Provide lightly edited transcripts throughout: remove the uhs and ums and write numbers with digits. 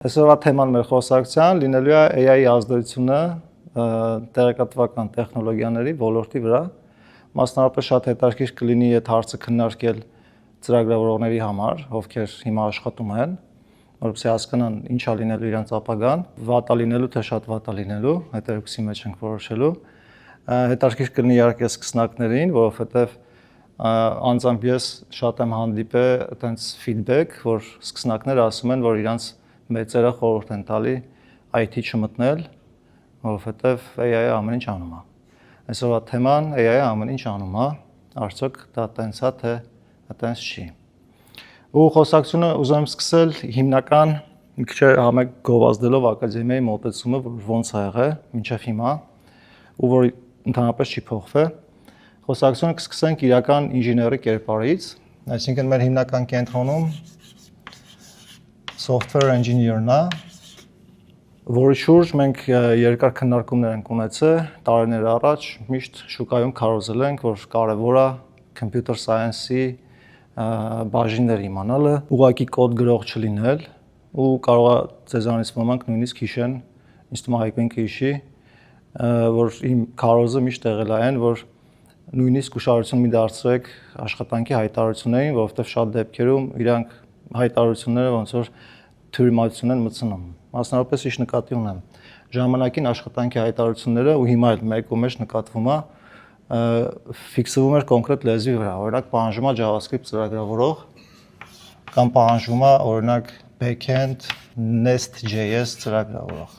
Այսօրվա թեման մեր խոսակցության լինելու է AI-ի ազդեցությունը տեղեկատվական տեխնոլոգիաների ոլորտի վրա։ Մասնավորապես շատ հետաքրքիր կլինի այդ հարցը քննարկել ծրագրավորողների համար, ովքեր հիմա աշխատում են, որովհետեւ հասկանան ինչ է լինելու իրենց ապագան, վատ է լինելու թե շատ վատ է լինելու, այդ երկուսի մեջ ենք որոշելու։ Հետաքրքիր կլինի իհարկե սկսնակներին, որովհետեւ անձամբ ես շատ եմ հանդիպել այտենց ֆիդբեք, որ սկսնակները ասում են, որ իրանց մեծերը խորհուրդ են տալի IT չմտնել, որովհետև AI-ը ամեն ինչ անում է։ Այսօրվա թեման AI-ը ամեն ինչ անում է, արդյոք դա տենց է, թե տենց չի։ Ու խոսակցությունը ուզում եմ սկսել հիմնական մի քիչ համեղ գովազդելով ակադեմիայի մոտեցումը, որ ոնց է եղել մինչև հիմա, ու որ ընդհանրապես չի փոխվել։ Խոսակցությունը կսկսենք իրական ինժեների կերպարից, այսինքն մեր հիմնական կենտրոնում software engineer-ն է, որի շուրջ մենք երկար քննարկումներ ենք ունեցել, տարիներ առաջ միշտ շուկայում քարոզել ենք, որ կարևոր է computer science-ի բաժիններ իմանալը, ուղղակի կոդ գրող չլինել, ու կարող է ձեզանից ոմանք նույնիսկ հիշեն, ինձ թվում է Հայկոն կհիշի, որ իմ քարոզը միշտ եղել է այն, որ նույնիսկ ուշադրություն մի դարձրեք աշխատանքի հայտարարություններին, որովհետև շատ դեպքերում իրանք հայտարարությունները ոնց որ թյուրիմացություն են մտցնում։ Մասնավորապես ինչ նկատի ունեմ։ Ժամանակին աշխատանքի հայտարարությունները ու հիմա էլ մեկու մեջ նկատվում է ֆիքսվում էր կոնկրետ լեզվի վրա, օրինակ պահանջվում է JavaScript ծրագրավորող կամ պահանջվում է օրինակ backend Nest.js ծրագրավորող։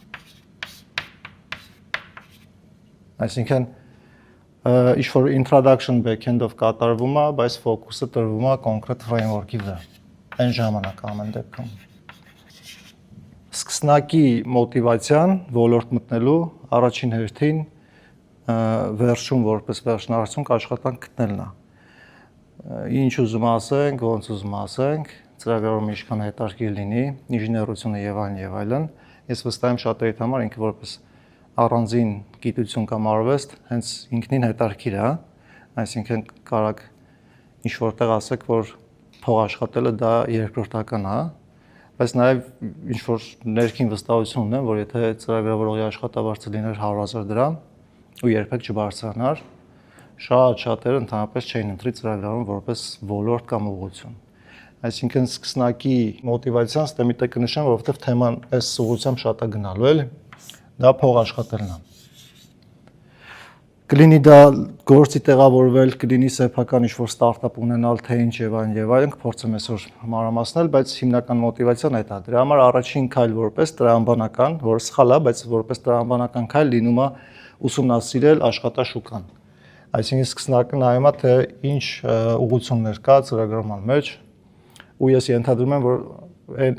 Այսինքն ինչ-որ introduction backend-ով կատարվում է, բայց focus-ը տրվում է կոնկրետ framework-ի վրա։ Այն ժամանակ ամեն դեպքում։ Սկսնակի մոտիվացիան ոլորտ մտնելու առաջին հերթին վերջում որպես վերջնահարցունք աշխատանք գտնելն է։ Ինչ ուզում ասենք, ոնց ուզում ասենք, ծրագրավորումը ինչքան հետաքրքիր լինի, ինժեներությունը եւ այլն։ Ես վստահ եմ շատերիդ համար ինքը որպես առանձին գիտություն կամ արվեստ հենց ինքնին հետաքրքիր է, այսինքն կարակ ինչ որտեղ ասեք, որ փող աշխատելը դա երկրորդական է, բայց նաև ինչ որ ներքին վստահություն ունեմ, որ եթե ծրագրավորողի աշխատավարձը լիներ 100,000 դրամ ու երբեք չբարձրանար, շատերը ընդհանրապես չէին ընտրի ծրագրավորում որպես ոլորտ կամ ուղղություն։ Այսինքն սկսնակի մոտիվացիան ստե մի տեղ կնշեմ, որովհետև թեման այս ուղղությամբ շատ է գնալու էլ, դա փող աշխատելն է։ Կլինի դա գործի տեղավորվել, կլինի սեփական ինչ-որ ստարտափ ունենալ, թե ինչ եւ այլն, կփորձեմ այսօր մանրամասնել, բայց հիմնական մոտիվացիան այդ է։ Դրա համար առաջին քայլ որպես տրամաբանական, որը սխալ է, բայց որպես տրամաբանական քայլ լինում է ուսումնասիրել աշխատաշուկան։ Այսինքն սկսնակը նայում է, թե ինչ ուղղություններ կա ծրագրման մեջ, ու ես ենթադրում եմ, որ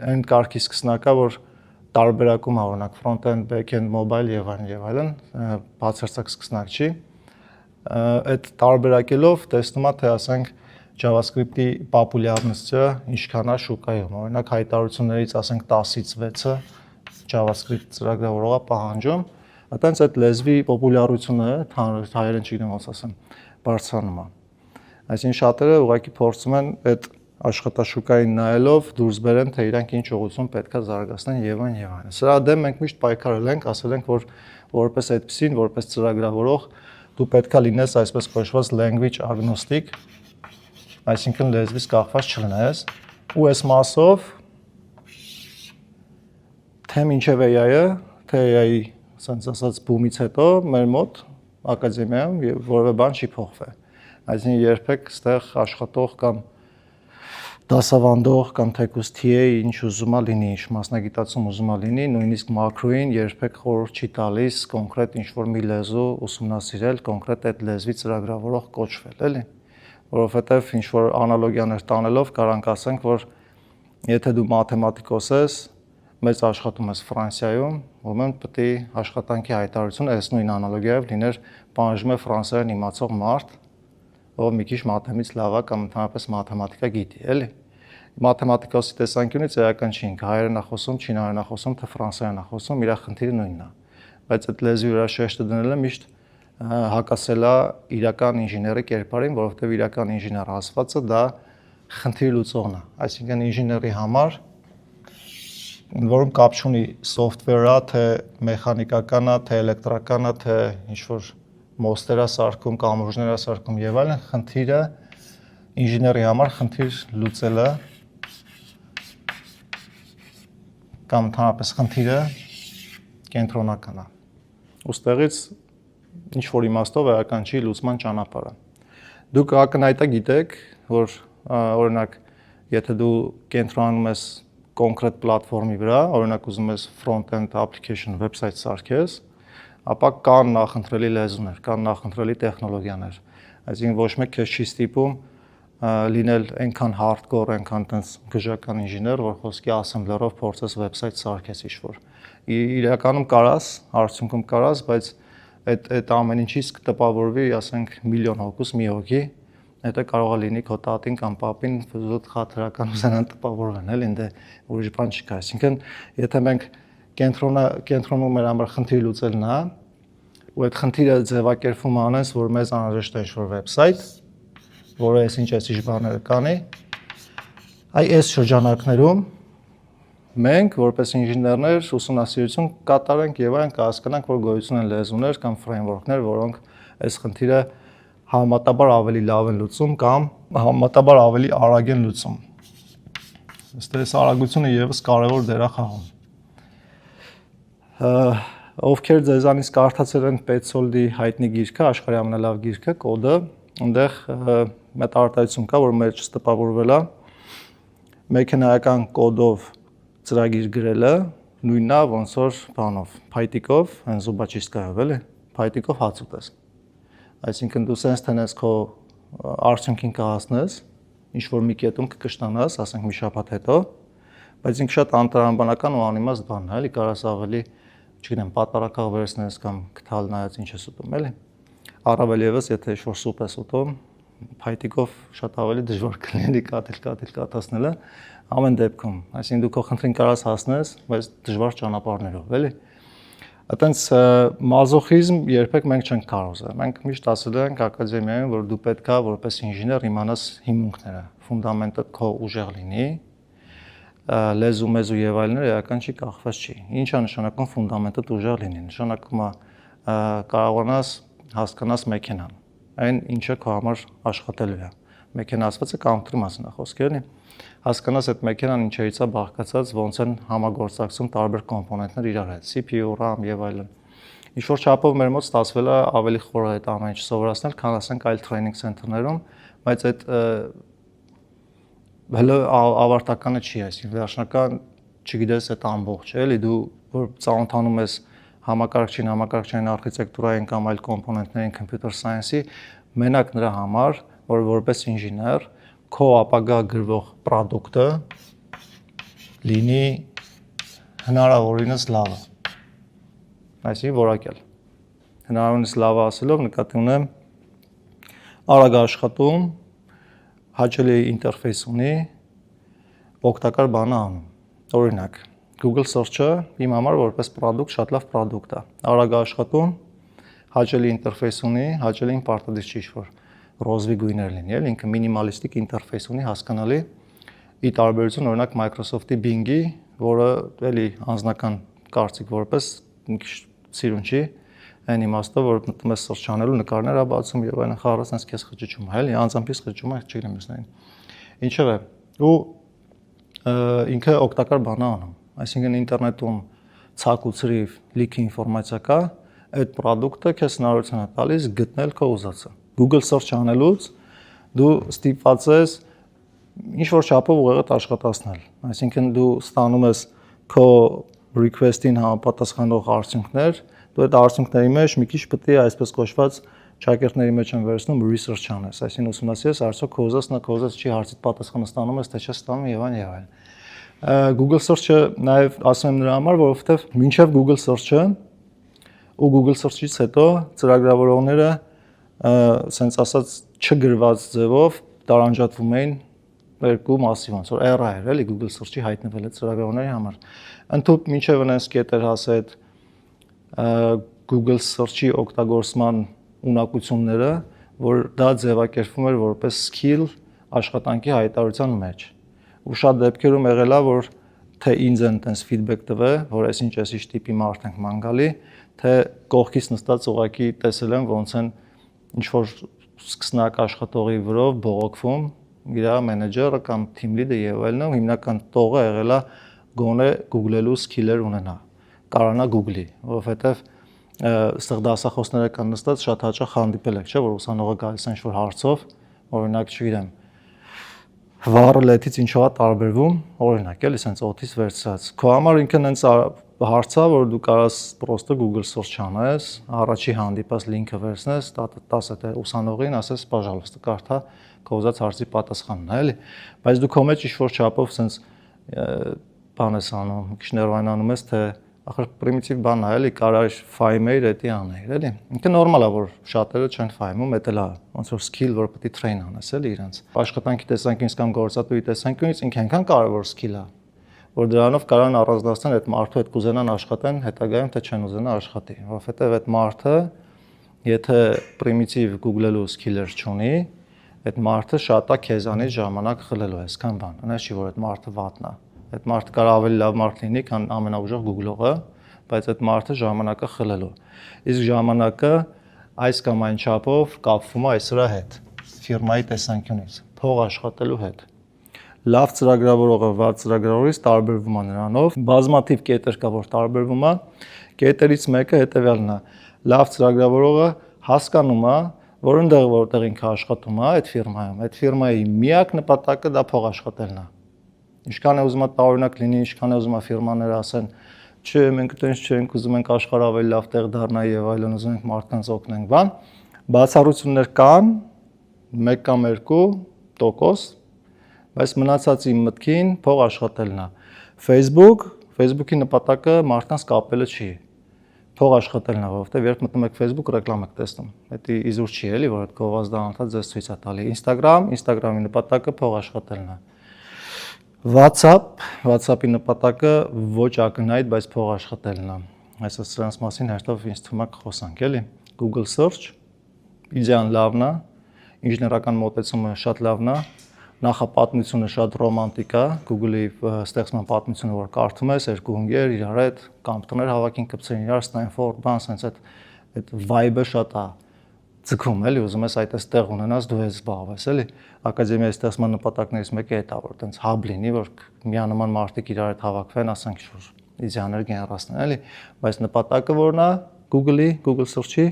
այն կարգի սկսնակա, որ տարբերակում է օրինակ front-end, back-end, mobile եւ այլն, բացարձակ սկսնակ չի։ Այդ տարբերակելով տեսնում է, թե ասենք JavaScript-ի պոպուլյարностью ինչքան է շուկայում։ Օրինակ հայտարարություններից ասենք 10-ից 6-ը JavaScript ծրագրավորողը պահանջում, այտենց այդ լեզվի պոպուլյարությունը հայերեն չգիտեմ ոնց ասեմ, բարձրանում է։ Այսինքն շատերը ուղղակի փորձում են այդ աշխատաշուկային նայելով դուրս բերեն, թե իրանք ինչ ուղղություն պետք է զարգացնեն եւ այլն։ Սրա դեմ մենք միշտ պայքարել ենք, ասել ենք, որ որպես այդպեսին, որպես ծրագրավորող դու պետք է լինես այսպես կոչված language agnostic, այսինքն լեզվից կախված չլինես, ու այս մասով թե մինչև AI-ը, թե AI-ի ասած ասած բումից հետո մեր մոտ ակադեմիայում որևէ բան չի փոխվել։ Այսինքն երբեք այստեղ աշխատող կամ դասավանդող կամ թեկուզ TA ինչ ուզում է լինի, ինչ մասնագիտացում ուզում է լինի, նույնիսկ մակրոին երբեք խորհուրդ չի տալիս կոնկրետ ինչ-որ մի լեզու ուսումնասիրել, կոնկրետ այդ լեզվի ծրագրավորող կոչվել, էլի, որովհետև ինչ-որ անալոգիաներ տանելով կարանք ասենք, որ եթե դու մաթեմատիկոս ես, մեծ աշխատում ես Ֆրանսիայում, ուրեմն պետք է աշխատանքի հայտարարությունը այս նույն անալոգիայով լիներ պահանջում է ֆրանսերեն իմացող մարդ, ով մի քիչ մաթեմից լավ է կամ ընդհանրապես մաթեմատիկա գիտի, էլի։ Մաթեմատիկոսի տեսանկյունից էական չի, ինքը հայերեն է խոսում, չինարեն է խոսում, թե ֆրանսերեն է խոսում, իր խնդիրը նույնն է։ Բայց այդ լեզվի վրա շեշտը դնելը միշտ հակասել է իրական ինժեների կերպարին, որովհետև իրական ինժեներ ասվածը դա խնդիր լուծողն է։ Այսինքն ինժեների համար որում կապ չունի software-ա, թե մեխանիկական-ա, թե էլեկտրական-ա, թե ինչ-որ մոստերա սարքում, կամուրջներա սարքում եւ այլն, խնդիրը ինժեների համար խնդիր լուծելը կամ ընդհանրապես խնդիրը կենտրոնական է։ Ոստեղից ինչ որ իմաստով էական չի լուծման ճանապարհը։ Դուք ակնհայտը գիտեք, որ օրինակ եթե դու կենտրոնանում ես կոնկրետ պլատֆորմի վրա, օրինակ ուզում ես front-end application website սարքես, ապա կան նախընտրելի լեզուներ, կան նախընտրելի տեխնոլոգիաներ։ Այսինքն ոչ մեկ քեզ չի ստիպում լինել այնքան hardcore, այնքան տենց գժական ինժեներ, որ խոսքի assembler-ով փորձես website սարքես ինչ-որ։ Իրականում կարաս, արդյունքում կարաս, բայց այդ ամեն ինչից կտպավորվի, ասենք, միլիոն հոգուս մի հոգի, հետո կարող է լինի քո տատին կամ պապին զուտ խաթրական ուզենան տպավորվեն, էլի, դե ուրիշ բան չկա։ Այսինքն, եթե մենք կենտրոնում մեր համար խնդիր լուծելն է, ու այդ խնդիրը ձևակերպվում անես, որ մեզ անհրաժեշտ է ինչ-որ website, որը այսինչ բաները կանի, այս շրջանակներում մենք որպես ինժեներներ ուսումնասիրություն կատարենք եւ այն կհասկանանք, որ գոյություն են լեզուներ կամ ֆրեյմվորքներ, որոնք այս խնդիրը համեմատաբար ավելի լավ են լուծում կամ համեմատաբար ավելի արագ են լուծում։ Ըստ էս արագությունը եւս կարևոր դեր է խաղում։ Ովքեր ձեզանից կարդացել են Petzold-ի հայտնի գիրքը, աշխարհի ամենալավ գիրքը, կոդը, այնտեղ մետաղարտահայտություն կա, որ մեջ տպավորվել է մեքենայական կոդով ծրագիր գրելը նույնն է ոնց որ բանով, փայտիկով, այն զուբաչիստկայով, էլի, փայտիկով հաց ուտես։ Այսինքն դու sense tenես քո արդյունքին կհասնես, ինչ որ մի կետում կկշտանաս, ասենք մի շաբաթ հետո, բայց ինքը շատ անտրամաբանական ու անիմաստ բան է, էլի, կարաս ավելի, չգիտեմ, պատարակաղ վերցնես կամ գտալ նայած ինչ ես ուտում, էլի։ Առավել եւս, եթե ինչ որ սուպ ես ուտում, փայտիկով շատ ավելի դժվար կլինի կատացնելը ամեն դեպքում, այսինքն դու քո խնդրին կարաս հասնես, բայց դժվար ճանապարհներով, էլի։ Այտենց մազոխիզմ երբեք մենք չենք կարողացել։ Մենք միշտ ասել ենք ակադեմիայում, որ դու պետք է որպես ինժեներ իմանաս հիմունքները, ֆունդամենտը քո ուժեղ լինի, լեզու մեզու եւ այլները էական չի կախված չի։ Ինչ է նշանակում ֆունդամենտը ուժեղ լինի։ Նշանակում է կարողանաս հասկանաս մեքենան։ Այն ինչը քո համար աշխատելու է։ Մեքենա ասվածը կամպյուտերի մասին է խոսքը, էլի։ Հասկանաս այդ մեքենան ինչերից է բաղկացած, ոնց են համագործակցում տարբեր կոմպոնենտներ իրար հետ, CPU, RAM եւ այլն։ Ինչ որ չափով մեր մոտ ստացվել է ավելի խորը այդ ամեն ինչ սովորացնել, քան ասենք այլ տրեյնինգ սենթերներում, բայց այդ հələ ավարտականը չի, այսինքն վերջնական չգիտես այդ ամբողջը, էլի դու որ ծանոթանում ես համակարգչային արխիտեկտուրային կամ այլ կոմպոնենտներին computer science-ի, մենակ նրա համար, որ որպես ինժեներ քո ապագա գրվող product-ը լինի հնարավորինս լավը։ Այսինքն որակյալ։ Հնարավորինս լավը ասելով նկատի ունեմ արագ աշխատում, հաճելի ինտերֆեյս ունի, օգտակար բան անում։ Օրինակ, Google Search-ը իմ համար որպես product շատ լավ product է։ Արագ աշխատում, հաճելի ինտերֆեյս ունի, հաճելին պարտադիր չի ինչ-որ ռոզվի գույներ լինի, էլ ինքը մինիմալիստիկ ինտերֆեյս ունի, հասկանալի։ Ի տարբերություն օրինակ Microsoft-ի Bing-ի, որը էլի անձնական կարծիք որպես մի քիչ սիրուն չի, այն իմաստով, որ մտնում ես search անելու նկարներ ա բացում եւ այլն խառը sense քեզ խճճում է, էլի, անձամբ ես խճճում է, չգիտեմ ուսներին։ Ինչևէ, ու ինքը օգտակար բան է անում։ Այսինքն ինտերնետում ցակ ու ցրիվ լիքի ինֆորմացիա կա, այդ product-ը քեզ հնարավորություն է տալիս գտնել քո ուզածը։ Google search անելուց դու ստիպված ես ինչ որ չափով ուղեղդ աշխատացնել։ Այսինքն դու ստանում ես քո request-ին համապատասխանող արդյունքներ, դու այդ արդյունքների մեջ մի քիչ պետք է այսպես կոչված ճակերտների մեջ են վերցնում research անես, այսինքն ուսումնասիրես արդյոք քո ուզած չի հարցիդ պատասխանը ստանում ես, թե չես ստանում եւ այլն։ Google search-ը նաեւ ասում եմ նրա համար, որովհետեւ մինչեւ Google search-ը ու Google search-ից հետո ծրագրավորողները սենց ասած չգրված ձևով տարանջատվում էին երկու մասի ոնց որ error էր, էլի Google search-ի հայտնվել է ծրագրավորների համար։ Ընդհանուր մինչև այնպես կետեր հասել Google search-ի օգտագործման ունակությունները, որ դա ձևակերպվում էր որպես skill աշխատանքի հայտարարության մեջ։ Ու շատ դեպքերում եղել է, որ թե ինձ են տենց feedback տվել, որ այսինչ տիպի մարդ ենք ման գալի, թե կողքից նստած ուղակի տեսել եմ ոնց են ինչ որ սկսնակ աշխատողի վրով բողոքվում իր մենեջերը կամ team lead-ը եւ այլն, հիմնական տողը եղել է գոնե Google-ելու skill-եր ունենա, կարողանա Google-ի, որովհետեւ այստեղ դասախոսները կան նստած շատ հաճախ հանդիպել եք, չէ՞ որ ուսանողը գալիս է ինչ-որ հարցով, օրինակ չգիտեմ, վառը լեթից ինչով է տարբերվում, օրինակ էլի սենց օթից վերցրած։ Քո համար ինքն հենց հարցա, որ դու կարաս պրոստը Google search անես, առաջի հանդիպած լինքը վերցնես, 10 դե ուսանողին ասես, «Պաժալոստը, կարդա քո ուզած հարցի պատասխանն է», էլի։ Բայց դու քո մեջ ինչ-որ չափով սենց բան ես անում, քիչ ներվայնանում ես, թե ախր պրիմիտիվ բան է, էլի, կարար ֆայմեր էդի անել, էլի։ Ինքը նորմալ է, որ շատերը չեն ֆայմում, էդ էլ է, ոնց որ skill, որ պետք է train անես, էլի իրենց։ Աշխատանքի տեսանկյունից կամ գործատուի տեսանկյունից ինքը այնքան կարևոր skill է, որ դրանով կարան առանձնացնել այդ մարդու հետ կուզենան աշխատեն, հետագայում թե չեն ուզենա աշխատի, որովհետև այդ մարդը, եթե պրիմիտիվ Google-ելու skill-եր չունի, այդ մարդը շատ է քեզանից ժամանակ խլելու է, այսքան բան։ Այնպես չի, որ այդ մարդը վատն է։ Այդ մարդը կարող ավելի լավ մարդ լինի, քան ամենաուժեղ Google-ը, բայց այդ մարդը ժամանակը խլելու։ Իսկ ժամանակը այս կամ այն չափով կապվում է այսրա հետ, ֆիրմայի տեսանկյունից, փող աշխատելու հետ։ Լավ ծրագրավորողը վատ ծրագրավորից տարբերվում է նրանով, բազմաթիվ կետեր կա, որ տարբերվում է, կետերից մեկը հետևյալն է։ Լավ ծրագրավորողը հասկանում է, որ այնտեղ որտեղ ինքը աշխատում է, այդ ֆիրմայի միակ նպատակը դա փող աշխատելն է։ Ինչքան է ուզում տարօրինակ լինի, ինչքան է ուզում ֆիրմաները ասեն, չէ, մենք այդպես չենք ուզում ենք աշխարհը ավելի լավ տեղ դառնա եւ այլն, ուզում ենք մարդկանց օգնենք, բան։ Բացառություններ կան 1 կամ 2%, բայց մնացածի մտքին փող աշխատելն է։ Facebook-ի նպատակը մարդկանց կապելը չի։ Փող աշխատելն է, որովհետեւ երբ մտնում եք Facebook, ռեկլամ եք տեսնում։ Դա իզուր չի էլի, որ այդ գովազդանացած ձեզ ցույց է տալի։ Instagram-ի նպատակը փող աշխատելն է։ WhatsApp-ի նպատակը ոչ ակնհայտ, բայց փող աշխատելն է։ Այսօր սրանց մասին հերթով ինձ թվում է խոսանք, էլի։ Google search իդեան լավն է, ինժեներական մոտեցումը շատ լավն է, նախապատմությունը շատ ռոմանտիկ է, Google-ի ստեղծման պատմությունը որ կարդում ես, երկու հունգեր իրար հետ կամպյուտերներ հավաքին կպցրին իրար, Stanford, բան, sense այդ vibe-ը շատ է ձգում, էլի, ուզում ես այդ տեղ ունենաս, դու ես զբաղվես, էլի։ Ակադեմիայի ստեղծման նպատակներից մեկը դա որ տենց hub լինի, որ միանման մարդիկ իրար հետ հավաքվեն, ասենք ինչ-որ իդեաներ գեներացնեն, էլի, բայց նպատակը որն է Google-ի, Google search-ի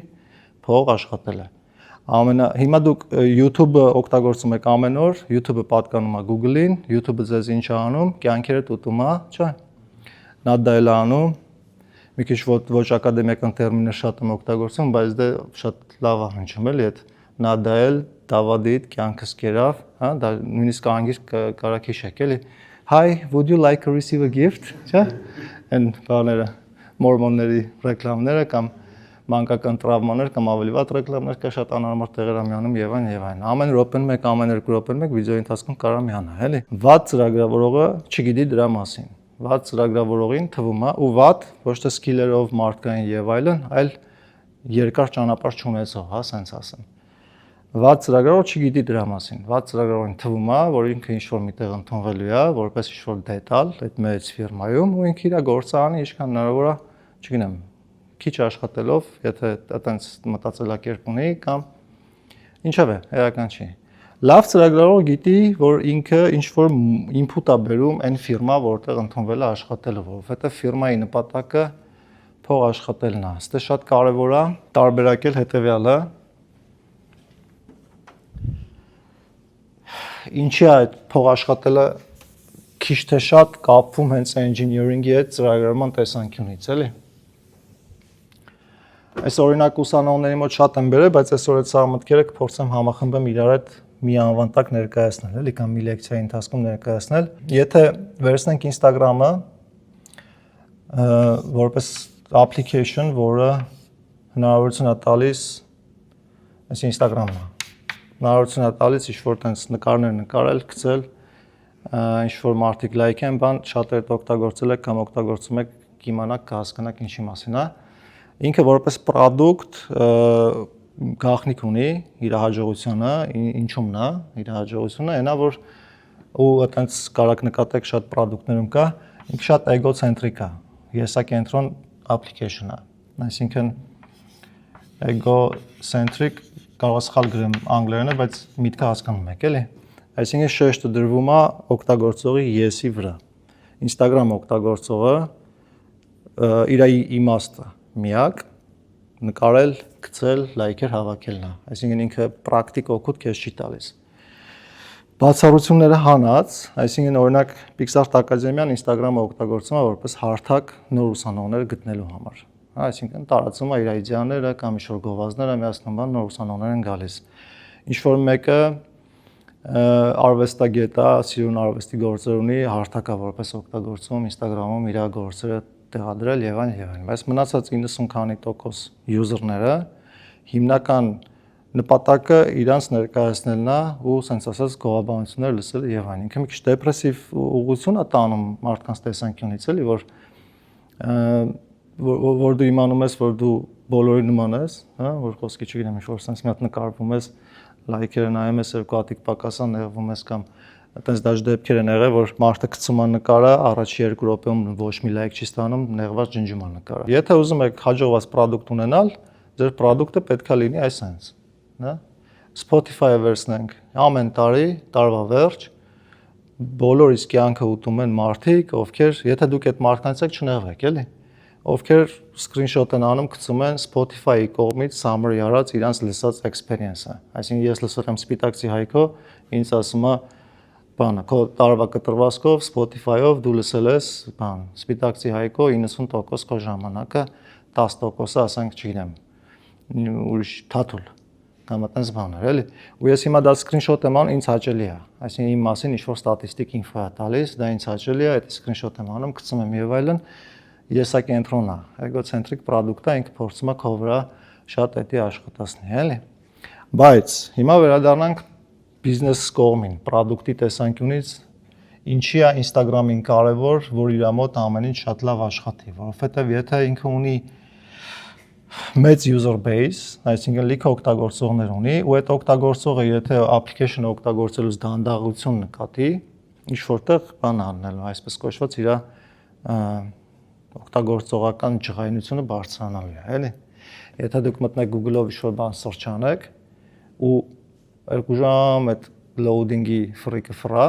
փող աշխատելը։ Հիմա դուք YouTube-ը օգտագործում եք ամեն օր, YouTube-ը պատկանում է Google-ին, YouTube-ը ձեզ ինչ է անում, կյանքերդ ուտում է, չէ՞։ Նա դա էլ անում, մի քիչ ոչ ակադեմիական տերմիններ շատ եմ օգտագործում, բայց դա շատ լավ է հնչում, էլի, այդ նա դա էլ Դավադիդ կյանքս կերավ, հա, դա նույնիսկ անգլիական կարա քիշեք, էլի։ Hi, would you like to receive a gift, չէ՞։ Այն բաները, մորմոնների ռեկլամները կամ մանկական տրավմաներ կամ ավելի վատ ռեկլամներ կա շատ անհարմար տեղեր ամյանում եւ այն։ Ամեն րոպեն մեկ, ամեն 2 րոպեն մեկ վիդեոյի ընթացքում կարա միանա, էլի։ Վատ ծրագրավորողը չգիտի դրա մասին։ Վատ ծրագրավորողին թվում է ու վատ ոչ թե սկիլերով, մարդկային եւ այլն, այլ երկար ճանապարհ չունեցող, հա, սենց ասեմ։ Վատ ծրագրավորողը չգիտի դրա մասին։ Վատ ծրագրավորին թվում է, որ ինքը ինչ-որ միտեղ ընդունվելու է, որպես ինչ-որ դետալ այդ մեծ ֆիրմայում ու ինքը իր գործը անի, ինչքան հնարավոր է, չգիտեմ, քիչ աշխատելով, եթե այտենց մտածելակերպ ունի կամ ինչով է, էական չի։ Լավ ծրագրավորող գիտի, որ ինքը ինչ-որ input է բերում այն ֆիրմա, որտեղ ընդունվել է աշխատելու, որովհետև ֆիրմայի նպատակը փող աշխատելն է։ Դա շատ կարևոր է տարբերակել հետևյալը։ Ինչի է այդ փող աշխատելը քիչ թե շատ կապվում հենց engineering-ի հետ ծրագրման տեսանկյունից, էլի։ Այս օրինակ ուսանողների մոտ շատ եմ բերել, բայց այսօր այդ սա մտքերը կփորձեմ համախմբեմ իրար հետ մի անվանտակ ներկայացնել, էլի, կամ մի լեկցիայի ընթացքում ներկայացնել։ Եթե վերցնենք Instagram-ը որպես application, որը հնարավորություն է տալիս, այս Instagram-ն է, հնարավորություն է տալիս ինչ-որ տենց նկարներ նկարել, գցել, ինչ-որ մարդիկ լայք են, բան, շատերդ օգտագործել եք կամ օգտագործում եք, կիմանաք, կհասկանաք ինչի մասին է։ Ինքը որպես product գաղտնիք ունի իր հաջողությունը, ինչումն է իր հաջողությունը, այնա որ ու այտենց կարակ նկատեք շատ product-ներում կա, ինքը շատ էգոցենտրիկ է, եսակենտրոն application-ը, այսինքն էգոցենտրիկ կարող սխալ գրեմ անգլերենը, բայց միտքը հասկանում եք, էլի։ Այսինքն շեշտը դրվում է օգտագործողի ես-ի վրա։ Instagram օգտագործողը իր իմաստը միակ նկարել, գցել, լայքեր հավաքելն է։ Այսինքն ինքը պրակտիկ օգուտ քեզ չի տալիս։ Բացառությունները հանած, այսինքն օրինակ Pixart Academy-ան Instagram-ը օգտագործում է որպես հարթակ նոր ուսանողներ գտնելու համար։ Այսինքն տարածում է իր իդեաները կամ ինչ-որ գովազդները միացնում են նոր ուսանողներ են գալիս։ Ինչ-որ մեկը արվեստագետ է, սիրուն արվեստի գործեր ունի, հարթակա որպես օգտագործում Instagram-ում իր գործերը տեղադրել եւ այլն։ Բայց մնացած 90 քանի տոկոս user-ները հիմնական նպատակը իրանց ներկայացնելն է ու sense ասած գովաբանություններ լսել եւ այլն։ Ինքը մի քիչ դեպրեսիվ ուղղություն է տանում մարդկանց տեսանկյունից, էլի, որ դու իմանում ես, որ դու բոլորի նման ես, հա, որ խոսքի չգիտեմ, ինչ-որ sense մի հատ նկարվում ես, լայքերը նայում ես, երկու հատիկ պակասան նեղվում ես կամ այտենց դաժ դեպքեր են եղել, որ մարդը գցում է նկարը, առաջի 2 րոպեում ոչ մի լայք չի ստանում, նեղված ջնջում է նկարը։ Եթե ուզում եք հաջողված product ունենալ, ձեր product-ը պետքա լինի այս sense, հա։ Spotify-ը վերցնենք, ամեն տարի, տարվա վերջ, բոլոր իսկ կյանքը ուտում են մարդիկ, ովքեր, եթե դուք այդ մարդկանց եք չնեղվեք, էլի, ովքեր screenshot են անում, գցում են Spotify-ի կողմից summary արած իրանց լսած experience-ը։ Այսինքն ես լսել եմ Սպիտակցի Հայկո, ինձ ասում է բանը, քո տարվա կտրվածքով Spotify-ով դու լսել ես, բան, Սպիտակցի Հայկո 90% քո ժամանակը, 10%-ը, ասենք, չգիտեմ, ուրիշ թաթուլ կամ այտենց բաներ, էլի։ Ու ես հիմա դա screenshot եմ անում, ինձ հաճելի է։ Այսինքն իմ մասին ինչ-որ ստատիստիկ ինֆո է տալիս, դա ինձ հաճելի է, այդ screenshot եմ անում, գցում եմ եւ այլն։ Եսակենտրոնն է, էգոցենտրիկ product է, ինքը փորձում է քո վրա շատ էդի աշխատացնի, էլի։ Բայց հիմա վերադառնանք բիզնես կողմին, product-ի տեսանկյունից ինչի է Instagram-ին կարևոր, որ իր մոտ ամեն ինչ շատ լավ աշխատի, որովհետեւ եթե ինքը ունի մեծ user base, այսինքն լիքը օգտագործողներ ունի, ու այդ օգտագործողը եթե application-ը օգտագործելուց դանդաղություն նկատի, ինչ որտեղ բան անելու, այսպես կոչված իր օգտագործողական ջղայնությունը բարձրանալու է, էլի։ Եթե դուք մտնեք Google-ով ինչ-որ բան search անեք ու 2 ժամ այդ loading-ի ֆրիկը ֆրա,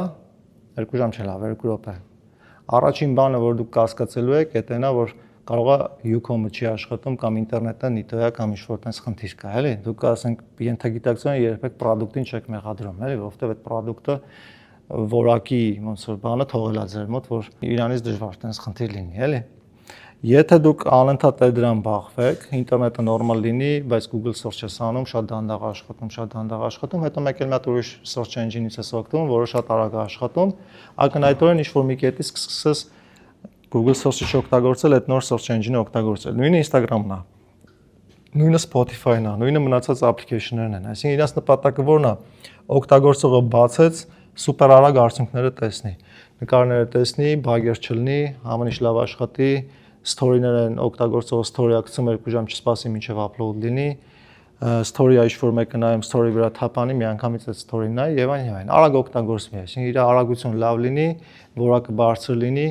2 ժամ չէ լավ, 2 րոպե։ Առաջին բանը, որ դուք կասկածելու եք, դա նա որ կարող է Ucom-ը չի աշխատում կամ ինտերնետը նիտոյա կամ ինչ-որ տես խնդիր կա, էլի։ Դուք ասենք ենթագիտակցությունը երբեք product-ին չեք մեղադրում, էլի, որովհետև այդ product-ը որակի ոնց որ բանը թողել է ձեր մոտ, որ իրանից դժվար տես խնդիր լինի, էլի։ Եթե դուք անընդհատ դրան բախվեք, ինտերնետը նորմալ լինի, բայց Google search-ը անում, շատ դանդաղ աշխատում, հետո մեկ էլ մի հատ ուրիշ search engine-ից ես օգտվում, որը շատ արագ է աշխատում, ակնհայտորեն ինչ-որ մի կետից սկսես Google search-ը չօգտագործել, այդ նոր search engine-ը օգտագործել։ Նույնը Instagram-ն է, նույնը Spotify-ն է, նույնը մնացած application-ներն են։ Այսինքն իրաց նպատակը որն է, օգտագործողը բացեց, սուպեր արագ արդյունքները տեսնի, նկարները տեսնի, բագեր չլինի, ամեն ինչ լավ աշխատի, story-ներ են, օգտագործողը story-ը գցում 2 ժամ չսպասի մինչև upload լինի, story-ը ինչ-որ մեկը նայում story վրա թափանի, միանգամից այդ story-ն նայի եւ այլն, արագ օգտագործվի, այսինքն իր արագություն լավ լինի, որակը բարձր լինի,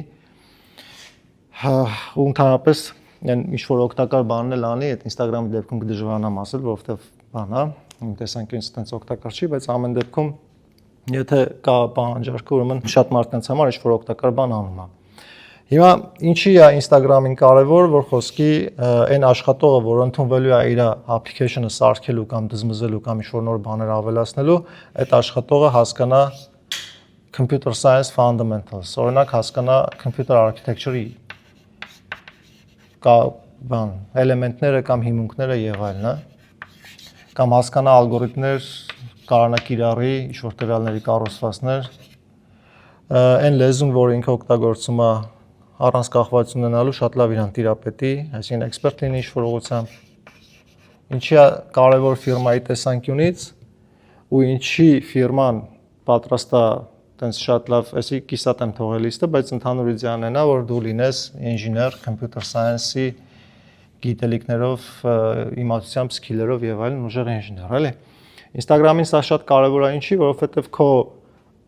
ու ընդհանրապես այն ինչ-որ օգտակար բանն էլ անի, այդ Instagram-ի դեպքում կդժվարանամ ասել, որովհետեւ բան է, իմ տեսանկյունից այդպես օգտակար չի, բայց ամեն դեպքում եթե կա պահանջարկը, ուրեմն շատ մարդկանց համար ինչ-որ օգտակար բան անում է։ Հիմա ինչի է Instagram-ին կարևոր, որ խոսքի այն աշխատողը, որ ընդունվելու է իր application-ը սարքելու կամ դզմզելու կամ ինչ-որ նոր բաներ ավելացնելու, այդ աշխատողը հասկանա computer science fundamentals, օրինակ հասկանա computer architecture-ի բան, էլեմենտները կամ հիմունքները եւ այլն, կամ հասկանա ալգորիթմներ, կանոնակիրառի, ինչ-որ տվյալների կառուցվածքներ, այն լեզուն, որ ինքը օգտագործում է առանց կախվածություն ունենալու շատ լավ իրան տիրապետի, այսինքն էքսպերտ լինի ինչ-որ ուղղությամբ, ինչի է կարևոր ֆիրմայի տեսանկյունից ու ինչի ֆիրման պատրաստ է տենց շատ լավ, այսի կիսատ եմ թողել լիստը, բայց ընդհանուր իդեան այն է, որ դու լինես ինժեներ, computer science-ի գիտելիքներով, իմացությամբ, սկիլերով եւ այլն ուժեղ ինժեներ, էլի։ Instagram-ին սա շատ կարևոր է ինչի, որովհետեւ քո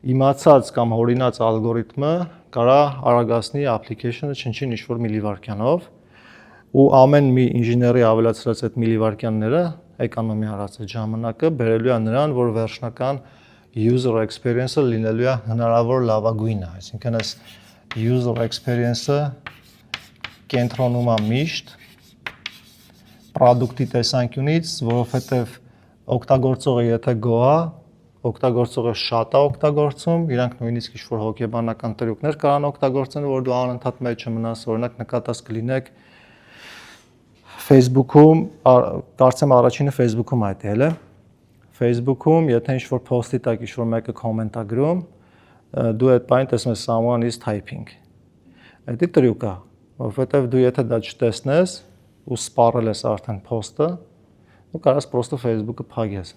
իմացած կամ հորինած ալգորիթմը կարա արագացնի application-ը չնչին ինչ-որ միլիվայրկյանով ու ամեն մի ինժեների ավելացրած այդ միլիվայրկյանները էկոնոմի արած այդ ժամանակը բերելու է նրան, որ վերջնական user experience-ը լինելու է հնարավոր լավագույնը, այսինքն այս user experience-ը կենտրոնում է միշտ product-ի տեսանկյունից, որովհետև օգտագործողը եթե գոհ է, օգտագործողը շատ է օգտագործում, իրանք նույնիսկ ինչ-որ հոգեբանական տրյուկներ կարան օգտագործեն, որ դու անընդհատ մեջ չմնաս, օրինակ նկատած կլինեք Facebook-ում, կարծեմ առաջինը Facebook-ում այդ է, Facebook-ում, եթե ինչ-որ post-ի տակ ինչ-որ մեկը comment է գրում, դու այդ բանը տեսնում ես someone is typing։ Դա տրյուկ է, որովհետև դու եթե դա չտեսնես ու սպառել ես արդեն post-ը, դու կարաս պրոստը Facebook-ը փակես։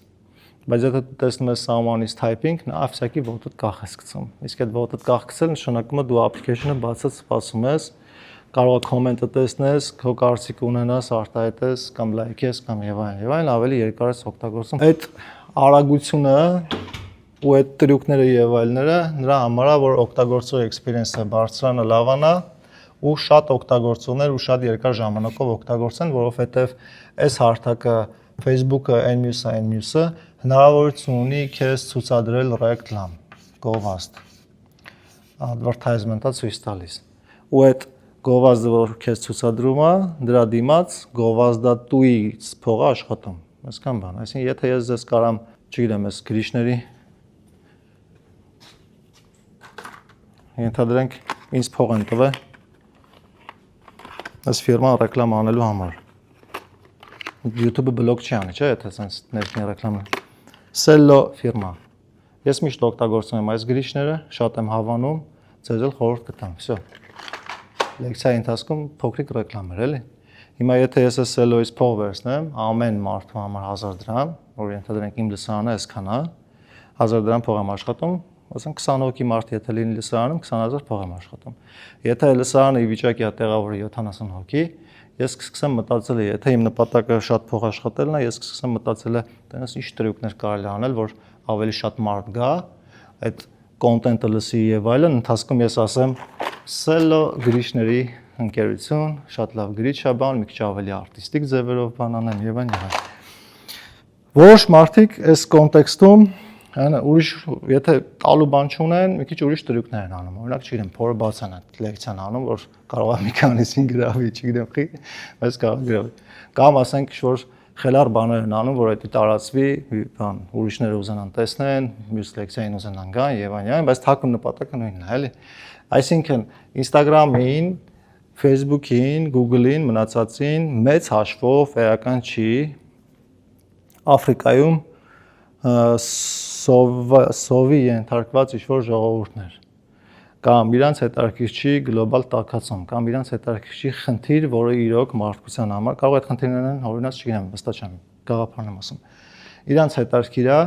Բայց եթե դու տեսնում ես someone is typing, նա ավսյակի ոտդ կախ ես գցում։ Իսկ այդ ոտդ կախ գցել նշանակում է դու application-ը բացած սպասում ես, կարող է comment-ը տեսնես, քո կարծիք ունենաս, արտահայտես կամ like-ես կամ եւ այլն, ավելի երկար ես օգտագործում։ Այդ արագությունը ու այդ տրյուկները եւ այլները նրա համար է, որ օգտագործող experience-ը բարձրանա, լավանա ու շատ օգտագործողներ ու շատ երկար ժամանակով օգտագործեն, որովհետեւ այս հարթակը Facebook-ը, N-News-ը հնարավորություն ունի քեզ ցուցադրել ռեկլամ, գովազդ, advertisement-ը ցույց տալիս։ Ու այդ գովազդը, որ քեզ ցուցադրում է, դրա դիմաց գովազդատուից փողը աշխատում։ Այսքան բան, այսինքն եթե ես ձեզ կարամ, չգիտեմ, այս գրիչների ենթադրենք ինձ փող են տվել այս ֆիրման ռեկլամ անելու համար։ YouTube-ը բլոկ չի անի, չէ՞, եթե sense ներքին ռեկլամը։ Cello ֆիրմա։ Ես միշտ օգտագործում եմ այս գրիչները, շատ եմ հավանում, ձեզ էլ խորհուրդ կտամ, всё։ Լեկցիայի ընթացքում փոքրիկ ռեկլամ էր, էլի։ Հիմա եթե ես այս Cello-ից փող վերցնեմ, ամեն մարդու համար 1000 դրամ, որ ենթադրենք իմ լսարանը այսքան է, 1000 դրամ փող եմ աշխատում, ասենք 20 հոգի մարդ եթե լինի լսարանում, 20000 փող եմ աշխատում։ Եթե լսարանը ի վիճակի է տեղավորի 70 հոգի, ես կսկսեմ մտածել, եթե իմ նպատակը շատ փող աշխատելն է, ես կսկսեմ մտածել, տենես ինչ տրյուկներ կարելի անել, որ ավելի շատ մարդ գա, այդ կոնտենտը լսի եւ այլն, ընթացքում ես ասեմ Cello գրիչների ընկերություն, շատ լավ գրիչ է բան, մի քիչ ավելի արտիստիկ ձևերով բան անեմ եւ այլն։ Որոշ մարդիկ այս կոնտեքստում, ուրիշ, եթե տալու բան չունեն, մի քիչ ուրիշ տրյուկներ են անում։ Օրինակ, չգիտեմ, փորը բացան այդ լեկցիան անում, որ կարող է մի քանիսին գրավի, չգիտեմ, բայց կարող գրավի։ Կամ ասենք ինչ-որ խելար բաներ են անում, որ դա տարածվի, բան, ուրիշները ուզենան տեսնեն, մյուս լեկցիային ուզենան գան եւ այլն, բայց թաքուն նպատակը նույնն է, էլի։ Այսինքն Instagram-ին, Facebook-ին, Google-ին, մնացածին մեծ հաշվով էական չի Աֆրիկայում սովի ենթարկված ինչ-որ ժողովուրդներ կամ իրանց հետաքրքիր չի գլոբալ տաքացում կամ իրանց հետաքրքիր չի խնդիր, որը իրոք մարդկության համար կարող է այդ խնդիրներն են, օրինակ չգիտեմ, վստահ չեմ, գաղափարն եմ ասում։ Իրանց հետաքրքիր է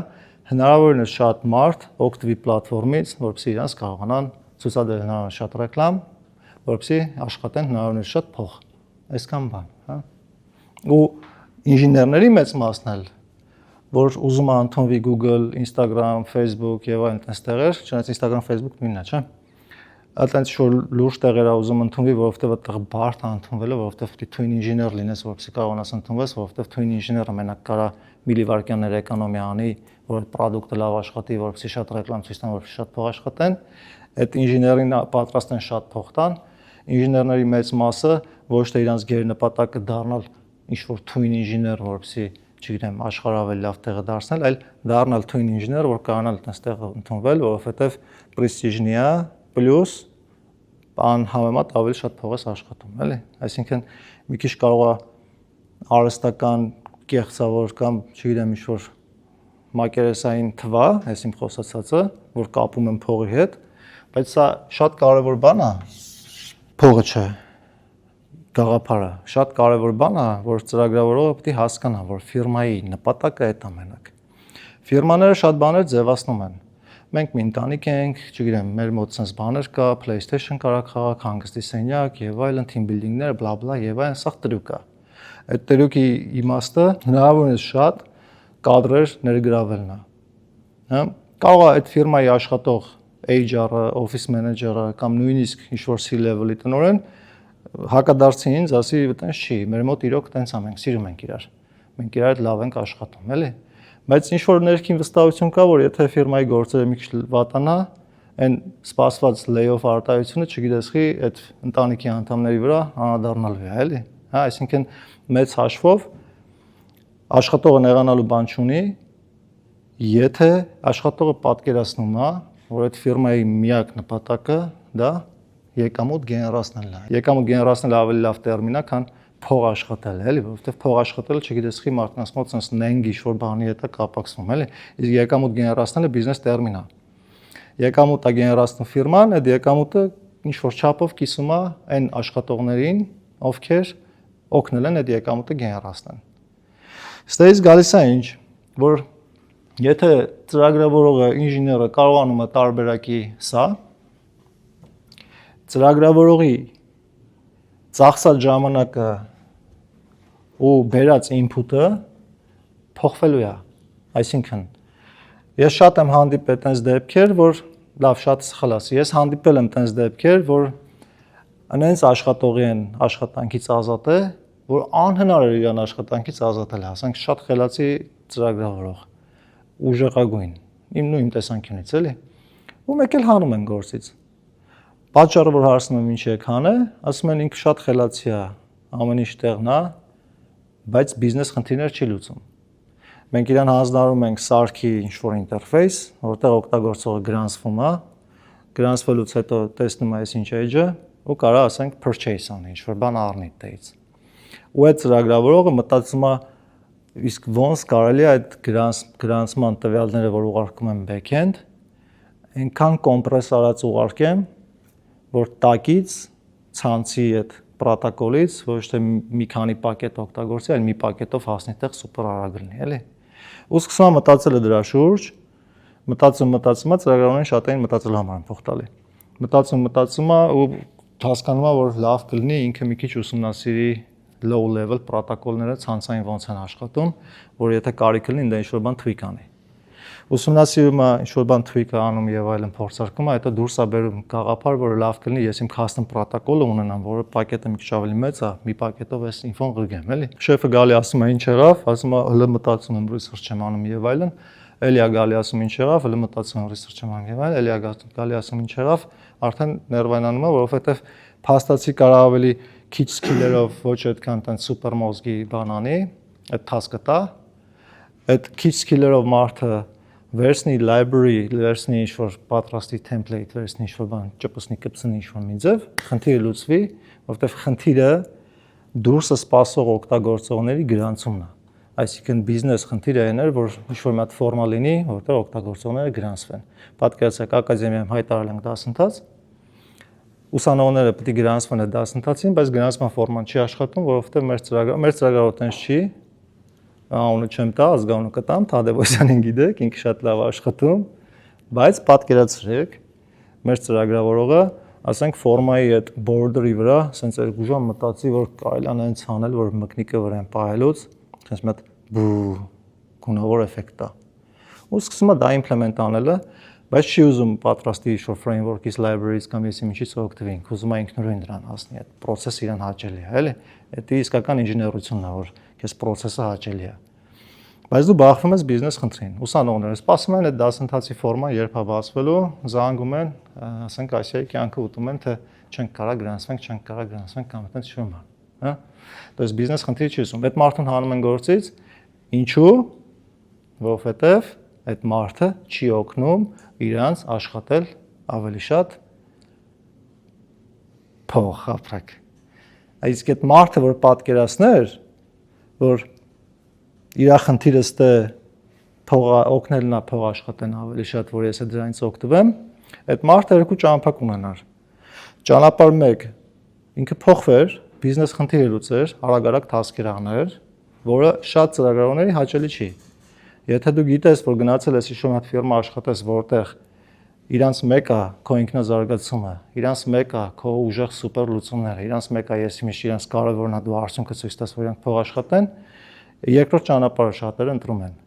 հնարավորինս շատ մարդ օգտվի պլատֆորմից, որպեսզի իրանց կարողանան ցուցադրել հնարավորինս շատ ռեկլամ, որպեսզի աշխատեն հնարավորինս շատ փող։ Այսքան բան, հա։ Ու ինժեներների մեծ մասն էլ որ ուզում է ընդունվի Google, Instagram, Facebook եւ այլն այդպես տեղեր, չնայած Instagram, Facebook նույնն է, չէ՞։ Այդտենց շուտ լուրջ տեղեր է ուզում ընդունվի, որովհետեւ այդտեղ բարդ է ընդունվելը, որովհետեւ պետք է twin engineer լինես, որպեսզի կարողանաս ընդունվես, որովհետեւ twin engineer-ը մենակ կարա միլիվայրկյաններ էկոնոմիա անի, որ այդ product-ը լավ աշխատի, որպեսզի շատ ռեկլամ ցույց տան, որպեսզի շատ փող աշխատեն։ Այդ ինժեներին պատրաստ են շատ փող տան։ Ինժեներների մեծ մասը ոչ թե իրանց գերնպատակը դառնալ ինչ-որ twin engineer, որպեսզի չգիտեմ, աշխարհը ավելի լավ տեղ է դարձնել, այլ դառնալ twin engineer, որ կարողանալ այդտեղ ընդունվել, որովհետև prestigious է, պլյուս անհամեմատ ավելի շատ փող ես աշխատում, էլի։ Այսինքն մի քիչ կարող է արհեստական կեղծավոր կամ չգիտեմ ինչ-որ մակերեսային թվա, այս իմ խոսացածը, որ կապում եմ փողի հետ, բայց սա շատ կարևոր բան է, փողը չէ։ Գաղափարը շատ կարևոր բան է, որ ծրագրավորողը պետք է հասկանա, որ ֆիրմայի նպատակը այդ է մենակ։ Ֆիրմաները շատ բաներ ձևացնում են։ Մենք մի ընտանիք ենք, չգիտեմ, մեր մոտ sense բաներ կա, PlayStation կարա խաղալ, հանգստի սենյակ եւ այլն, team building-ներ, բլա բլա եւ այլն, սա տրյուկ է։ Այդ տրյուկի իմաստը հնարավորինս շատ կադրեր ներգրավելն է։ Հա, Կարող է այդ ֆիրմայի աշխատող HR-ը, office manager-ը կամ նույնիսկ ինչ-որ C-level-ի տնօրեն հակադարձի ինձ, ասի, այտենց չի, մեր մոտ իրոք այտենց է, մենք սիրում ենք իրար։ Մենք իրար հետ լավ ենք աշխատում, էլի։ Բայց ինչ-որ ներքին վստահություն կա, որ եթե ֆիրմայի գործերը մի քիչ վատանա, այն սպասված layoff արտահայտությունը, չգիտես խի, այդ ընտանիքի անդամների վրա անդառնալու է, էլի։ Հա, այսինքն մեծ հաշվով աշխատողը նեղանալու բան չունի, եթե աշխատողը պատկերացնում է, որ այդ ֆիրմայի միակ նպատակը դա եկամուտ գեներացնելն է։ Եկամուտ գեներացնելը ավելի լավ տերմին է, քան փող աշխատելը, էլի, որովհետև փող աշխատելը չգիտես խի մարդկանց մոտ sense նենգ ինչ-որ բանի հետ է կապակցվում, էլի։ Իսկ եկամուտ գեներացնելը բիզնես տերմին է։ Եկամուտ է գեներացնում ֆիրման, այդ եկամուտը ինչ-որ չափով կիսում է այն աշխատողներին, ովքեր օգնել են այդ եկամուտը գեներացնեն։ Ստեից գալիս է ինչ, որ եթե ծրագրավորողը, ինժեները կարողանում է տարբերակի սա, ծրագրավորողի ծախսած ժամանակը ու բերած input-ը փոխվելու է։ Այսինքն, ես շատ եմ հանդիպել այդպես դեպքեր, որ լավ շատ սխալ ասի, ես հանդիպել եմ այդպես դեպքեր, որ այնց աշխատողի են աշխատանքից ազատը, որ անհնար է իրան աշխատանքից ազատել, ասենք շատ խելացի ծրագրավորող, ուժեղագույն, իմ տեսանկյունից էլի, ու մեկ էլ հանում են գործից։ Պատճառը, որ հարցնում եմ ինչ եք հանե, ասում են ինքը շատ խելացի է, ամեն ինչ տեղն է, բայց բիզնես խնդիրներ չի լուծում։ Մենք իրան հանձնարարում ենք սարքի ինչ-որ ինտերֆեյս, որտեղ օգտագործողը գրանցվում է, գրանցվելուց հետո տեսնում է այս ինչ edge-ը ու կարա ասենք purchase անի, ինչ-որ բան առնի դից։ Ու այդ ծրագրավորողը մտածում է իսկ ոնց կարելի է այդ գրանցման տվյալները, որ ուղարկում եմ back-end, այնքան կոմպրես արած ուղարկեմ, որ տակից ցանցի այդ պրոտոկոլից ոչ թե մի քանի պակետ օգտագործի, այլ մի պակետով հասնի տեղ սուպեր արագ լինի, էլի։ Ու սկսում եմ մտածել դրա շուրջ, մտածում ծրագրավորողին շատ էին մտածել համար փող տալի։ Մտածում ու հասկանում եմ, որ լավ կլինի ինքը մի քիչ ուսումնասիրի low level պրոտոկոլները ցանցային ոնց են աշխատում, որ եթե կարիք լինի, դա ինչ-որ բան tweak անի։ Ուսումնասիրումը ինչ-որ բան tweak անում եւ այլն փորձարկում, հետո դուրս է բերում գաղափար, որը լավ կլինի, ես իմ custom պրոտոկոլը ունենամ, որը պակետը մի քիչ ավելի մեծ է, մի պակետով այս ինֆոն ղրգեմ, էլի։ Շեֆը գալի ասում է ինչ եղավ, ասում է հələ մտածում եմ research եմ անում եւ այլն, էլի է գալի ասում ինչ եղավ, հələ մտածում եմ research եմ անում եւ այլն, էլի է գալի ասում ինչ եղավ, արդեն ներվայնանում է, որովհետեւ փաստացի կարող ավելի քիչ skiller-ով ոչ այդքան տան սուպեր մոզգի բան անի, այդ task-ը տա, այդ քիչ skiller-ով մարդը վերցնի library, վերցնի ինչ-որ պատրաստի template, վերցնի ինչ-որ բան, ճպսնի, կպսնի ինչ-որ մի ձև, խնդիրը լուծվի, որովհետև խնդիրը դուրսը սպասող օգտագործողների գրանցումն է։ Այսինքն բիզնես խնդիրը այն էր, որ ինչ-որ մի հատ ֆորմա լինի, որտեղ օգտագործողները գրանցվեն։ Պատկերացրեք, ակադեմիայում հայտարարել ենք դասընթաց, ուսանողները պետք է գրանցվեն այդ դասընթացին, բայց գրանցման ֆորման չի աշխատում, որովհետև մեր ծրագրը այդպես չի, անունը չեմ տա, ազգանունը կտամ, Թադևոսյանին գիտեք, ինքը շատ լավ աշխատում, բայց պատկերացրեք, մեր ծրագրավորողը, ասենք ֆորմայի այդ border-ի վրա, ասենց երկու ժամ մտածի, որ կարելի է այնց անել, որ մկնիկը վրան պահելուց, ասենց մի հատ գունավոր էֆեկտ տա։ Ու սկսում է դա implement անելը, բայց չի ուզում պատրաստի ինչ-որ framework-ից, library-ից կամ եսի ինչից օգտվի, ուզում է ինքնուրույն դրան հասնի, այդ process-ը իրան հաճելի է, էլի։ Դա իսկական ինժեներությունն է, որ քեզ process-ը հաճելի է։ Բայց դու բախվում ես բիզնես խնդրին։ Ուսանողները սպասում են այդ դասընթացի ֆորման երբ է բացվելու, զանգում են, ասենք Ասիայի կյանքը ուտում են, թե չենք կարա գրանցվենք կամ այդպես շում է, հա։ Դες բիզնես խնդիրը չի ասում։ Այդ մարդուն հանում են գործից, ինչու՞, որովհետև այդ մարդը չի օգնում իրանց աշխատել ավելի շատ փող ապրեք։ Իսկ այդ մարդը, որ պատկերացներ, որ իր խնդիրը ստե փող օգնելն է փող աշխատեն ավելի շատ, որ ես դրանից օգտվեմ, այդ մարդը երկու ճանապարհ ունենար։ Ճանապարհ 1 ինքը փոխվեր, բիզնես խնդիրը լուծեր, արագ task-եր աներ, որը շատ ծրագրավորների հաճելի չի։ Եթե դու գիտես, որ գնացել ես ինչ-որ մի ֆիրմա աշխատես, որտեղ իրանց մեկը քո ինքնազարգացումը, իրանց մեկը քո ուժեղ սուպեր լուծումները, իրանց մեկը ես միշտ իրանց կարևորն է դու արդյունքը ցույց տաս, որ իրանք փող աշխատեն, երկրորդ ճանապարհը շատերը ընտրում են։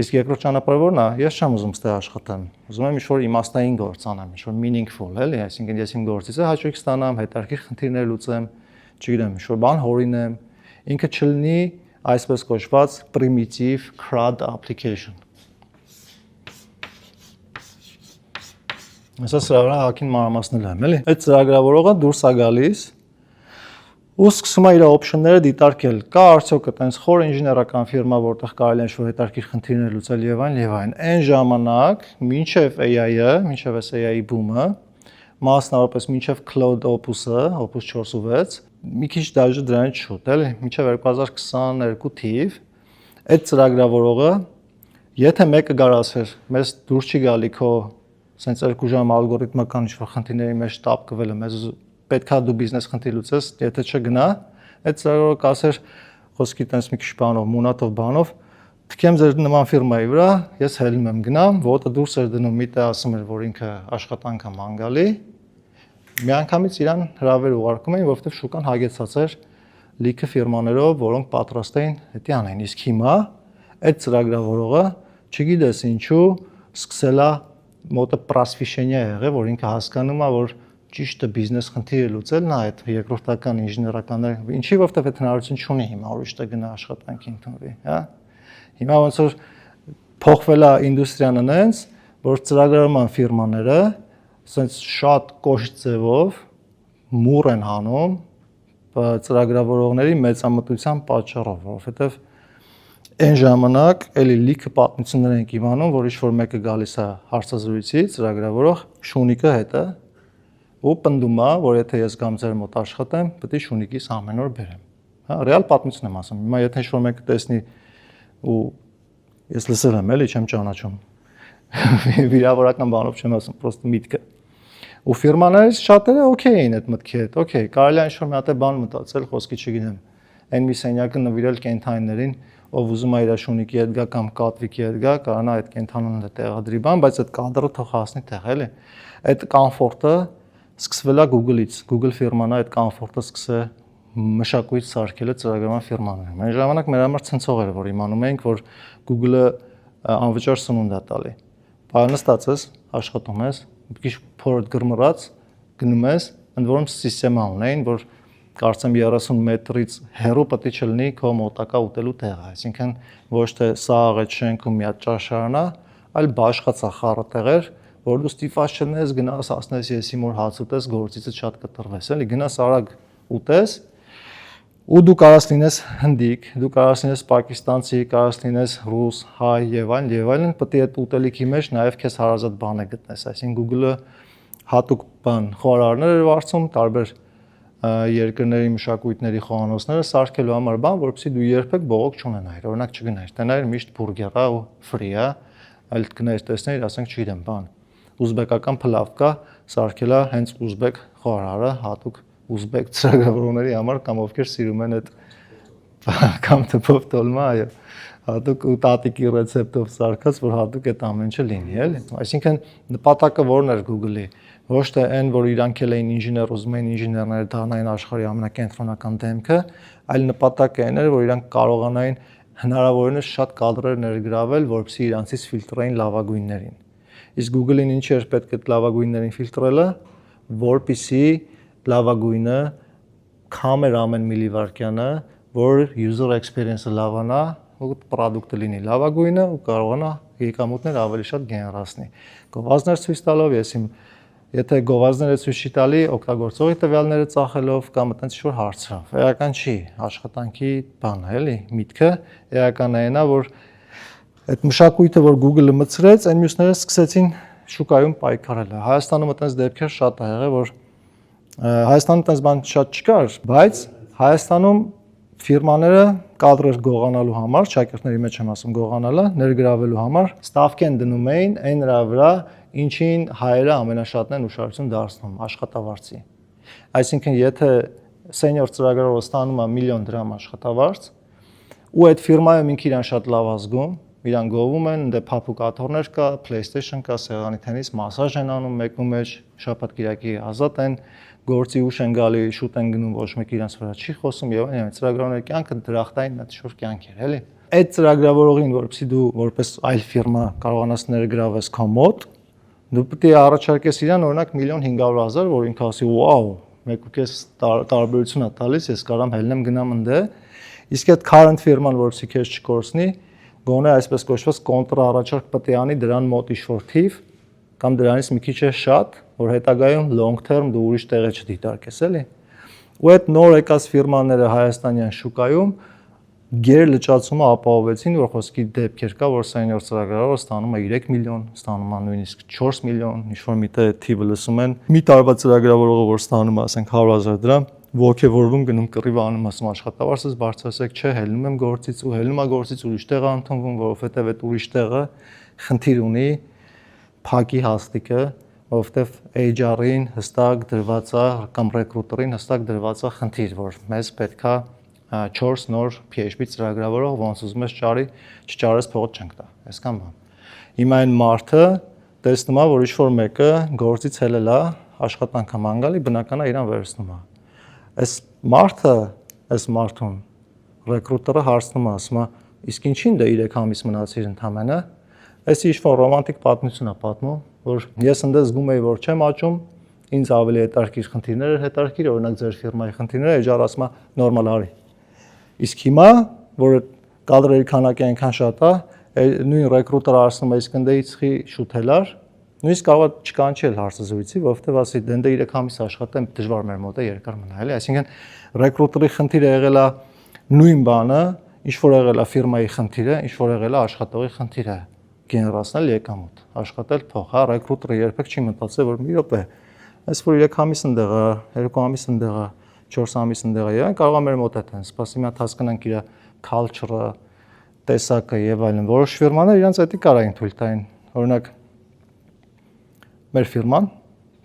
Իսկ երկրորդ ճանապարհը որն է, ես չեմ ուզում ստեղ աշխատեմ։ Ուզում եմ ինչ-որ իմաստային գործ անեմ, ինչ-որ meaningful, էլի, այսինքն ես իմ գործից հաճույք ստանամ, հետաքրքիր խնդիրներ լուծեմ, չգիտեմ, ինչ-որ բան հորինեմ, ինքը չլինի այսպես կոչված primitive CRUD application։ Այսա սրա վրա հակին մանրամասնել եմ, էլի։ Այդ ծրագրավորողը դուրս է գալիս ու սկսում է իր օպշնները դիտարկել։ Կա արդյոք այտենց խոր ինժեներական ֆիրմա, որտեղ կարելի է ինչ-որ հետաքրքիր խնդիրներ լուծել եւ այլն եւ այլն։ Այն ժամանակ, մինչեւ AI-ը, մինչեւ AI-ի բումը, մասնավորապես մինչեւ Cloud Opus-ը, Opus 4 ու 6, մի քիչ դաժե դրանից շուտ, էլի, մինչեւ 2022 թիվ, այդ ծրագրավորողը, եթե մեկը գար ասեր, մեզ դուրս չի գալի քո սենց 2 ժամ ալգորիթմական ինչ-որ խնդիրների մեջ տապկվել է, մեզ պետքա դու բիզնես խնդիր լուծես, եթե չգնա, այդ ծրագրավորը կասեր խոսքի տենց մի քիչ բանով, մունատով բանով, թքեմ ձեր նման ֆիրմայի վրա, ես հելնում եմ գնամ, ոտը դուրս էր դնում, միտը ասում էր, որ ինքը աշխատանք է մանգալի, միանգամից իրան հրավեր ուղարկում էին, որովհետև շուկան հագեցած էր լիքը ֆիրմաներով, որոնք պատրաստ էին դա անեն։ Իսկ հիմա այդ ծրագրավորողը, չգիտես ինչու, սկսել է մոտը պրասֆիշենիա եղել, որ ինքը հասկանում է, որ ճիշտը բիզնես խնդիրը լուծելն է այդ երկրորդական ինժեներականները, ինչի որովհետև այդ հնարավորություն չունի հիմա ուրիշ տեղ գնա աշխատանքի ընդունվի, հա։ Հիմա ոնց որ փոխվել է ինդուստրիան այնց, որ ծրագրարման ֆիրմաները ասենց շատ կոշտ ձևով մուռ են հանում ծրագրավորողների մեծամտության պատճառով, որովհետև այն ժամանակ էլի լիքը պատմություններ ենք իմանում, որ ինչ-որ մեկը գալիս է հարցազրույցի, ծրագրավորող Շունիկը հետը ու պնդում է, որ եթե ես գամ ձեր մոտ աշխատեմ, պետք է Շունիկից ամեն օր բերեմ։ Հա, ռեալ պատմություն եմ ասում։ Հիմա եթե ինչ-որ մեկը տեսնի ու ես լսել եմ, էլի չեմ ճանաչում։ Վիրավորական բանով չեմ ասում, պրոստը միտքը։ Ու ֆիրմաներից շատերը օքեյ էին այդ մտքի հետ, օքեյ, կարելի է ինչ-որ մի հատ է բան մտածել, խոսքի չգիտեմ։ Այն մի սենյակը նվիրել կենթանիներին, ով ուզում է իր շունիկի հետ գա կամ կատվիկի հետ գա, կարողանա այդ կենթանուն տեղադրի բան, բայց այդ կադրը թող հասնի տեղ, էլի։ Այդ կոմֆորտը սկսվել է Google-ից, Google ֆիրման այդ կոմֆորտը սկսել մշակույթ սարքելը ծրագրման ֆիրմաներում։ Այն ժամանակ մեր համար ցնցող էր, որ իմանում էինք, որ Google-ը անվճար սնունդ է տալի։ Նստած ես, աշխատում ես, մի քիչ փորդ գրմռած, գնում ես, ընդ որում սիստեմա ունեին, որ կարծեմ 30 մետրից հեռու պետք է չլինի քո մոտակա ուտելու տեղը, այսինքն ոչ թե սաղ այդ շենքում մի հատ ճաշարանա, այլ բաշխացա խառը տեղեր, որ դու ստիպված չլինես գնաս ասնես ես իմ որ հաց ուտես, գործիցդ շատ կտրվես, էլի գնաս արագ ուտես, ու դու կարաս լինես հնդիկ, դու կարաս լինես պակիստանցի, կարաս լինես ռուս, հայ եւ այլն, պետք է այդ ուտելիքի մեջ նաեւ քեզ հարազատ բան է գտնես, այսինքն Google-ը հատուկ բան խորհարներ էր վարձում, տարբեր երկրների մշակույթների խոհանոցները սարքելու համար բան, որովհետեւ դու երբեք բողոք չունենայիր, օրինակ չգնայիր, տնայիր միշտ բուրգերա ու ֆրիա, այլ կգնայիր տեսնեիր, ասենք չգիտեմ, բան, ուզբեկական փլավկա սարքելա հենց ուզբեկ խոհարարը, հատուկ ուզբեկ ծրագրավորողների համար կամ ովքեր սիրում են այդ կամ թփով տոլմա, այո, հատուկ ու տատիկի ռեցեպտով սարքած, որ հատուկ այդ ամեն ինչը լինի, էլի։ Այսինքն նպատակը որն էր Google-ի, ոչ թե այն, որ իրանք էլ էին ինժեներ, ուզում էին ինժեներները դառնային աշխարհի ամենակենտրոնական դեմքը, այլ նպատակը այն էր, որ իրանք կարողանային հնարավորինս շատ կադրեր ներգրավել, որպեսզի իրանցից ֆիլտրեին լավագույններին։ Իսկ Google-ին ինչ էր պետք այդ լավագույններին ֆիլտրելը, որպեսզի լավագույնը կամեր ամեն միլիվարկյանը, որ user experience-ը լավանա, ու product-ը լինի լավագույնը ու կարողանա եկամուտներ ավելի շատ գեներացնի։ Գովազդներ ցույց տալով, ես իմ եթե գովազդները ցույց չի տալի, օգտագործողի տվյալները ծախելով կամ այդպես ինչ-որ հարցրավ։ Էական չի, աշխատանքի բան է, էլի, միտքը էական է նա, որ այդ մշակույթը, որ Google-ը մցրեց, այն մյուսները սկսեցին շուկայում պայքարել։ Հայաստանում այդպես դեպքեր շատ ա եղել, որ Հայաստանում այդպես բան շատ չկար, բայց Հայաստանում ֆիրմաները կադրեր գողանալու համար, շակերտների մեջ եմ ասում գողանալը, ներգրավելու համար ստավք են դնում էին այն նրա վրա, ինչին հայերը ամենաշատն են ուշադրություն դարձնում աշխատավարձի։ Այսինքն, եթե սենյոր ծրագրավորը ստանում է 1 միլիոն դրամ աշխատավարձ, ու այդ ֆիրմայում ինքը իրան շատ լավ ազգում, իրան գովում են, դե փափուկ աթոռներ կա, PlayStation կա, սեղանի թենիս, մասաժ են անում մեկու մեջ, շաբաթ-կիրակի ազատ են, գործի ուշ են գալի, շուտ են գնում, ոչ մեկ իրանց վրա չի խոսում եւ այլն, ծրագրավորների կյանքը դրախտային շատ շուտ կյանք էր, էլի։ այդ ծրագրավորողին, որպեսզի դու որպես այլ ֆիրմա կարողանաս ներգրավես քո մոտ, դու պետք է առաջարկես իրան օրինակ 1.5 միլիոն, որ ինքը ասի, «Վաու, 1.5 տարբերություն է տալիս, ես կարամ հելնեմ գնամ ընդ»։ Իսկ այդ current ֆիրման, որպեսզի քեզ չկորցնի, գոնե այսպես կոչված կոնտրա առաջարկ պետք է անի դրան մոտ ինչ-որ թիվ կամ դրանից մի քիչ է շատ, որ հետագայում long term դու ուրիշ տեղը չդիտարկես, էլի։ Ու այդ նոր եկած ֆիրմաները հայաստանյան շուկայում գեր լճացումը ապահովեցին, որ խոսքի դեպքեր կա, որ սենյոր ծրագրավորը ստանում է 3 միլիոն, ստանում է նույնիսկ 4 միլիոն, ինչ-որ միտեղ թիվը լսում են։ Մի տարվա ծրագրավորողը, որ ստանում է, ասենք 100,000 դրամ, ոգևորվում գնում կռիվ անում, ասում աշխատավարձս բարձրացեք, չէ, հելնում եմ գործից ու հելնում է գործից ուրիշ տեղ ընդունվում, որովհետև այդ ուրիշ տեղը խնդիր ունի փակի հաստիկը, որովհետև HR-ին հստակ դրված է կամ ռեկրուտերին հստակ դրված է խնդիր, որ մեզ պետքա 4 նոր PHP ծրագրավորող, ոնց ուզում ես ճարի, չճարես փողոց չենք տա, այսքան բան։ Հիմա այն մարդը տեսնում է, որ ինչ-որ մեկը գործից հելել է, աշխատանքը մանգալի, բնական է իրան վերցնում է։ Այս մարդը, այս մարդուն ռեկրուտերը հարցնում է, ասում է, իսկ ինչին դե 3 ամիս մնացիր ընդամենը, այս ինչ-որ ռոմանտիկ պատմություն է պատմում, որ ես ընդ զգում էի, որ չեմ աճում, ինձ ավելի հետաքրքիր խնդիրներ էր հետաքրքիր, օրինակ ձեր ֆիրմայի խնդիրները, HR ասում է, նորմալ արի։ Իսկ հիմա, որ կադրերի քանակը այնքան շատ է, նույն ռեկրուտերը ասում է, իսկ ընդ իցխի շուտելար, նույնիսկ կարող է չկանչել հարցազրույցի, որովհետև ասի դե 3 ամիս աշխատեմ, դժվար մեր մոտ է երկար մնա, էլի, այսինքն ռեկրուտերի խնդիրը եղել է նույն բանը, ինչ որ եղել է ֆիրմայի խնդիրը, ինչ որ եղել է աշխատողի խնդիրը, գեներացնել եկամուտ, աշխատել փող, հա, ռեկրուտերը երբեք չի մտածել, որ մի րոպե, այս որ 3 ամիս ընդեղ է, 2 ամիս ընդեղ է, 4 ամիս ընդեղ է, եւ կարող է մեր մոտ է տենց, սպասի մի հատ հասկանանք իր culture-ը, տեսակը եւ այլն, որոշ ֆիրմաներ իրենց էդի կարային թույլ տային, օրինակ մեր ֆիրման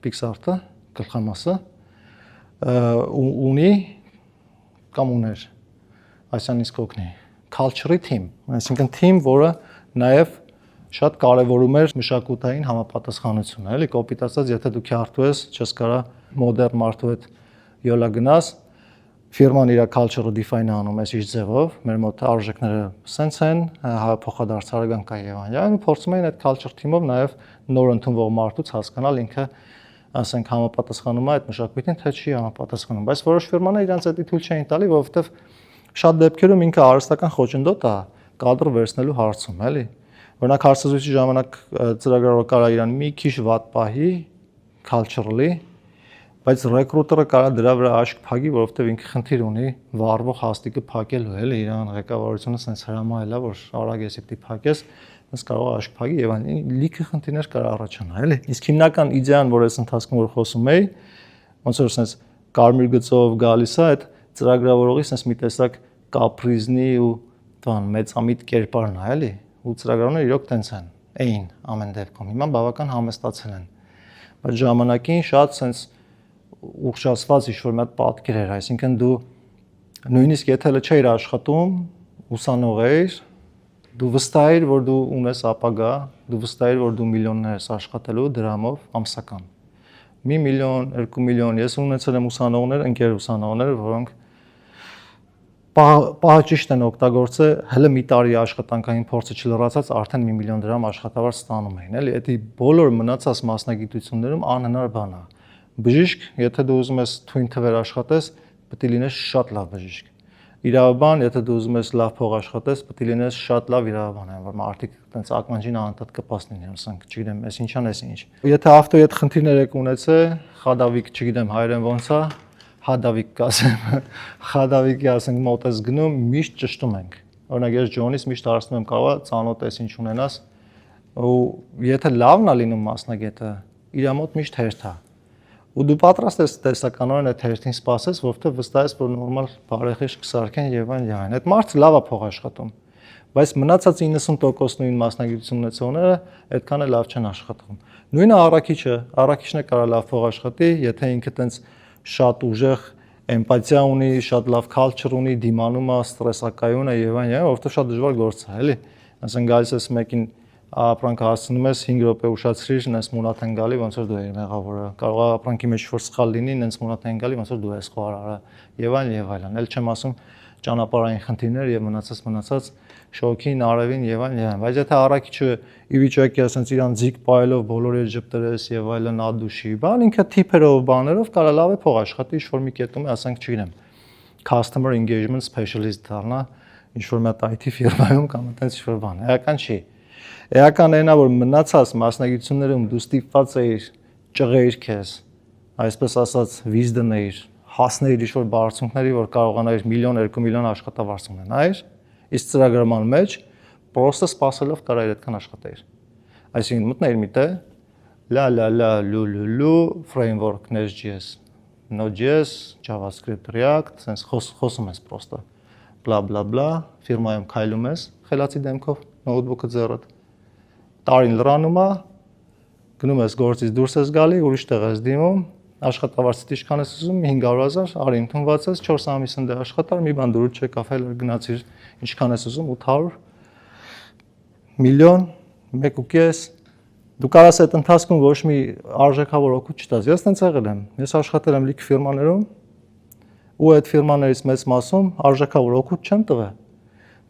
Pixart-ը գլխամասը ունի կամ ուներ այսինքն իսկ օգնի culture-ի team, այսինքն team, որը նաև շատ կարևորում էր մշակութային համապատասխանությունը, էլի կոպիտ ասած, եթե դու քյարթու ես, չես կարա մոդեռն մարդու հետ յոլա գնաս, ֆիրման իր culture-ը define անում էս ինչ ձևով, մեր մոտ արժեքները սենց են, փոխադարձ հարագան կա եւ այլն, ու փորձում են այդ culture team-ով նաև նոր ընդունվող մարդուց հասկանալ ինքը, ասենք, համապատասխանում է այդ մշակույթին, թե չի համապատասխանում, բայց որոշ ֆիրմաներ իրենց այդ թույլ չէին տալի, որովհետեւ շատ դեպքերում ինքը արհեստական խոչընդոտ է կադր վերցնելու հարցում, էլի։ Օրինակ հարցազրույցի ժամանակ ծրագրավորը կարա իրան մի քիչ վատ պահի culturally, բայց ռեկրուտերը կարա դրա վրա աշկ փակի, որովհետև ինքը խնդիր ունի վառվող հաստիկը փակելու, էլի, իրան ղեկավարությունը sense հրամայել է, որ արագ էսի պիտի փակես, sense կարող է աշկ փակի եւ այն լիքը խնդիրներ կարա առաջանա, էլի։ Իսկ հիմնական իդեան, որ այս ընթացքում որ խոսում էի, ոնց որ sense կարմիր գծով գալիս է այդ ծրագրավորողի sense մի տեսակ կապրիզնի ու բան մեծամիտ կերպարն է, էլի, ու ծրագրավորները իրոք տենց են, էին ամեն դեպքում, հիմա բավական համեստացել են, բայց ժամանակին շատ sense ուղղացված ինչ-որ մի հատ պատկեր էր, այսինքն դու նույնիսկ եթե չէիր աշխատում, ուսանող էիր, դու վստահ էիր, որ դու ունես ապագա, դու վստահ էիր, որ դու միլիոններ ես աշխատելու դրամով ամսական։ 1 միլիոն, 2 միլիոն, ես ունեցել եմ ուսանողներ, ընկեր ուսանողներ, որոնք պահը ճիշտ են օգտագործել, հələ մի տարի աշխատանքային փորձը չլրացած արդեն 1 միլիոն դրամ աշխատավարձ ստանում էին, էլի, դա բոլոր մնացած մասնագիտություններում անհնար բան է։ Բժիշկ, եթե դու ուզում ես թույն թվեր աշխատես, պետք է լինես շատ լավ բժիշկ։ Իրավաբան, եթե դու ուզում ես լավ փող աշխատես, պետք է լինես շատ լավ իրավաբան, որ մարդիկ այտենց ակնանջին անընդհատ կպաս լինեն, ասենք, չգիտեմ, այս ինչան էս ինչ։ Եթե ավտոյի հետ խնդիրներ եք ունեցել, խադավիկ, չգիտեմ, հայերեն ոնց է, հադավիկ կասեմ, խադավիկի ասենք մոտ ես գնում, միշտ ճշտում ենք։ Օրինակ ես Ջոնից միշտ հարցնում եմ, կարող է ծանոթ ես ինչ ունենաս, ու եթե լավն է լինում մասնագետը, իր մոտ միշտ հերթ է։ Ու դու պատրաստ ես տեսականորեն այդ հերթին սպասես, որովհետև վստահ ես, որ նորմալ բարեխիղճ կսարքեն եւ այլն։ Այդ մարդը լավ է փող աշխատում, բայց մնացած 90% նույն մասնագիտություն ունեցողները այդքան էլ լավ չեն աշխատում։ Նույնը առաքիչն է կարող լավ փող աշխատի, եթե ինքը տենց շատ ուժեղ էմպաթիա ունի, շատ լավ culture ունի, դիմանում է, ստրեսակայուն է եւ այլն, որովհետև շատ դժվար գործ է, էլի։ Ասենք գալիս ես մեկին ապրանքը հասցնում ես 5 րոպե ուշացրիր, նենց մունատ են գալի, ոնց որ դու ես մեղավորը։ Կարող է ապրանքի մեջ որ սխալ լինի, նենց մունատ են գալի, ոնց որ դու ես խոհարարը եւ այլն եւ այլն։ Էլ չեմ ասում ճանապարհային խնդիրներ եւ մնացած շոքին, արևին եւ այլն, բայց եթե առաքիչը ի վիճակի ասենց իրան ձիգ պայելով բոլորի հետ ճպտրես եւ այլն ադուշի, բան ինքը թիփերով բաներով կարա լավ է փող աշխատի, ինչ որ մի կետում է, ասենք չգիտեմ, customer engagement specialist դառնա ինչ որ մի IT ֆիրմայում կամ այդպես ինչ որ բան։ Էական չի։ Էական այնա որ մնացած մասնագիտություններում դու ստիպված ես ճղեիր քեզ, այսպես ասած վիզդներ, հասներ ինչ որ բարձունքների, որ կարողանայիր 1 միլիոն, 2 միլիոն աշխատավարձ ունենայիր, իսկ ծրագրման մեջ պրոստը սպասելով կարայր այդքան աշխատեիր։ Այսինքն մտնեիր մի տեղ, լու framework Nest.js, Node.js, JavaScript, React, sense խոսում ես պրոստը, բլա բլա բլա, ֆիրմայում քայլում ես, խելացի դեմքով, նոթբուքը ձեռդ, տարին լրանում է, գնում ես գործից դուրս ես գալի, ուրիշ տեղ ես դիմում, աշխատավարձից ինչքան ես ուզում, 500,000, արի ընդունված ես, 4 ամիս ընդ աշխատար, մի բան դուրս չեկավ, էլ գնացիր, ինչքան ես ուզում, 800 միլիոն, 1.5, դու կարաս այդ ընթացքում ոչ մի արժեքավոր օգուտ չտաս։ Ես տենց եղել եմ, ես աշխատել եմ լիք ֆիրմաներում, ու այդ ֆիրմաներից մեծ մասում արժեքավոր օգուտ չեմ տվել,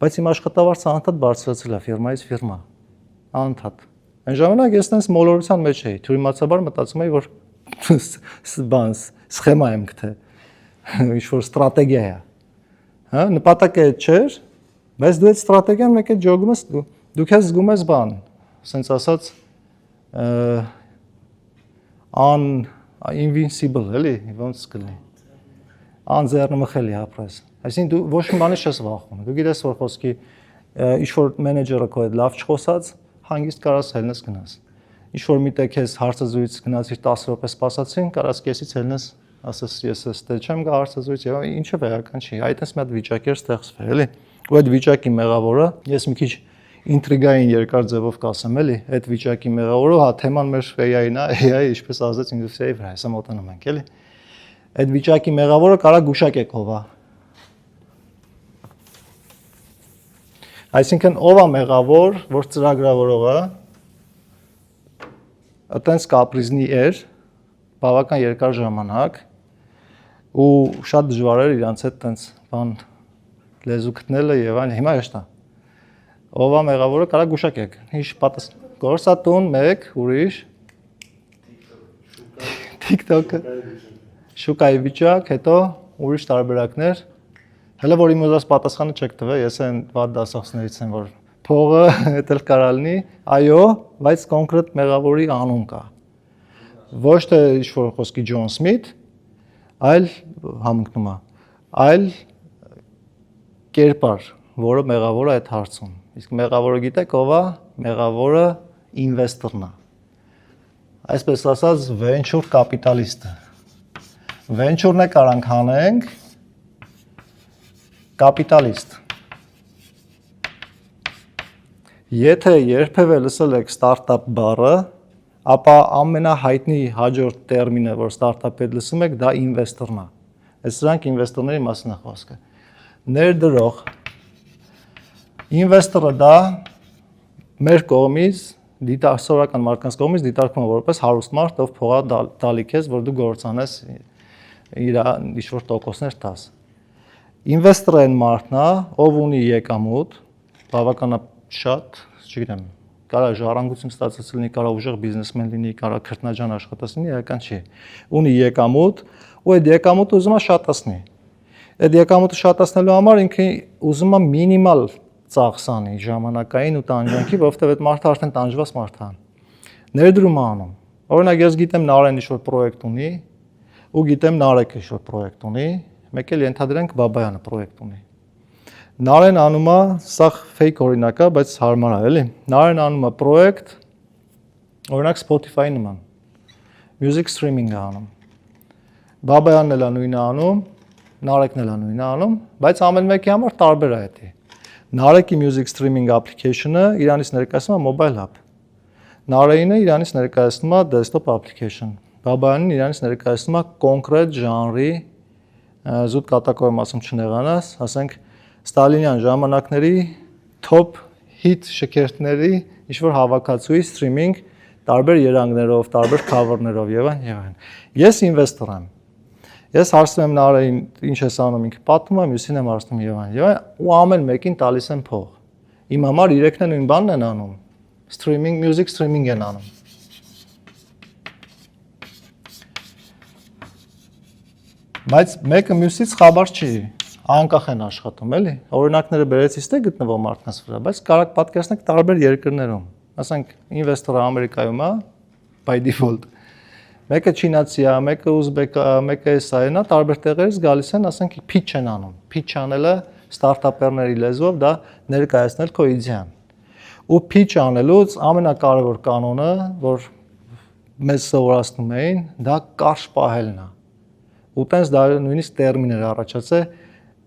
բայց իմ աշխատավարձը անընդհատ բարձրացել է ֆիրմայից ֆիրմա, անընդհատ։ Այն ժամանակ ես տենց մոլորության մեջ էի, թյուրիմացաբար մտածում էի, որ բան, սխեմա եմ գտել, ինչ-որ ստրատեգիա է, հա, նպատակը այդ չէր, բայց դու այդ ստրատեգիան մեկ է ջոգում ես, դու քեզ զգում ես բան, ասենց ասած, invincible, էլի, ոնց կլինի, անձեռնմխելի ապրես, այսինքն դու ոչ մի բանից չես վախում, դու գիտես, որ խոսքի ինչ-որ մենեջերը քո հետ լավ չխոսած, հանգիստ կարաս հելնես գնաս, ինչ-որ միտեղ քեզ հարցազրույց գնացիր 10 րոպե սպասացին, կարաս կեսից հելնես, ասես ես ստե չեմ գա հարցազրույց եւ ինչը վերական չի, այդպես մի հատ վիճակ էր ստեղծվել, էլի, ու այդ վիճակի մեղավորը, ես մի քիչ ինտրիգային երկար ձևով կասեմ, էլի, այդ վիճակի մեղավորը, հա, թեման մեր AI-ն է, AI ինչպես ասած ինդուստրիայի վրա, հեսա մոտենում ենք, էլի, այդ վիճակի մեղավորը կարա գուշակեկով է, այսինքն ով է մեղավոր, որ ծրագրավորողը այտենց կապրիզնի էր, բավական երկար ժամանակ ու շատ դժվար էր իրանց հետ այտենց բան լեզու գտնելը եւ այլն, հիմա էշտա։ Ով է մեղավորը, կարա գուշակեք։ Ինչ պատասխան։ Գործատուն 1, ուրիշ TikTok-ը, շուկայի վիճակ, հետո ուրիշ տարբերակներ։ Հələ որ իմ ուզած պատասխանը չեք տվել, ես այն վատ դասախոսներից եմ, որ փողը էլ կարա լինի, այո, բայց կոնկրետ մեղավորի անուն կա։ Ոչ թե ինչ-որ խոսքի Ջոն Սմիթ, այլ համընկնում է, այլ կերպար, որը մեղավոր է այդ հարցում։ Իսկ մեղավորը գիտեք ով է, մեղավորը ինվեստորն է։ Այսպես ասած, venture կապիտալիստը։ Venture-ն է կարանք հանենք, կապիտալիստ։ Եթե երբևէ լսել եք ստարտափ բառը, ապա ամենահայտնի հաջորդ տերմինը, որ ստարտափի հետ լսում եք, դա ինվեստորն է։ Այս սրանք ինվեստորների մասին է խոսքը։ Ներդրող ինվեստորը դա մեր կողմից, սովորական մարդկանց կողմից դիտարկվում է որպես հարուստ մարդ, ով փողա տալի քեզ, որ դու գործանես իր ինչ-որ տոկոսներ տաս։ Ինվեստորը այն մարդն է, ով ունի եկամուտ, բավականաչափ, չգիտեմ, կարա ժառանգություն ստացած լինի, կարա ուժեղ բիզնեսմեն լինի, կարա քրտնաջան աշխատած լինի, էական չի։ Ունի եկամուտ, ու այդ եկամուտը ուզում է շատացնի։ Այդ եկամուտը շատացնելու համար ինքը ուզում է մինիմալ ծախսանի ժամանակային ու տանջանքի, որովհետև այդ մարդը արդեն տանջված մարդ է։ Ներդրում է անում։ Օրինակ ես գիտեմ Նարեն ինչ-որ պրոյեկտ ունի, ու գիտեմ Նարեկը ինչ-որ պրոյեկտ ունի, մեկ էլ ենթադրենք Բաբայանը պրոյեկտ ունի։ Նարեն անում է, սա fake օրինակ է, բայց հարմար է, էլի։ Նարեն անում է պրոյեկտ, օրինակ Spotify-ի նման։ Music streaming է անում։ Բաբայանն էլ է նույնը անում, Նարեկն էլ է նույնը անում, բայց ամեն մեկի համար տարբեր է դա։ Նարեկի music streaming application-ը իրանից ներկայացնում է mobile app։ Նարեինը իրանից ներկայացնում է desktop application։ Բաբայանին իրանից ներկայացնում է կոնկրետ ժանրի զուտ կատակորը մասում չնեղանաս, ասենք Ստալինյան ժամանակների top hit շքերթների ինչ-որ հավաքածուի streaming տարբեր երանգներով, տարբեր cover-ներով եւ այլն։ Ես ինվեստոր եմ։ Ես հարցնում եմ Նարեին, ինչ ես անում, ինքը պատմում է, մյուսին եմ հարցնում եւ այլն, ու ամեն մեկին տալիս եմ փող։ Իմ համար իրեքն են նույն բանն են անում։ Streaming, music streaming են անում։ Բայց մեկը մյուսից խաբար չի, անկախ են աշխատում, էլի։ Օրինակները բերեցից թե գտնվող մարդկանց վրա, բայց կարող պատկերացնեք տարբեր երկրներում։ Ասենք ինվեստորը Ամերիկայում է, by default։ Մեկը չինացի է, մեկը ուզբեկ է, մեկը էսա է, նա տարբեր տեղերից գալիս են, ասենք pitch են անում։ Pitch անելը ստարտափերների լեզվով դա ներկայացնել քո իդեան։ Ու pitch անելուց ամենակարևոր կանոնը, որ մեզ սովորացնում էին, դա կարճ պահելն է։ Ու տենց դա նույնիսկ տերմին էր առաջացել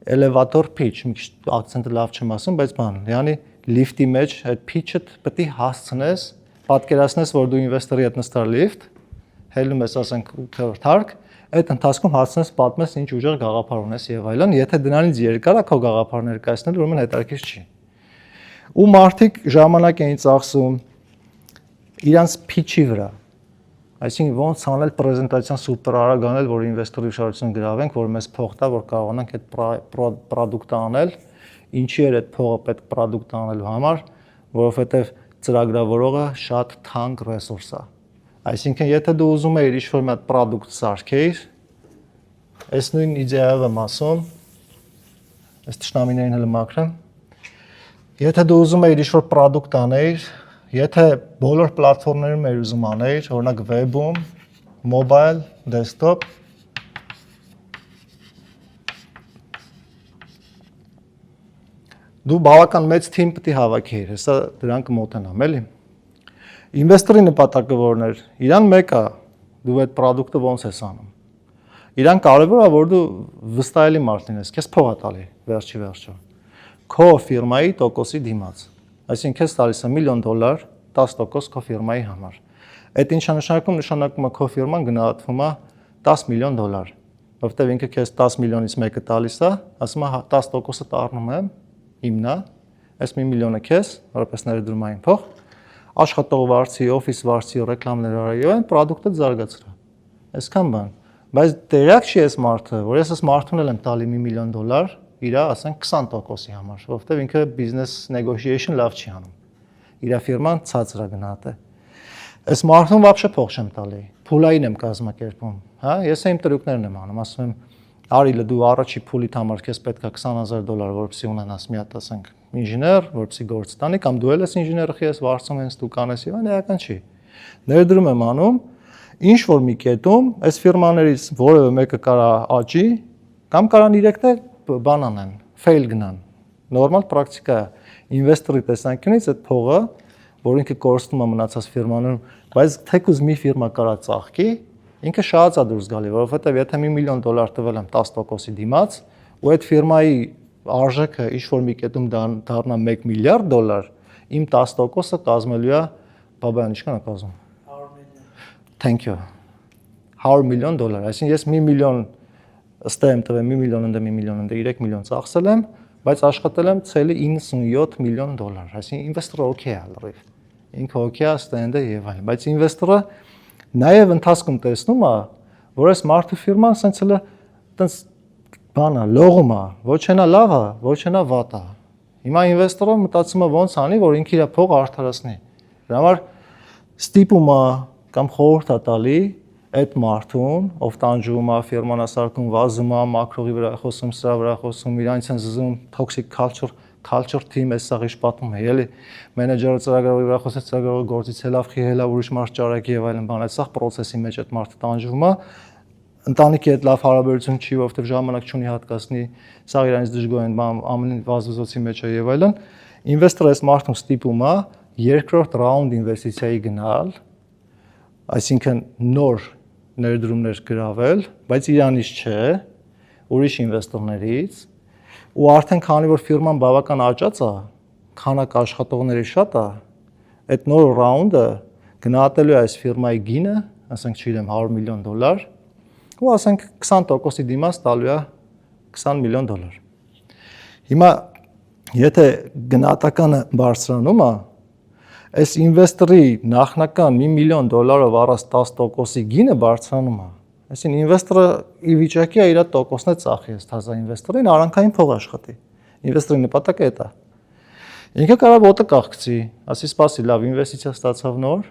elevator pitch, մի քիչ акցենտը լավ չեմ ասում, բայց բան, yani lift-ի մեջ այդ pitch-ը պետք է հասցնես, պատկերացնես, որ դու ինվեստորի հետ նստար lift, հելնում ես, ասենք 8-րդ հարկ, այդ ընթացքում հասցնես պատմես ինչ ուժեղ գաղափար ունես եւ այլն, եթե դրանից երկար է քո գաղափարը ներկայացնել, ուրեմն հետաքրքիր չի։ Ու մարդիկ ժամանակ էին ծախսում իրանց pitch-ի վրա։ Այսինքն ոնց անել պրեզենտացիան սուպեր արագ անել, որ ինվեստորի ուշադրություն գրավենք, որ մեզ փող տա, որ կարողանանք այդ պրոդուկտը անել, ինչի էր այդ փողը պետք պրոդուկտը անելու համար, որովհետեւ ծրագրավորողը շատ թանկ ռեսուրս է։ Այսինքն եթե դու ուզում ես ինչ-որ մի պրոդուկտ սարքեիր, այս նույն իդեայով եմ ասում, այս տշնամիներին հələ մաքրեմ, եթե դու ուզում ես ինչ-որ պրոդուկտ անել, եթե բոլոր պլատֆորմներում ես ուզում անել, օրինակ web-ում, mobile, desktop, դու բավական մեծ թիմ պետք է հավաքեիր, հեսա դրան կմոտենամ, էլի։ Ինվեստորի նպատակը որն էր, իրան մեկ է, դու այդ պրոդուկտը ոնց ես անում։ Իրան կարևոր է, որ դու վստահելի մարդ լինես, քեզ փող է տալի, վերջի վերջո։ Քո ֆիրմայի տոկոսի դիմաց։ Այսինքն քեզ տալիս է $1 միլիոն, 10% քո ֆիրմայի համար։ Այդ ինչա նշանակում, նշանակում է քո ֆիրման գնահատվում է $10 միլիոն, որովհետև ինքը քեզ 10 միլիոնից մեկը տալիս է, ասում է 10%-ը տառնում եմ, իմն է, այս 1 միլիոնը քեզ, որպես ներդրումային փող, աշխատող վարձի, օֆիս վարձի, ռեկլամներ արի եւ այն պրոդուկտը զարգացրա։ Այսքան բան։ Բայց դերակ չի այս մարդը, որ ես այս մարդուն եմ տալի $1 միլիոն, իր, ասենք 20%-ի համար, որովհետև ինքը business negotiation լավ չի անում։ Իր ֆիրման ցածր է գնահատել։ Այս մարդուն вообще փող չեմ տալի, փուլային եմ կազմակերպում, հա, ես իմ տրուկներն եմ անում, ասում եմ, արիլը դու առաջի փուլիդ համար քեզ պետք է $20,000, որպեսզի ունենաս մի հատ, ասենք, ինժեներ, որպեսզի գործ տանի, կամ դու ես ինժեները խիես վարձում ես դու կանես եւ այն էական չի։ Ներդրում եմ անում, ինչ որ մի կետում, այս ֆիրմաներից որևէ մեկը կարա աճի, կամ կարան իրեկներ բան անեն, fail գնան։ Նորմալ պրակտիկա է։ Ինվեստորի տեսանկյունից այդ փողը, որ ինքը կորստում է մնացած ֆիրմաներում, բայց թեկուզ մի ֆիրմա կարա ծաղկի, ինքը շատ է դուրս գալի, որովհետև եթե $1 միլիոն տվել եմ 10%-ի դիմաց, ու այդ ֆիրմայի արժեքը ինչ-որ մի կետում դառնա $1 միլիարդ, իմ 10%-ը կազմելու է, բաբայան, ինչքան է կազմում։ 100 միլիոն։ Thank you։ $100 միլիոն, այսինքն ես 1 միլիոն ըստեղ եմ տվել 1 միլիոն ընդ 1 միլիոն ընդ 3 միլիոն ծախսել եմ, բայց աշխատել եմ ցելի $97 միլիոն, այսինքն ինվեստորը օքեյ է լրիվ։ Ինքը օքեյ է ստենդը եւ այլն, բայց ինվեստորը նաեւ ընթացքում տեսնում է, որ այս մարդու ֆիրման ասենց հələ տենց բան է, լողում է, ոչ այնա լավ է, ոչ այնա վատ է։ Հիմա ինվեստորը մտածում է ոնց անի, որ ինքը իր փողը արդարացնի։ Դրա համար ստիպում է կամ խորհուրդ է տալի այդ մարդուն, ով տանջում է, ֆիրման ասարկում, վազում է, մակրողի վրա խոսում, սրա վրա խոսում, իրանից են զզում, toxic culture team էս սաղ իշպատում է, էլի մենեջերը ծրագրավորի վրա խոսեց, ծրագրավորը գործից հելավ, խիհելա, ուրիշ մարդ ճարակի եւ այլն բան, այդ սաղ process-ի մեջ այդ մարդը տանջվում է, ընտանիքի հետ լավ հարաբերություն չի, որովհետեւ ժամանակ չունի հատկացնի, սաղ իրանից դժգոհ են, ամեն վազվզոցի մեջ է եւ այլն, ինվեստորը այս մարդուն ստիպում է երկրորդ ռաունդ ինվեստիցիայի գնալ, այսինքն նոր ներդրումներ գրավել, բայց իրանից չէ, ուրիշ ինվեստորներից, ու արդեն քանի որ ֆիրման բավական աճած է, քանակ աշխատողների շատ է, այդ նոր ռաունդը գնահատելու է այս ֆիրմայի գինը, ասենք չգիտեմ $100 միլիոն, ու ասենք 20%-ի դիմաց տալու է $20 միլիոն։ Հիմա եթե գնահատականը բարձրանում է, այս ինվեստորի նախնական $1 միլիոն առած 10%-ի գինը բարձրանում է, Այսինքն ինվեստորը ի վիճակի է իր տոկոսն է ծախի, հազա ինվեստորին արանքային փող աշխատի։ Ինվեստորի նպատակը է դա։ Ինքը կարող ոտը կախկցի, ասի սպասի, լավ ինվեստիցիա ստացավ նոր,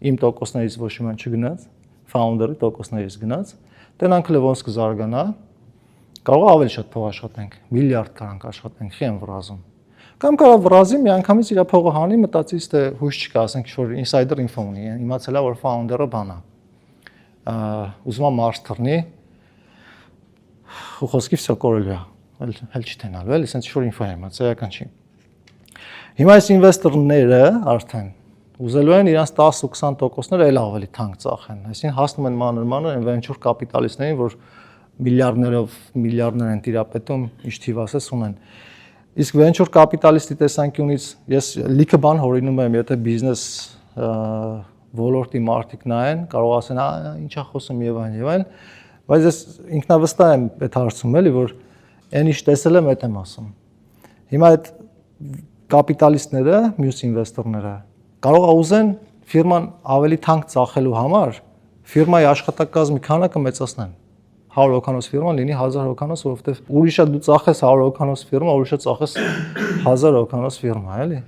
իմ տոկոսներից ոչ մի բան չգնաց, founder-ի տոկոսներից գնաց, տենանք ոնց կզարգանա, կարող ավելի շատ փող աշխատենք, միլիարդ կարանք աշխատենք, խի եմ վրազում։ Կամ կարող վրազի միանգամից իր փողը հանի, մտածից թե հույս չկա, ասենք որ insider info ունի, իմացել է որ founder-ը բանա։ Ուզում եմ մարդ թռնի, ու խոսքի վсё կորել է, հել չի տենալու, էլի, ասենց ինչ-որ ինֆո է իմացել, էական չի։ Հիմա այս ինվեստորները արդեն ուզելու են իրանց 10-20%-ները էլ ավելի թանկ ծախեն, այսինքն հասնում են մանր venture կապիտալիստներին, որ միլիարդներ են տիրապետում, ինչ թիվ ասես ունեն։ Իսկ venture կապիտալիստի տեսանկյունից ես լիքը բան հորինում եմ, եթե բիզնես ոլորտի մարդիկ նայեն, կարող ասեն, ինչա խոսում եւ այլն, բայց ես ինքնավստահ եմ այդ հարցում էլի, որ այն ինչ տեսել եմ, այդ եմ ասում։ Հիմա այդ կապիտալիստները, մյուս ինվեստորները կարող է ուզեն ֆիրման ավելի թանկ ծախելու համար ֆիրմայի աշխատակազմի քանակը մեծացնեն։ 100 հոգանոց ֆիրման լինի 1000 հոգանոց, որովհետև ուրիշը դու ծախես 100 հոգանոց ֆիրմա, ուրիշը ծախես 1000 հոգանոց ֆիրմա, էլի։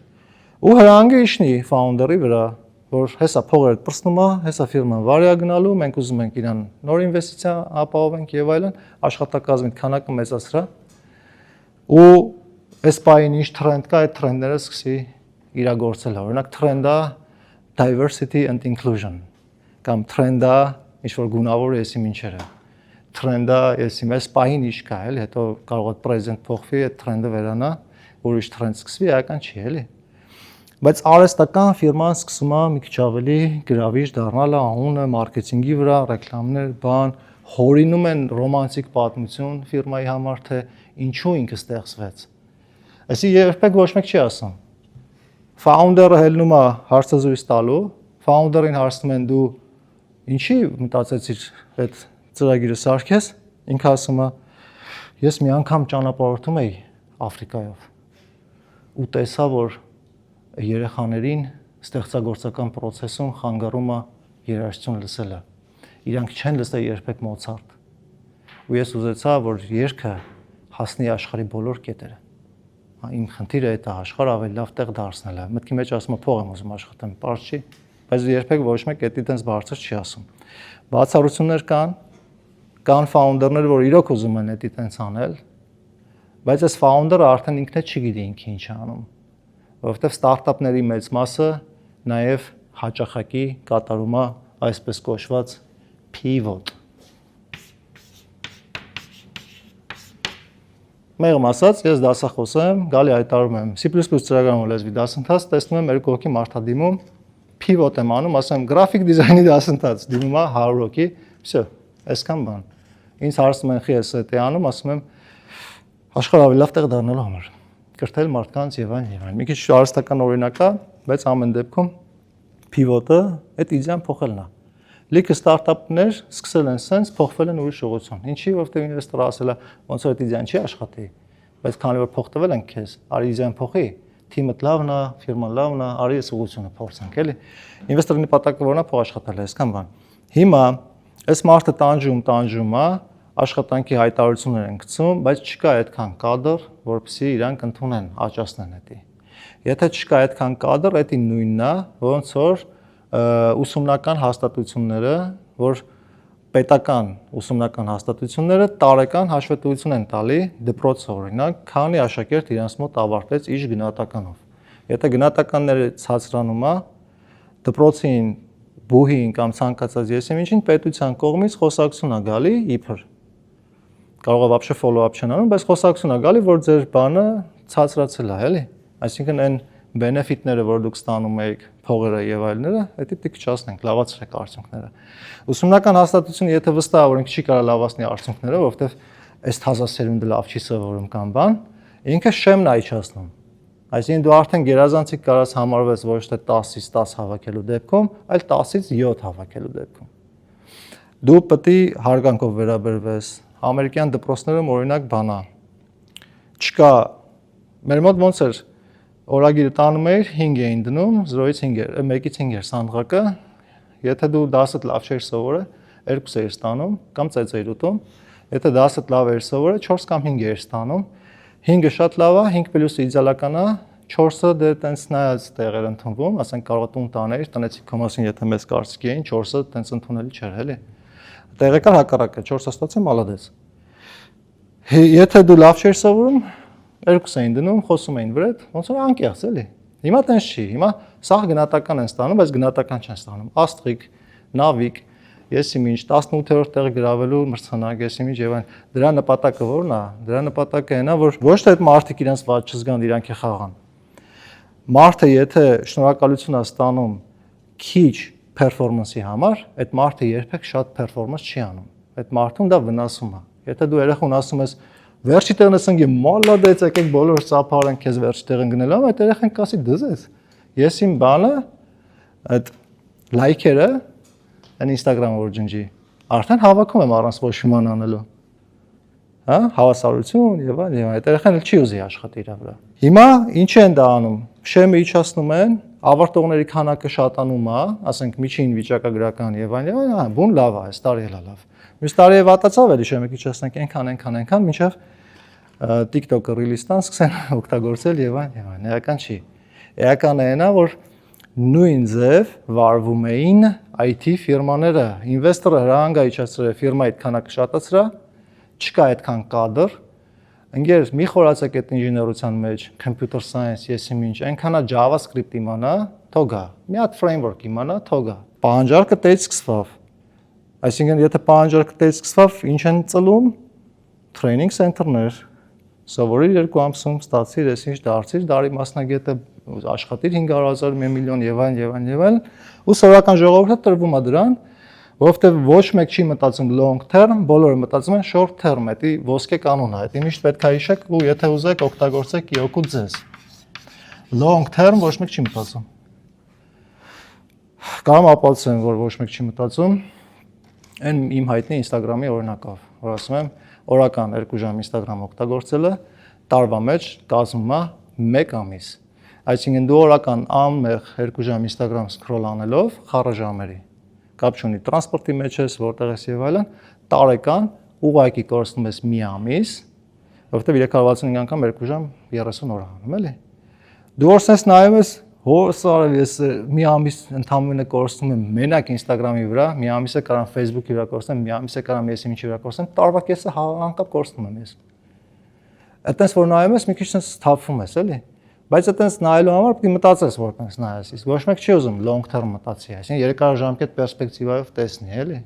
Ու հրանգը իշնի founder-ի վրա, որ հեսա փողերը պրծնում է, հեսա ֆիրման վարյա գնալու, մենք ուզում ենք իրան նոր ինվեստիցիա ապահովենք եւ այլն, աշխատակազմի քանակը մեծացրա։ Ու այս պահին ինչ տրենդ կա, այդ տրենդները սկսի իրագործել։ Օրինակ տրենդը diversity and inclusion կամ տրենդը ինչ որ գունավոր է եսի ինչերը։ Տրենդը եսի այս պահին ինչ կա, էլի, հետո կարող է present փոխվի, այդ տրենդը վերանա, ուրիշ տրենդ սկսվի, այական չի, էլի։ Բայց արհեստական ֆիրման սկսում է մի քիչ ավելի գրավիչ դառնալ անունը, մարքեթինգի վրա, ռեկլամներ, բան, հորինում են ռոմանտիկ պատմություն ֆիրմայի համար, թե ինչու ինքը ստեղծվեց։ Այսի երբեք ոչ մեկ չի ասում։ Founder-ը հելնում է հարցազրույց տալու, founder-ին հարցնում են դու ինչի մտածեցիր այդ ծրագիրը սարքես, ինքը ասում է ես մի անգամ ճանապարհորդում էի Աֆրիկայով ու տեսա որ երեխաներին ստեղծագործական process-ում խանգարում է երաժշտություն լսելը։ Իրանք չեն լսել երբեք Մոցարտ։ Ու ես ուզեցա որ երգը հասնի աշխարհի բոլոր կետերը։ Իմ խնդիրը է դա աշխարհը ավելի լավ տեղ դարձնելը։ Մտքի մեջ ասում եմ փող եմ ուզում աշխատեմ, բարձ չի, բայց երբեք ոչ մեկ էդի տենց բարձր չի ասում։ Բացառություններ կան founder-ներ, որ իրոք ուզում են էդի տենց անել, բայց այս founder-ը արդեն ինքն էլ չգիտի ինքը ինչ է անում, որովհետև ստարտափների մեծ մասը նաև հաճախակի կատարում է այսպես կոչված pivot։ Մեղմ ասած, ես դասախոս եմ, գալի հայտարարում եմ C++ ծրագրավորման լեզվի դասընթաց, տեսնում եմ երկու հոգի մարդադիմում, pivot եմ անում, ասում եմ գրաֆիկ դիզայնի դասընթաց, դիմում է 100 հոգի, всё, այսքան բան։ Ինձ հարցնում են, խի ես դա անում, ասում եմ աշխարհը ավելի լավ տեղ դառնալու համար, կրթել մարդկանց եւ այլն։ Մի քիչ արհեստական օրինակ է, բայց ամեն դեպքում pivot-ը այդ իդեան փոխելն է։ Լիքը ստարտափներ սկսել են սենց, փոխվել են ուրիշ ուղղություն։ Ինչի, որովհետև ինվեստորը ասել է, ոնց որ այդ իդեան չի աշխատի, բայց քանի որ փող տվել են քեզ, արի իդեան փոխի, թիմը լավն է, ֆիրման լավն է, արի այս ուղղությունը փորձենք, էլի։ Ինվեստորի նպատակը որն է փող աշխատել, այսքան բան։ Հիմա այս մարդը տանջում է, աշխատանքի հայտարարություններ են գցում, բայց չկա այդքան կադր, որպեսզի իրանք ընդունեն, աճացնեն դա։ Եթե չկա այդքան կադր, դա նույնն է, ոնց որ ուսումնական հաստատությունները, որ պետական ուսումնական հաստատությունները տարեկան հաշվետվություն են տալի դպրոց օրինակ, քանի աշակերտ իրենց մոտ ավարտեց իր գնահատականով։ Եթե գնահատականները ցածրանում է, դպրոցին, բուհին կամ ցանկացած եսեմ ինչին պետության կողմից խոսակցություն է գալի իբր։ Կարող է вообще follow-up չեն անում, բայց խոսակցություն է գալի, որ ձեր բանը ցածրացել է, էլի։ Այսինքն այն benefit-ները, որ դուք ստանում եք, փողերը եւ այլները, դա դիք չասնենք, լավացրեք արդյունքները։ Ուսումնական հաստատությունը, եթե վստահ է, որ ինքը չի կարող լավացնել արդյունքները, որովհետեւ այս թազասերունդը լավ չի սովորում կամ բան, ինքը շեմն է իջացնում։ Այսինքն դու արդեն գերազանցիկ կարաս համարվես ոչ թե 10-ից 10 հավաքելու դեպքում, այլ 10-ից 7 հավաքելու դեպքում։ Դու պետք է հարգանքով վերաբերվես։ Ամերիկյան դպրոցներում օրինակ բանա։ Չկա մեր մոտ ոնց էր օրագիրը տանում էր 5 էին դնում 0-ից 5 էր, 1-ից 5 էր սանդղակը։ Եթե դու դասդ լավ չէր սովորել, 2 էիր ստանում կամ ծեծ էիր ուտում, եթե 10-ը լավ էր սովորել, 4 կամ 5 էիր ստանում, 5-ը շատ լավ է, 5 պլյուսը իդեալական է, 4-ը դե տենց նայած տեղ էր ընդունվում, ասենք կարող է տուն տաներ, տնեցիք կոմասին եթե մեծ կարծիքի էին, 4-ը տենց ընդունելի չէր, էլի։ Տեղեկալ հակառակը 4-ը ստացի մալադես։ Եթե դու լավ չես սովորում, 2 էին դնում, խոսում էին վրեդ, ոնց որ անկեղծ էլի։ Հիմա տենց չի, հիմա սաղ գնահատական են ստանում, բայց գնահատական չեն ստանում։ Աստղիկ, նավիկ, եսիմինչ 18-րդ տեղ գրավելու մրցանակ, եսիմինչ եւ այն։ Դրա նպատակը ո՞րն է։ Դրա նպատակը այնա, որ ոչ թե այդ մարդիկ իրենց ված չզգան, իրանք է խաղան։ Մարդը եթե շնորհակալություն է ստանում քիչ performance-ի համար, այդ մարդը երբեք շատ performance չի անում։ Այդ մարդուն դա վնասում է։ Եթե դու երախուն ասում ես վերջի տեղն ես ընկի, մալադեց, եկեք բոլորը ծափարենք քեզ վերջի տեղն գնելու, այդ երախեն կասի դզես։ Ես իմ բանը այդ լայքերը այն Instagram-ը որ ջնջի, արդեն հավաքում եմ առանց ոչ ոման անելու։ Հա, հավասարություն եւ այլն, այդ երախեն չի ուզի աշխատի իր վրա։ Հիմա ինչ են դա անում։ Շեմը իջացնում են, ավարտողների քանակը շատանում է, ասենք միջին վիճակագրական եւ այլն, բուն լավ է, այս տարի էլ լավ։ Մյուս տարի վատացավ էլի շեմը իջացնենք այնքան, մինչեւ TikTok-ը ռիլիստան սկսեն օգտագործել եւ այլն, էական չի։ Էականն է նա, որ նույն ձև վարվում էին IT ֆիրմաները, ինվեստորը հրահանգա իջացրել ֆիրմայի քանակը շատացրա, չկա այդքան կադր, ընկեր մի խորացեք այդ ինժեներության մեջ, computer science, եսիմինչ, այնքանա JavaScript իմանա, թողա, մի հատ framework իմանա, թողա։ Պահանջարկը տենց սկսվավ։ Այսինքն եթե պահանջարկը տենց սկսվավ, ինչ են ծլում training center-ներ, սովորիր 2 ամսում, ստացիր, այսինչ դարձիր, դարի մասնագետը աշխատիր 500,000, 1 միլիոն եւ այլն, ու սովորական ժողովուրդը տրվում է դրան, որովհետեւ ոչ մեկ չի մտածում long term, բոլորը մտածում են short term, դա ոսկե կանոնն է, դա միշտ պետք է հիշեք, ու եթե ուզեք օգտագործեք իօգուտ ձեզ։ Long term ոչ մեկ չի մտածում։ Կամ ապացուցեմ, որ ոչ մեկ չի մտածում, այն իմ հայտնի Instagram-ի օրինակով, որ ասում եմ, օրական 2 ժամ Instagram օգտագործելը տարվա մեջ կազմում է 1 ամիս։ Այսինքն դու օրական անմեղ 2 ժամ Instagram scroll անելով խառը ժամերի կապ չունի տրանսպորտի մեջ ես, որտեղ ես եւ այլն, տարեկան ուղղակի կորցնում ես մի ամիս, որովհետեւ 365 անգամ 2 ժամ 30 օր անում, էլի։ Դու օրսես նայում ես, հորսարև ես մի ամիս ընդամենը կորցնում եմ մենակ Instagram-ի վրա, մի ամիսը կարամ Facebook-ի վրա կորցնեմ, մի ամիսը կարամ ես ինչի վրա կորցնեմ, տարվա կեսը անկապ կորցնում եմ ես։ Այդտենց որ նայում ես, մի քիչ sense թափվում ես, էլի։ Բայց այդտենց նայելու համար պետք է մտածես, որ այդտենց նայես, իսկ ոչ մեկ չի ուզում long term մտածի, այսինքն 3 ժամկետ պերսպեկտիվայով տեսնի, էլի։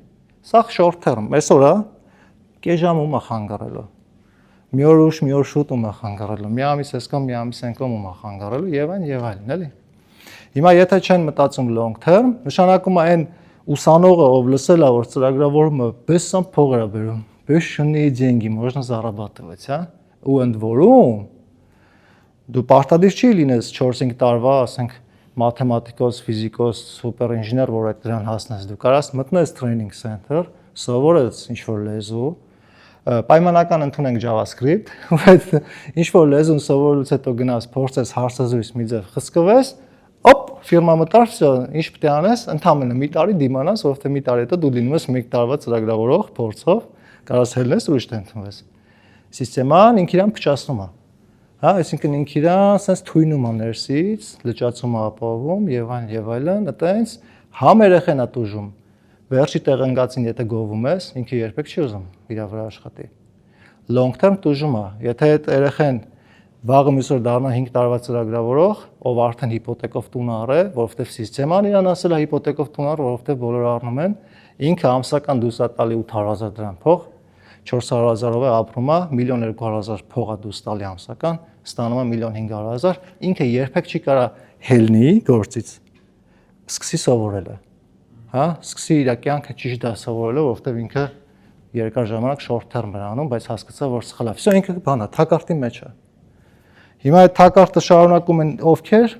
Սա short term, այսօր է կես ժամ ում է խանգարելու։ Մի օր ուշ, մի օր շուտ ում է խանգարելու։ Մի ամիս ես կամ մի ամիս ենկом ում է խանգարելու եւ այլն, էլի։ Հիմա եթե չեն մտածում long term, նշանակում է այն ուսանողը, ով լսել է, որ ծրագրավորումը բեսան փող է բերում, бешеные деньги можно зарабатывать, հա։ Ու ընդ որում դու պարտադիր չի լինես 4-5 տարվա, ասենք, մաթեմատիկոս, ֆիզիկոս, սուպերինժեներ, որ այդ դրան հասնես, դու կարաս մտնես training center, սովորես ինչ-որ լեզու, պայմանական ընդունենք JavaScript, ու այդ ինչ-որ լեզուն սովորելուց հետո գնաս, փորձես հարցազրույց մի ձև խցկվես, օպ, ֆիրմա մտար, ինչ պետք է անես, ընդամենը մի տարի դիմանաս, որովհետեւ մի տարի հետո դու լինում ես 1 տարվա ծրագրավորող, փորձով, կարաս հելնես ու իշտ ընդունվես։ Սիստեման ինքն իրան փչացնում է։ Հա, այսինքն ինքն իրան sense թույնում է ներսից, լճացում է ապահովում եւ այլն, այտենց համ երեխեն է տուժում։ Վերջի տեղ ընկածին եթե գովում ես, ինքը երբեք չի ուզում իր վրա աշխատի։ Long term տուժում է։ Եթե այդ երեխեն վաղը մյուսօր դառնա 5 տարվա ծրագրավորող, ով արդեն հիպոթեկով տուն առե, որովհետեւ սիստեման իրան ասել է հիպոթեկով տուն առ, որովհետեւ բոլորը առնում են, ինքը ամսական դուրս է տալի 800,000 դրամ փող, 400,000-ով է ապրում է, 1,200,000 փող է դուրս տալի ամսական, ստանում է 1,500,000, ինքը երբեք չի կարա հելնի գործից, սկսի սովորելը, հա, սկսի իր կյանքը ճիշտ է սովորելը, որովհետեւ ինքը երկար ժամանակ short term է անում, բայց հասկացա, որ սխալ է։ Всё ինքը բանա, թակարդի մեջ է։ Հիմա այդ թակարդը շարունակում են ովքեր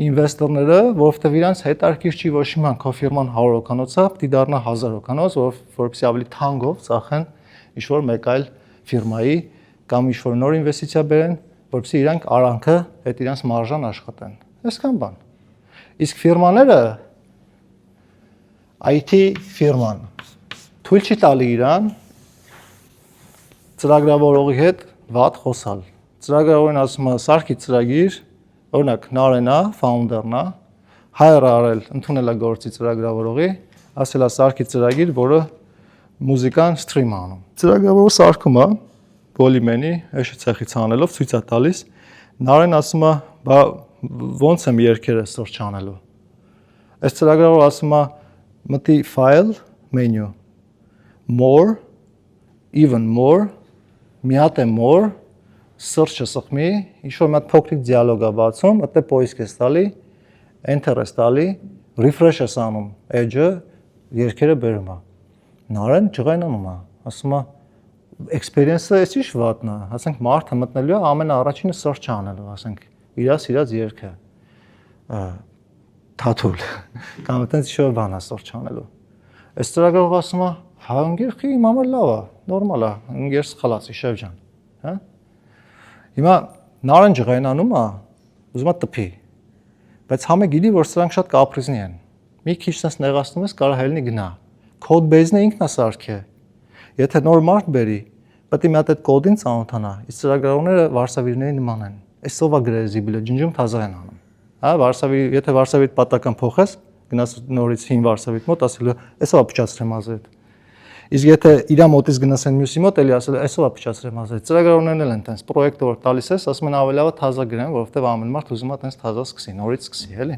ինվեստորները, որովհետև իրանց հետարքիր չի ոչ իման քո ֆիրման 100 հոգանոց է, պիտի դառնա 1000 հոգանոց, որովհետև ավելի թանկով ծախեն ինչ-որ մեկ այլ ֆիրմայի կամ ինչ-որ նոր ինվեստիցիա բերեն, որովհետև իրանք արանքը այդ իրանց մարժան աշխատեն։ Այսքան բան։ Իսկ ֆիրմաները IT ֆիրման թույլ չի տալի իրան ծրագրավորողի հետ վատ խոսալ։ Ծրագրավորին ասում է սարքի ծրագիր, օրինակ Նարենա, founder-ն է, hire արել, ընդունել է գործի ծրագրավորողի, ասել է սարքի ծրագիր, որը մուզիկան սթրիմ անում։ Ծրագրավորը սարքում է Polymen-ի, էշի ցեխից անելով ցույց է տալիս։ Նարեն ասում է, բա ոնց եմ երգերը search անելու։ Այս ծրագրավորը ասում է մտի file, menu, more, even more, մի հատ է more, search-ը սխմի, ինչ-որ մի հատ փոքրիկ դիալոգ է բացում, այդտե poisk է տալի, enter է տալի, refresh է անում, edge-ը երգերը բերում է։ Նարեն ջղայնանում է, ասում է experience-ը էս ինչ վատն է, ասենք մարդը մտնելու է ամենաառաջինը search անելու, ասենք իր սիրած երգը։ Թաթուլ կամ այդպես ինչ-որ բան է search անելու։ Այս ծրագրավորը ասում է, հա ընկերքի իմ համար լավ է, նորմալ է, ընկեր սխալացի շեֆ ջան, հա։ Հիմա Նարեն ջղայնանում է, ուզում է տփի, բայց համը գիտի, որ սրանք շատ կապրիզնի են։ Մի քիչ sense նեղացնում ես, կարող հելնի գնա։ Code base-ն է ինքն է սարքի։ Եթե նոր մարդ բերի, պետք է մի հատ այդ կոդին ծանոթանա, իսկ ծրագրավորները վարսավիրների նման են։ Այսով է գրել զիբիլը, ջնջում թազա են անում։ Հա, վարսավիր, եթե վարսավիտ պատական փոխես, գնաս նորից հին վարսավիտ մոտ, ասելու այսով է փչացրեմ ազատ։ Իսկ եթե իրա մոտից գնաս այն մյուսի մոտ, էլի ասել այսով է փչացրեմ ազատ։ Ծրագրավորներն են տենց պրոյեկտը որ տալիս ես, ասում են ավելի լավ է թազա գրեն, որովհետև ամեն մարդ ուզում է տենց թազա սկսի, նորից սկսի, էլի։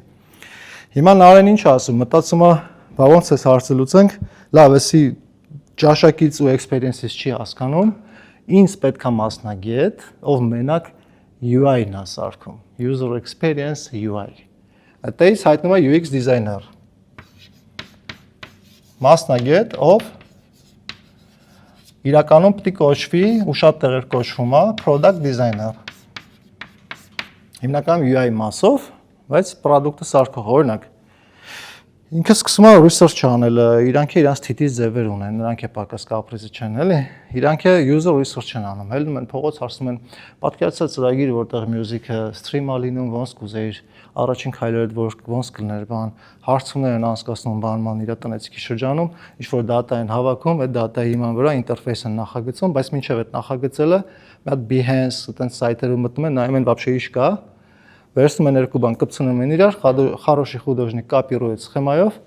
Հիմա Նարեն ինչ ասում, մտածում է, բա ոնց էս հարցը լուծենք, լավ, էսի ճաշակից ու experience-ից չի հասկանում, ինձ պետք է մասնագետ, ով մենակ UI-ն է սարքում, user experience UI։ Այդտեղից հայտնում է UX designer։ Մասնագետ, ով իրականում պետք է կոչվի ու շատ տեղեր կոչվում է product designer։ Հիմնականում UI մասով, բայց product-ը սարքող, օրինակ ինքը սկսում է research անել, իրանք իրանց թիթիz ձևեր ունեն, նրանք է պակաս կապրիզը չեն, էլի։ Իրանք user research են անում, հելնում են փողոց հարցնում են, պատկերացրած ծրագիր, որտեղ music-ը stream է լինում, ոնց կուզեիր, առաջին քայլերը որ ոնց կլներ, բան, հարցումներ են անցկացնում բանման իր տնեցիկի շրջանում, ինչ որ data են հավաքում, այդ data-ի հիման վրա interface են նախագծում, բայց մինչև այդ նախագծելը մի հատ Behance, այդպես սայթերում մտնում են, նայում են вообще ինչ կա, վերցնում են երկու բան, կպցնում են իրար, хороший художник կոպիրոյեց սխեմայով,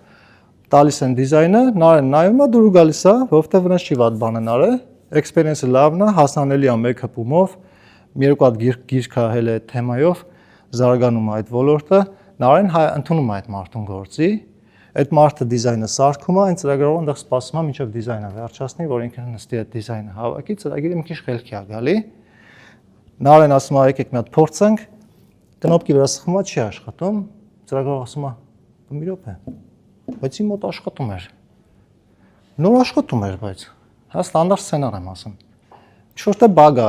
տալիս են դիզայնը, նայում է դուրս գալիս է, որովհետև վրան չի վատ բան են արել, experience-ը լավն է, հասանելի է մեկ հպումով, մի երկու հատ գիրք է հել այդ թեմայով, զարգանում է այդ ոլորտը, Նարեն ընդունում է այդ մարդուն գործի, այդ մարդը դիզայնը սարքում է, այն ծրագրավորը այնտեղ սպասում է մինչև դիզայնը վերջացնի, որ ինքը նստի այդ դիզայնը հավաքի, ծրագիրը մի քիչ խելքի է գալի։ Նարեն ասում է, եկեք մի հատ փորձենք, տնոպկի վրա սխմա չի աշխատում, ծրագրավորը ասում է, մի րոպե, բայց իմ մոտ աշխատում էր։ Նոր աշխատում էր, բայց հա ստանդարտ սցենար եմ ասում։ Ինչ-որ տե բագ է։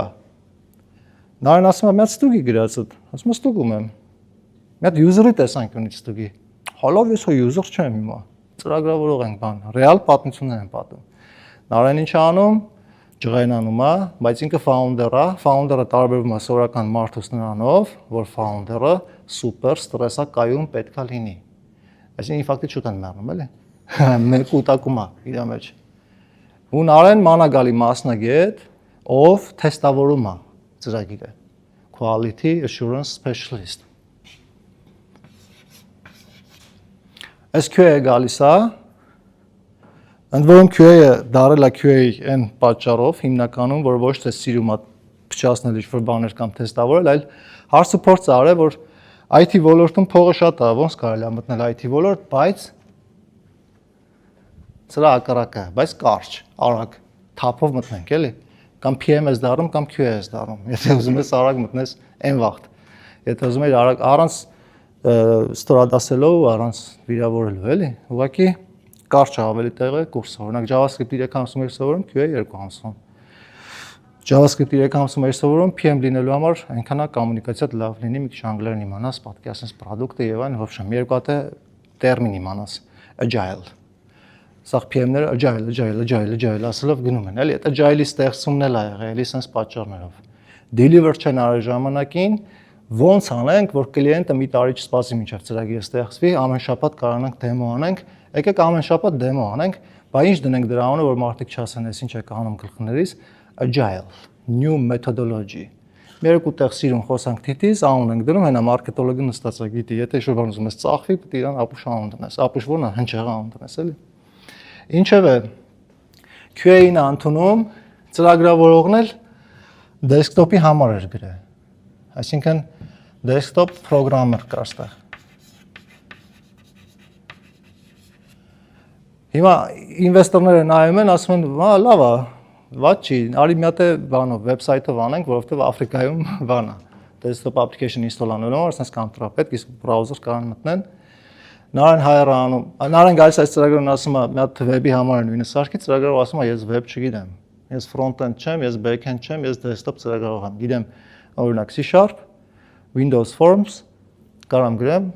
Նարեն ասում է, մի հատ ստուգի գրածդ, ասում է ստուգում եմ։ Մի հատ user-ի տեսանկյունից ստուգի։ Հալով ես հո user չեմ հիմա։ Ծրագրավորող ենք բան, ռեալ պատմություններ են պատում։ Նարեն ինչ անում, ջղայնանում է, բայց ինքը founder է, founder-ը տարբերվում է սովորական մարդուց նրանով, որ founder-ը սուպեր ստրեսակայուն պետքա լինի։ Այսինքն ինֆակտի շուտ են մեռնում, էլի։ Մեկ ուտակում է իր մեջ։ Ու Նարեն մանագալի մասնագետ, ով թեստավորում է ծրագիրը, quality assurance specialist։ Այս QA-ը գալիս է, ընդ որում QA-ը դարել է QA այն պատճառով, հիմնականում, որ ոչ թե սիրում է փչացնել ինչ-որ բաներ կամ թեստավորել, այլ հարց ու փորձ արել, որ IT ոլորտում փողը շատ է, ոնց կարելի է մտնել IT ոլորտ, բայց սրա ակարակը, բայց կարճ, արագ, թափով մտնենք, էլի, կամ PM ես դառնում, կամ QA ես դառնում, եթե ուզում ես արագ մտնես այն վաղտ, եթե ուզում ես արագ առանց ստորադասելով, առանց վիրավորելու, էլի, ուղղակի կարճ է ավելի տեղը կուրսը, օրինակ JavaScript 3 ամսում ես սովորում, QA 2 ամսում, JavaScript 3 ամսում ես սովորում, PM լինելու համար այնքան է կոմունիկացիա լավ լինի, մի քիչ անգլերեն իմանաս, պատկերացնես product-ը եւ այն, ոբշեմ, երկու հատ է տերմին իմանաս, agile։ Սա PM-ները agile ասելով գնում են, էլի, այդ agile-ի ստեղծումն էլ ա եղել, էլի sense պատճառներով։ Deliver չեն արել ժամանակին, ոնց անենք, որ կլիենտը մի տարի չսպասի մինչև ծրագիրը ստեղծվի, ամեն շաբաթ կարողանանք դեմո անենք, եկեք ամեն շաբաթ դեմո անենք, Բա ինչ դնենք դրա անունը, որ մարդիկ չասեն, այս ինչ է կանում գլխներից, agile, new methodology։ Մի երկու տեղ սիրուն խոսանք թիթիզ, անուն ենք դնում, հենա մարքետոլոգը նստած է գիտի, եթե ինչ-որ բան ուզում ես ծախվի, պետք է իրան ապուշ անուն դնես, ապուշ որն է, հնչեղ անուն դնես, էլի։ Ինչևէ, QA-ն ընդունում, ծրագրավորողն էլ desktop-ի համար էր գրել։ Այսինքն desktop programmer կար ստեղ։ Հիմա ինվեստորները նայում են, ասում են, «Հա, լավ է, ված չի, արի մի հատ բանով վեբսայթով անենք, որովհետև Աֆրիկայում բան է, desktop application install անելու համար, ասես կանտրա պետք, իսկ browser կարան մտնեն»։ Նարեն հայերը անում, նարեն գալիս այս ծրագրերն ասում է, մի հատ վեբի համար նույնը սարքի, ծրագրով ասում է, ես վեբ չգիտեմ, ես front-end չեմ, ես back-end չեմ, ես desktop ծրագրող եմ, գիտեմ օրինակ C#, Windows Forms, կարամ գրեմ,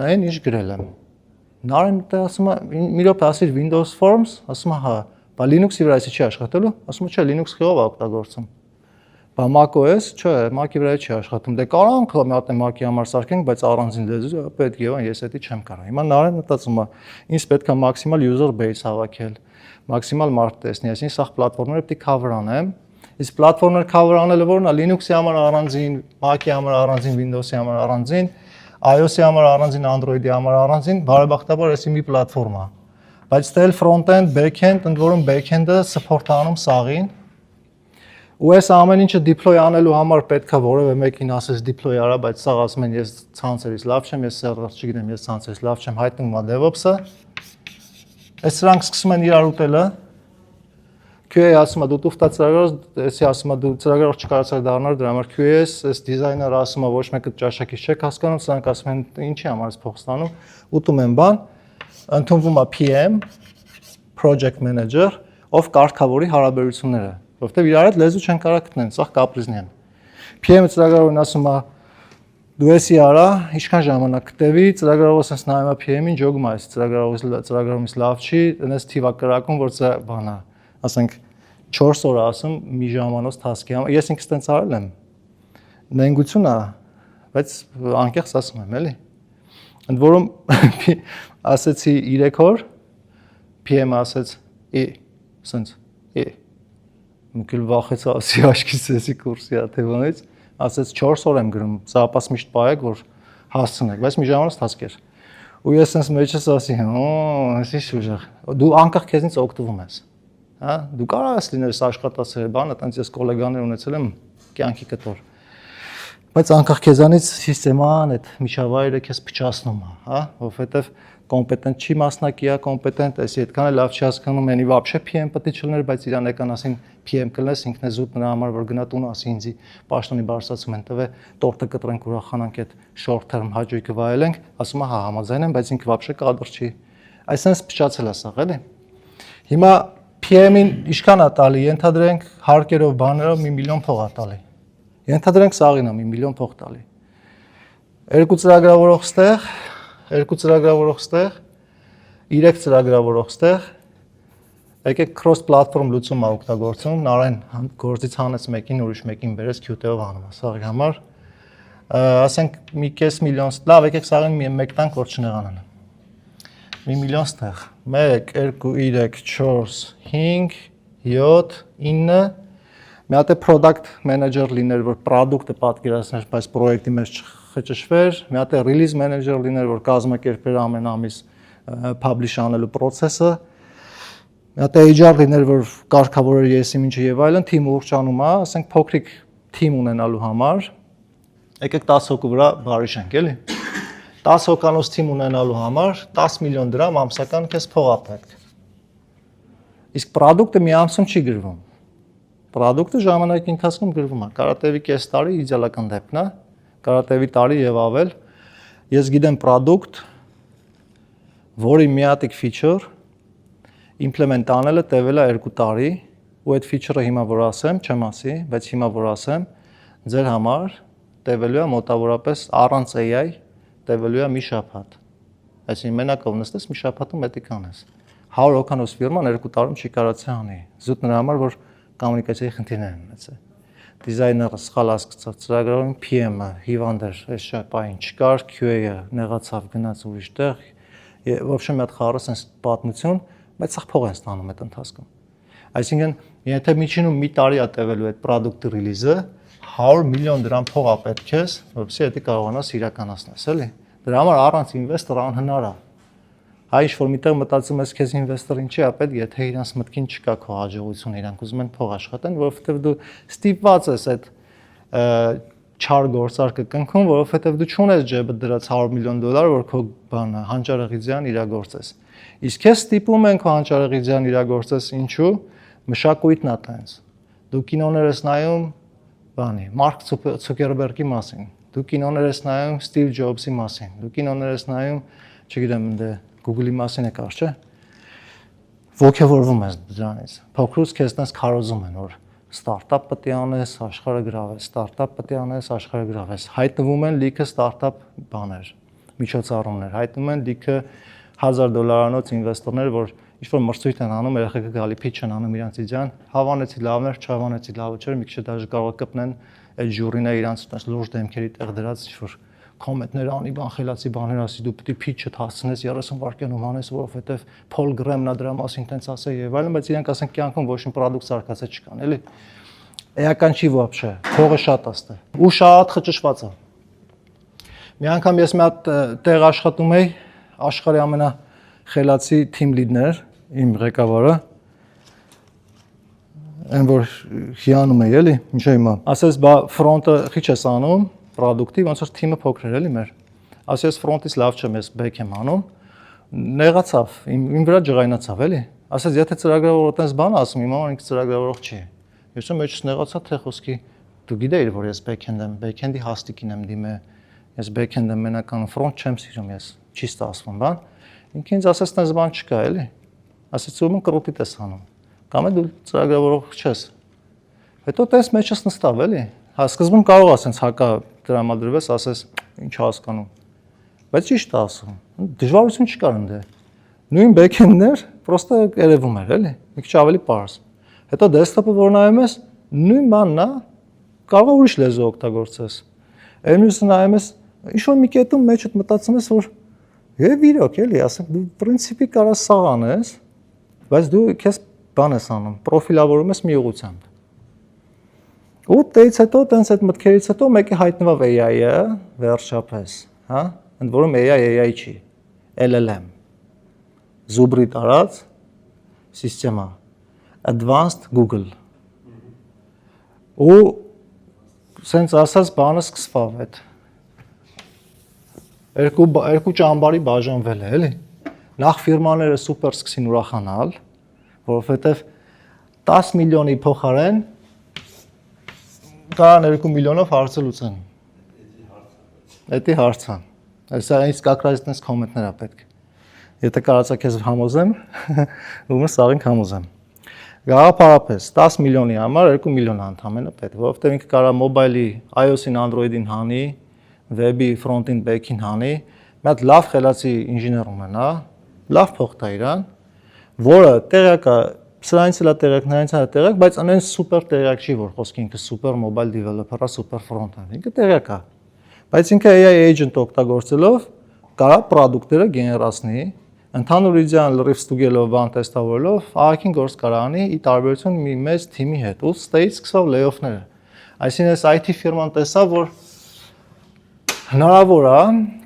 այն ինչ գրել եմ։ Նարեն ասում է, մի րոպե ասիր Windows Forms, ասում է, հա, բա Linux-ի վրա չի աշխատելու, ասում է, չէ, Linux խիով է օգտագործում։ Բա macOS, չէ, Mac-ի վրա չի աշխատում։ Դե կարանք մի հատ Mac-ի համար սարքենք, բայց առանձին լեզու պետք է, ես էդի չեմ կարող։ Հիմա նարեն մտածում է, ինձ պետք է maximal user base հավաքել, maximal մարդ տեսնի, այսինքն սա պլատֆորմները պետք է cover անեմ։ Իսկ պլատֆորմներ cover անելը որն է, Linux-ի համար առանձին, Mac-ի համար առանձին, Windows-ի համար առանձին, iOS-ի համար առանձին, Android-ի համար առանձին, բարեբախտաբար էսի մի պլատֆորմ է։ Բայց դել front-end, back-end, ընդ որում back-end-ը support անում սաղին։ Ու այս ամեն ինչը deploy անելու համար պետք է որևէ մեկին ասես deploy արա, բայց սաղ ասում են ես ցանցերից լավ չեմ, ես server չգիտեմ, ես ցանցերից լավ չեմ, հայտնում է DevOps-ը։ Այս սրանք սկսում են իրար ուտելը։ QA ասում է դու տուֆտա ծրագրով, էսի ասում է դու ծրագրով չկարողացար դառնալ, դրա համար QA-ս, այս դիզայները ասում է ոչ մեկը ճաշակից չեք հասկանում, սրանք ասում են ինչի համար ես փող ստանում, ուտում են բան, ընդունվում է PM, project manager, ով կարգավորի հարաբերությունները, որովհետև իրար հետ լեզու չեն կարող գտնեն, սա կապրիզնի են։ PM-ը ծրագրավորին ասում է դու էսի արա, ինչքան ժամանակ կտևի, ծրագրավորը sense նայում է PM-ին, ջոգում է այս ծրագրավորումից լավ չի, դնես թիվա կրակում, որ սա բան է, ասենք 4 օր ասում մի ժամանոց task-ի համար, ես ինքս տենց արել եմ։ Նենգություն է, բայց անկեղծ ասում եմ, էլի։ Ընդ որում ասեցի 3 օր, PM-ը ասեց sense Մուկել վախեցա ասի աշկից էսի կուրսի է թե ոնից, ասեց 4 օր եմ գրում, զապաս միշտ պայեք, որ հասցնեք, բայց մի ժամանակ task էր։ Ու ես sense մեջս ասի, էսի շուժեղ, դու անկախ քեզնից օգտվում ես, հա, դու կարող ես լինել աշխատասեր բանը, տենց ես գոլեգաներ ունեցել եմ կյանքի կտոր։ Բայց անկախ քեզանից սիստեման այդ միջավայրը քեզ փչացնում է, հա, որովհետև կոմպետենտ չի մասնակի է, կոմպետենտ էսի այդքան էլ լավ չի հասկանում, անի вообще PM պետք է չլներ, բայց իրան եկան ասին PM կլնես, ինքն է զուտ նրա համար որ գնա տուն ասի ինձի պաշտոնի բարձրացում են տվե, տորտը կտրենք ուրախանանք այդ short term հաջողքը վայելենք, ասում է հա համաձայն եմ, բայց ինքը вообще կադր չի։ Այսինքն փչացել է սա, էլի։ Հիմա PM-ին ինչքան է տալի, ենթադրենք հարկերով բաներով 1 միլիոն փող է տալի։ Ենթադրենք սաղին է 1 միլիոն փող տալի։ Երկու ծրագրավորող ստեղ, 2 ծրագրավորող ստեղ, 3 ծրագրավորող ստեղ, եկեք cross platform լուծում է օգտագործում, նարեն գործից հանեց մեկին, ուրիշ մեկին բերեց Qt-ով անում է սաղի համար։ Ասենք մի կես միլիոն, լավ, եկեք սաղին մեկ տանք, որ չնեղանան։ 1 միլիոն ստեղ, 1, 2, 3, 4, 5, 7, 9, մի հատ է product manager լիներ, որ product-ը պատկերացներ, բայց պրոյեկտի մեջ չխճշվեր, մի հատ է release manager լիներ, որ կազմակերպեր ամեն ամիս publish անելու process-ը, մի հատ է HR լիներ, որ կարգավորեր եսի ինչը եւ այլն, team ուղղանում է, ասենք փոքրիկ team ունենալու համար, եկեք 10 հոգու վրա բարիշենք, էլի։ 10 հոկանոց team ունենալու համար 10 միլիոն դրամ ամսական քեզ փող է պետք։ Իսկ product-ը մի ամսում չի գրվում։ Product-ը ժամանակի ընթացքում գրվում է։ Կարա տևի կես տարի իդեալական դեպքն է, կարա տևի տարի եւ ավել։ Ես գիտեմ product, որի միատիկ feature implement անելը տևել է 2 տարի, ու այդ feature-ը հիմա որ ասեմ, չեմ ասի, բայց հիմա որ ասեմ, ձեր համար տևելու է մոտավորապես առանց AI տևելու է մի շաբաթ։ Այսինքն մենակ ով նստես մի շաբաթում պետք է անես։ 100 հոկանոց ֆիրման 2 տարում չի կարողացի անի։ Զուտ նրա համար որ կոմունիկացիայի խնդիրներ են ունեցել։ Դիզայները սխալ հասկացավ ծրագրավորում PM-ը, հիվանդ էր, այս շաբաթին չկար, QA-ը նեղացավ, գնաց ուրիշ տեղ։ Вообще մի հատ խառը sense պատմություն, բայց սա փող են ստանում այդ ընթացքում։ Այսինքն, եթե միջինում մի տարի է տևելու այդ product release-ը, 100 միլիոն դրամ փող է պետք ես, որովհետեւ դա կարողանաս իրականացնես, էլի։ Դրա համար առանց ինվեստոր անհնար է։ Հայ ինչ որ միտեղ մտածում ես քեզ ինվեստորին չի ապետ, եթե իրանց մտքին չկա քո հաջողությունը, իրանք ուզում են փող աշխատեն, որովհետեւ դու ստիպված ես այդ չար գործարքը կնքում, որովհետեւ դու չունես ջեբը դրած 100 միլիոն դոլար, որ քո բանը հանճարեղիձյան իրագործես։ Իսկ քեզ ստիպում են քո հանճարեղիձյան իրագործես ինչու։ Մշակույթն է տենց։ Դու կինոներ ես նայում բանի, Մարկ Ցուկերբերգի մասին, դու կինոներ ես նայում Սթիվ Ջոբսի մասին, դու կինոներ ես նայում, չգիտեմ, Google-ի մասին է կար, չէ՞։ Ոգևորվում ես դրանից։ Փոքրուց քեզ տես քարոզում են, որ ստարտափ պետք է անես, աշխարհը գրավես, ստարտափ պետք է անես, աշխարհը գրավես։ Հայտնվում են լիքը ստարտափ բաներ, միջոցառումներ, հայտնվում են լիքը $1000 ինվեստորներ, որ ինչ-որ մրցույթ են անում, երեխեքը գալի pitch են անում իրանց իջան, հավանեցի լավն էր, չհավանեցի լավը չէր, մի քիչ դաժե կարող կպնեն այդ ժյուրիները իրանց տես լուրջ դեմքերի տեղ դրած ինչ-որ կոմենտներ անի, բան խելացի բաներ ասի, դու պետք է pitch-ը հասցնես 30 վայրկյանում անես, որովհետև Փոլ Գրեմն է դրա մասին տենց ասել եւ այլն, բայց իրանք ասեն կյանքում ոչ մի product զարգացած չկան, էլի։ Էական չի вообще, փողը շատ աստե։ Ու շատ խճճված է։ Մի անգամ ես մի հատ տեղ աշխատում էի, աշխարհի ամենախելացի team lead-ներ, իմ ղեկավարը, այն որ հիանում է, էլի, ինչ է հիմա։ Ասես, բա ֆրոնտը քիչ ես անում, product-ի, ոնց որ թիմը փոքր էր, էլի մեր։ Ասես ֆրոնտից լավ չեմ, ես back եմ անում, նեղացավ, իմ վրա ջղայնացավ, էլի։ Ասես, եթե ծրագրավորող տես բան ասում, իմ համար ինքը ծրագրավորող չի։ Ես ու մեջս նեղացա թե խոսքի դու գիտեիր որ ես back-end եմ, back-end-ի հաստիկին եմ դիմե, ես back-end եմ մենական front չեմ սիրում, ես չի ստացվում, բան։ Ինքը ինձ ասես տես բան չկա, էլի։ Ասես ում կրոտի տես անում։ Կամ է դու ծրագրավորող չես։ Հետո տես մեջս նստավ, էլի։ Հա սկզբում կարող ասես հակա դրամադրվես, ասես ինչ հասկանում։ Բայց ճիշտ է ասում։ Դժվարություն չկար ընդ։ Նույն back-end-ներ, պրոստը երևում էր, էլի։ Մի քիչ ավելի պարզ։ Հետո դեսկտոպը որ նայում ես, նույն բանն է, կարող է ուրիշ լեզու օգտագործես։ Մյուսը նայում ես, ինչ-որ մի կետում մեջդ մտածում ես, որ եւ իրոք էլի, ասենք դու պրինցիպի կարաս սաղ անես, բայց դու քեզ բան ես անում, պրոֆիլավորում ես մի ուղղությամբ։ Ու դից հետո, տենց այդ մտքերից հետո մեկը հայտնվավ AI-ը, վերջապես, հա, ընդ որում AI չի, LLM, Zubri տարած սիստեմա, Advanced Google։ Ու սենց ասած բանը սկսվավ այդ երկու ճամբարի բաժանվել է, էլի։ Նախ ֆիրմաները սուպեր սկսին ուրախանալ, որովհետև 10 միլիոնի փոխարեն կարան 2 միլիոնով հարցը լուծեն։ Էդի հարցը։ Այսա ինձ կակրած տես կոմենտներ ա պետք։ Եթե կարածա քեզ համոզեմ, ումը սաղին համոզեմ։ Գաղափարապես 10 միլիոնի համար 2 միլիոն ընդամենը պետք, որովհետև ինքը կարա մոբայլի, iOS-ին, Android-ին հանի, web-ի, front-ին, back-ին հանի, մի հատ լավ խելացի ինժեներ ունենա, լավ փող տա իրան, որը տեղյակ է, սրանից էլ է տեղյակ, նրանից էլ է տեղյակ, բայց անեն սուպեր տեղյակ չի, որ խոսքի ինքը սուպեր mobile developer-ա, սուպեր front-end, ինքը տեղյակ է։ Բայց ինքը AI agent օգտագործելով կարա product-երը գեներացնի, ընդհանուր իդեան լրիվ ստուգելով, բան տեստավորելով, ահագին գործ կարա անի ի տարբերություն մի մեծ թիմի հետ, ու ստեյց սկսավ layoff-ները։ Այսինքն այս IT ֆիրման տեսավ, որ հնարավոր է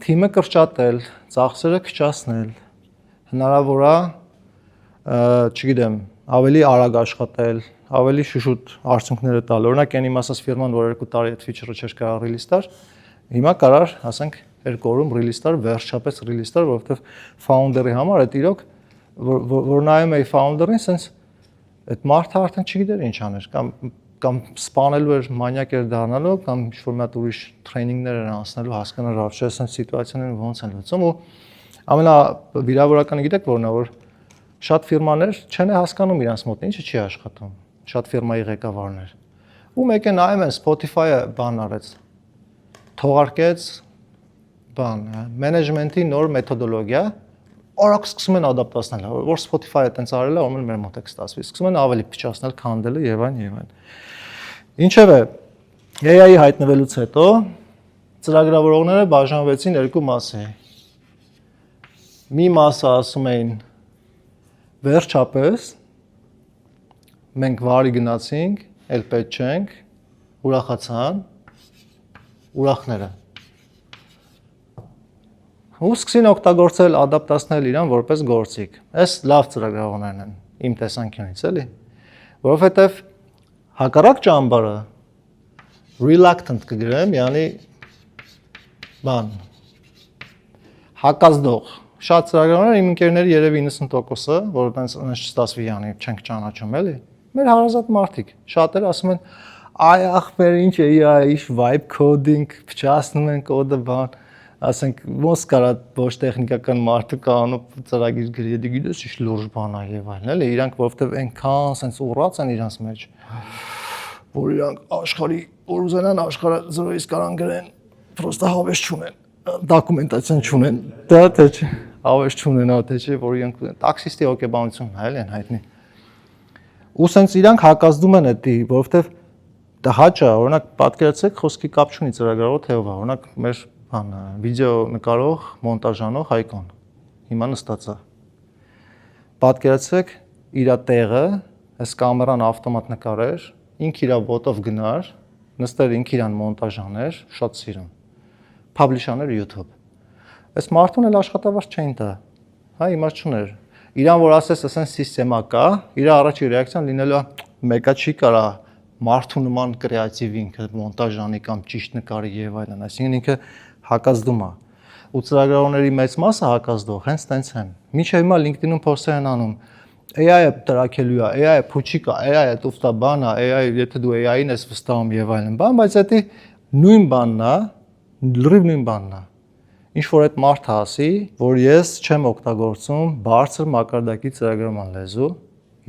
թիմը կրճատել, ծախսերը քչացնել, հնարավոր է, չգիտեմ, ավելի արագ աշխատել, ավելի շուշուտ արդյունքները տալ։ Օրինակ, այն իմ ասած ֆիրման, որ 2 տարի այդ feature-ը չէր կարող release տար, հիմա կարար, ասենք, 2 օրում release տար, վերջապես release տար, որովհետև founder-ի համար այդ իրոք, որ նայում էի founder-ին, sense այդ մարդը արդեն չգիտեր ինչ աներ, կամ սպանելու էր, մանյակ էր դառնալու, կամ ինչ-որ մի հատ ուրիշ տրեյնինգներ էր անցնելու, հասկանալ արդյոք այս սիտուացիաները ոնց են լուծում ու ամենավիրավորականը գիտեք որն է, որ շատ ֆիրմաներ չեն հասկանում իրանց մոտ ինչը չի աշխատում, շատ ֆիրմայի ղեկավարներ։ Ու մեկ է նայում են Spotify-ը բան արեց, թողարկեց բան, մենեջմենթի նոր մեթոդոլոգիա, արագ սկսում են ադապտացնել, որ Spotify-ը տենց արել է, ում մեր մոտ է կստացվի, սկսում են ավելի փչացնել, քանդելը եւ այն։ Ինչևէ, AI-ի հայտնվելուց հետո ծրագրավորողները բաժանվեցին երկու մասի։ Մի մասը ասում էին Վերջապես մենք վարի գնացինք, էլ պետք չենք, ուրախացան, ուրախները։ Ու սկսին օգտագործել, ադապտացնել իրան որպես գործիք։ Այս լավ ծրագրավորներն են իմ տեսանկյունից, էլի։ Որովհետև հակառակ ճամբարը reluctant կգրեմ, yani բան հակազդող։ Շատ ծրագրավորներ իմ ընկերների երևի 90%-ը, որ տենց չստացվի, yani չենք ճանաչում, էլի։ Մեր հարազատ մարդիկ, շատերը ասում են, այ ախպեր ինչ է, ինչ vibe coding, փչացնում են կոդը, բան, ասենք ոնց կարա ոչ տեխնիկական մարդը կանո ծրագիր գրի, գիտես ինչ լուրջ բան է եւ այլն, էլի, իրանք որովհետեւ այնքան sense ուռած են իրանց մեջ, որ իրանք աշխարհի որ ուզենան աշխարհը 0-ից կարան գրեն, պրոստը հավես չունեն, դոկումենտացիան չունեն, դա թե չէ, հավես չունեն, թե չէ, որ իրանք տաքսիստի հոգեբանությունն է, էլի են հայտնի։ Ու sense իրանք հակազդում են էդի, որովհետեւ դա հաճա, օրինակ պատկերացրեք խոսքի կապ չունի ծրագրավորող թեով, օրինակ մեր բան վիդեո նկարող, մոնտաժանող Հայկոն։ Հիմա նստած է։ Պատկերացրեք իր տեղը, այս կամերան ավտոմատ նկարեր, ինք իր ոտով գնար, նստեր ինք իրան մոնտաժ աներ, շատ սիրուն։ Publish աներ YouTube։ Այս մարդուն էլ աշխատավարձ չէին տա։ Հա, իմաստ չուներ։ Իրան որ ասես, ասեն սիստեմա կա, իր առաջի ռեակցիան լինելու է մեկա չի կարա մարդու նման կրեատիվ ինքը մոնտաժ անի կամ ճիշտ նկարի եւ այլն, այսինքն ինքը հակազդում է։ Ու ծրագրավորների մեծ մասը հակազդող, հենց տենց են։ Մինչև հիմա LinkedIn-ում post-եր են անում։ AI-ը տրակելու է, AI-ը փուչիկ է, AI-ը տուֆտա բան է, AI, եթե դու AI-ին ես վստահում եւ այլն, բան, բայց դա նույն բանն է, լրիվ նույն բանն է։ Ինչ որ այդ մարդը ասի, որ ես չեմ օգտագործում բարձր մակարդակի ծրագրման լեզու,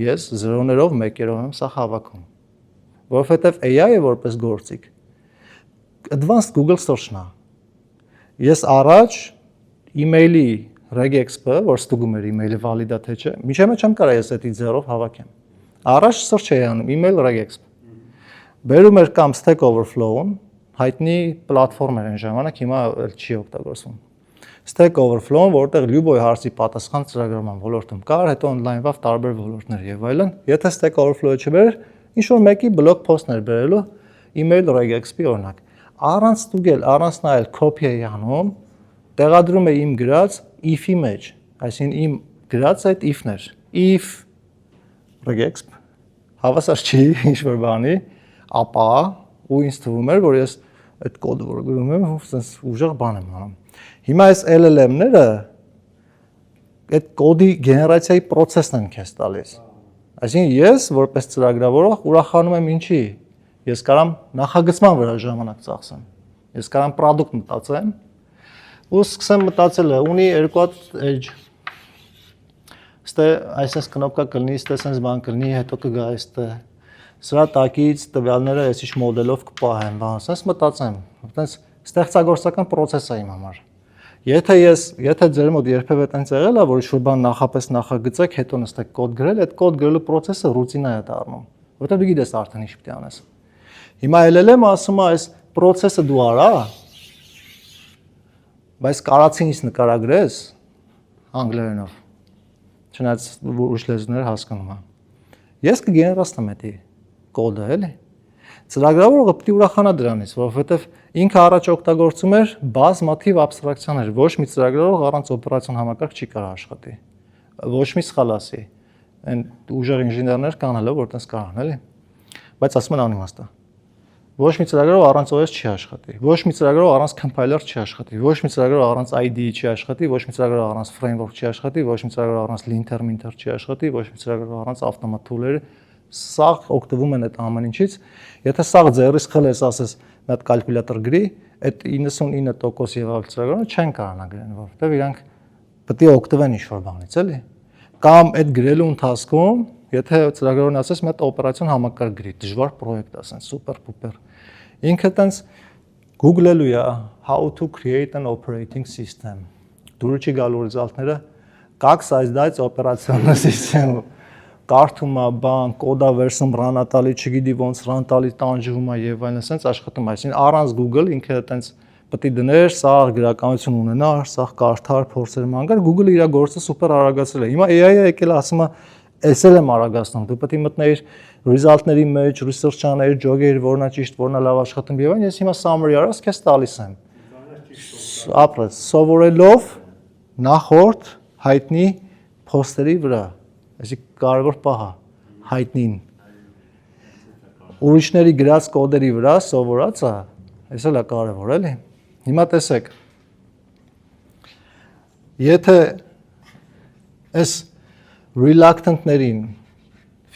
ես 0-ներով 1-երով եմ սա հավաքում։ Որովհետև AI-ը որպես գործիք advanced Google search-ն է։ Ես առաջ email-ի regex-ը, որ ստուգում էր email-ը valid-ա թե չէ, միջև չեմ կարա ես դա 0-ով հավաքեմ։ Առաջ search էի անում email regex։ Բերում էր կամ Stack Overflow-ն, հայտնի պլատֆորմ էր այն ժամանակ, հիմա էլ չի օգտագործվում։ Stack Overflow-ն, որտեղ լյուբոյ հարցի պատասխան ծրագրման ոլորտում կար, հետո on-line-ով տարբեր ոլորտներ եւ այլն։ Եթե Stack Overflow-ը չբերեր, ինչ որ մեկի blog post-ներ բերելու email regex-ի օրինակ։ Առանց ստուգել, առանց նայել copy էի անում, տեղադրում էի իմ գրած if-ի մեջ, այսինքն իմ գրած այդ if-ն էր։ If regex հավասար չի ինչ որ բանի, ապա ու ինձ թվում էր, որ ես այդ կոդը որ գրում եմ, sense ուժեղ բան եմ անում։ Հիմա այս LLM-ները այդ կոդի գեներացիայի process-ն են քեզ տալիս։ Այսինքն ես որպես ծրագրավորող ուրախանում եմ ինչի։ Ես կարամ նախագծման վրա ժամանակ ծախսեմ։ Ես կարամ product մտածեմ ու սկսեմ մտածելը, ունի երկու հատ edge։ Ստե այսպես կնոպկա կլինի, ստե sense բան կլինի, հետո կգա այստե։ Սրա տակից տվյալները այսիշ մոդելով կպահեմ, բան, sense մտածեմ։ Այտենց ստեղծագործական process է իմ համար։ Եթե ձեր մոտ երբևէ տենց եղել է, որ ինչ-որ բան նախապես նախագծեք, հետո նստեք կոդ գրել, այդ կոդ գրելու process-ը ռուտինա է դառնում, որտեղ դու գիտես արդեն ինչ պետք է անես։ Հիմա LLM-ը ասում է, այս process-ը դու արա, բայց կարացինից նկարագրես անգլերենով, չնայած ուրիշ լեզուներ հասկանում եմ։ Ես կգեներացնեմ էդի կոդը, էլի։ Ծրագրավորողը պետք է ուրախանա դրանից, որովհետև ինքը առաջ օգտագործում էր բազմաթիվ աբստրակցիաներ, ոչ մի ծրագրավորող առանց օպերացիոն համակարգ չի կարող աշխատի։ Ոչ մի սխալ ասի։ Այն ուժեղ ինժեներներ կան հələ, որ տես կարան, էլի։ Բայց ասում են անիմաստ է։ Ոչ մի ծրագրով առանց OS չի աշխատի, ոչ մի ծրագրով առանց compiler չի աշխատի, ոչ մի ծրագրով առանց IDE չի աշխատի, ոչ մի ծրագրով առանց framework չի աշխատի, ոչ մի ծրագրով առանց linter չի աշխատի, ոչ մի ծրագրով առանց автомат tool-երի։ Սաղ օգտվում են այդ ամեն ինչից։ Եթե սաղ ձեռից խլես, ասես, մի հատ կալկուլյատոր գրի, այդ 99% եւ այլ ծրագրերը չեն կարողանա գրեն, որովհետեւ իրանք պետք է օգտվեն ինչ-որ բանից, էլի։ Կամ այդ գրելու ընթացքում, եթե ծրագրավորն ասես, մի հատ օպերացիոն համակարգ գրի, դժվար պրոյեկտ ասեն, սուպեր-պուպեր։ Ինքը տենց Google-ելու է how to create an operating system։ Դուրը չի գալու ռեզալտները, как создать операционную систему։ Կարդում է բան, կոդա վերսում ռանա տալի, չգիտի ոնց ռան տալի, տանջվում է եւ այլն, sense աշխատում է։ Այսինքն առանց Google ինքը այտենց պետք է դներ, սա գրականություն ունենար, սա կարդար, փորձեր մանգար, Google-ը իր գործը սուպեր արագացրել է։ Հիմա AI-ը եկել է ասում է, էսել եմ արագացնում, դու պետք է մտնեիր result-ների մեջ, research անեիր, ջոգեիր, որն է ճիշտ, որն է լավ աշխատում եւ այն, ես հիմա summary արած քեզ տալիս եմ։ Ապրես, սովորելով նախորդ հայտնի post-երի վրա, այսինքն կարևոր պահ է հայտնին։ Ուրիշների գրած կոդերի վրա սովորածը, այս էլ է կարևոր, էլի։ Հիմա տեսեք, եթե այս reluctant-ներին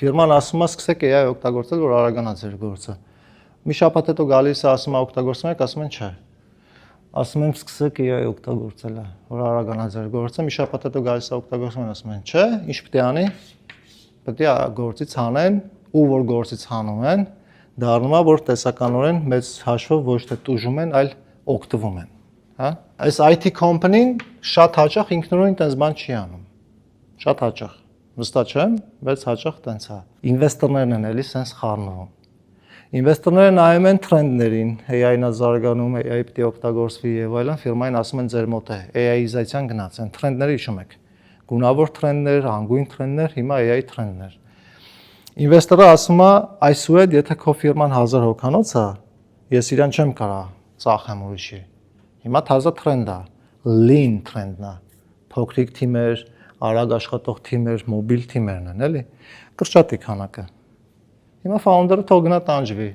ֆիրման ասում է սկսեք AI օգտագործել, որ արագանա ձեր գործը։ Մի շաբաթ հետո գալիս է ասում է օգտագործում եք, ասում են չէ։ Ասում եմ սկսեք AI օգտագործել, որ արագանա ձեր գործը։ Մի շաբաթ հետո գալիս է օգտագործում են, ասում են չէ, ինչ պետք է անի։ Պետք է գործից հանեն, ու որ գործից հանում են, դառնում է, որ տեսականորեն մեծ հաշվով ոչ թե տուժում են, այլ օգտվում են, հա։ Այս IT company-ն շատ հաճախ ինքնուրույն տես բան չի անում։ Շատ հաճախ։ Վստահ չեմ, բայց հաճախ տենց է։ Ինվեստորներն են էլի սենց խառնվում։ Ինվեստորները նայում են թրենդներին, AI-ն է զարգանում, AI պետք է օգտագործվի եւ այլն, ֆիրմային ասում են ձեր մոտ է AI-իզացիան գնաց, են թրենդները հիշում եք։ Գունավոր թրենդներ, հանգույն թրենդներ, հիմա AI թրենդներ։ Ինվեստորը ասում է, այսուհետ, եթե քո ֆիրման 1000 հոգանոց է, ես իրան չեմ կարա ծախեմ ուրիշի։ Հիմա թազա թրենդ է, lean թրենդն է։ Փոքրիկ թիմեր, արագ աշխատող թիմեր, մոբիլ թիմերն են, էլի։ Կրճատի քանակը։ Հիմա founder-ը թող գնա տանջվի։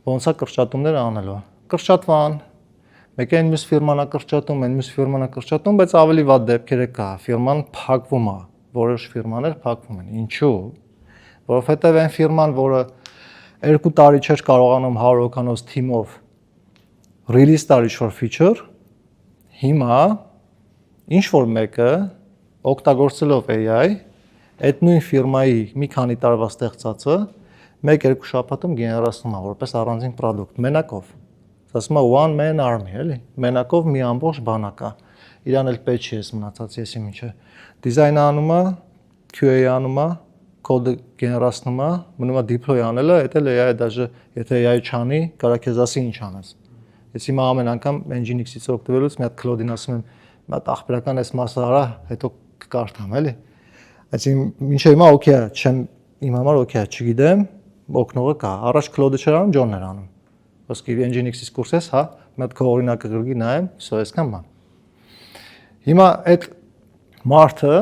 Ոնց է կրճատումները անելու։ Կրճատվան։ Մեկը այն մյուս ֆիրման է կրճատում, այն մյուս ֆիրման է կրճատում, բայց ավելի վատ դեպքեր կա։ Ֆիրման փակվում է, որոշ ֆիրմաներ փակվում են։ Ինչու՞։ Որովհետև այն ֆիրման, որը 2 տարի չէր կարողանում 100 հոգանոց թիմով release տալ ինչ-որ feature, հիմա ինչ որ մեկը օգտագործելով AI, այդ նույն ֆիրմայի մի քանի տարվա ստեղծածը 1-2 շաբաթում գեներացնում է որպես առանձին product, մենակով։ Ասում է one man army, էլի, մենակով մի ամբողջ բանակ է։ Իրան էլ պետք չի ես մնացած, եսի ինչը։ Դիզայնը անում է, QA անում է, կոդը գեներացնում է, մնում է deploy անելը, դա էլ AI-ը դաժե, եթե AI չանի, կարա քեզ ասի ինչ անես։ Ես հիմա ամեն անգամ Nginx-ից օգտվելուց մի հատ Claude-ին ասում եմ, մի հատ ախպերական էս մասը արա, հետո կկարդամ, էլի։ Այսինքն մինչև հիմա օքեյ է, չեմ իմ համար օքեյ է, չգիտեմ, օգնողը կա։ Առաջ Claude-ը չէր անում, John-ն էր անում։ Ոսկի Nginx-ից կուրս ես, հա, մի հատ քո օրինակը գրգի նայեմ, սա այսքան բան։ Հիմա այդ մարդը,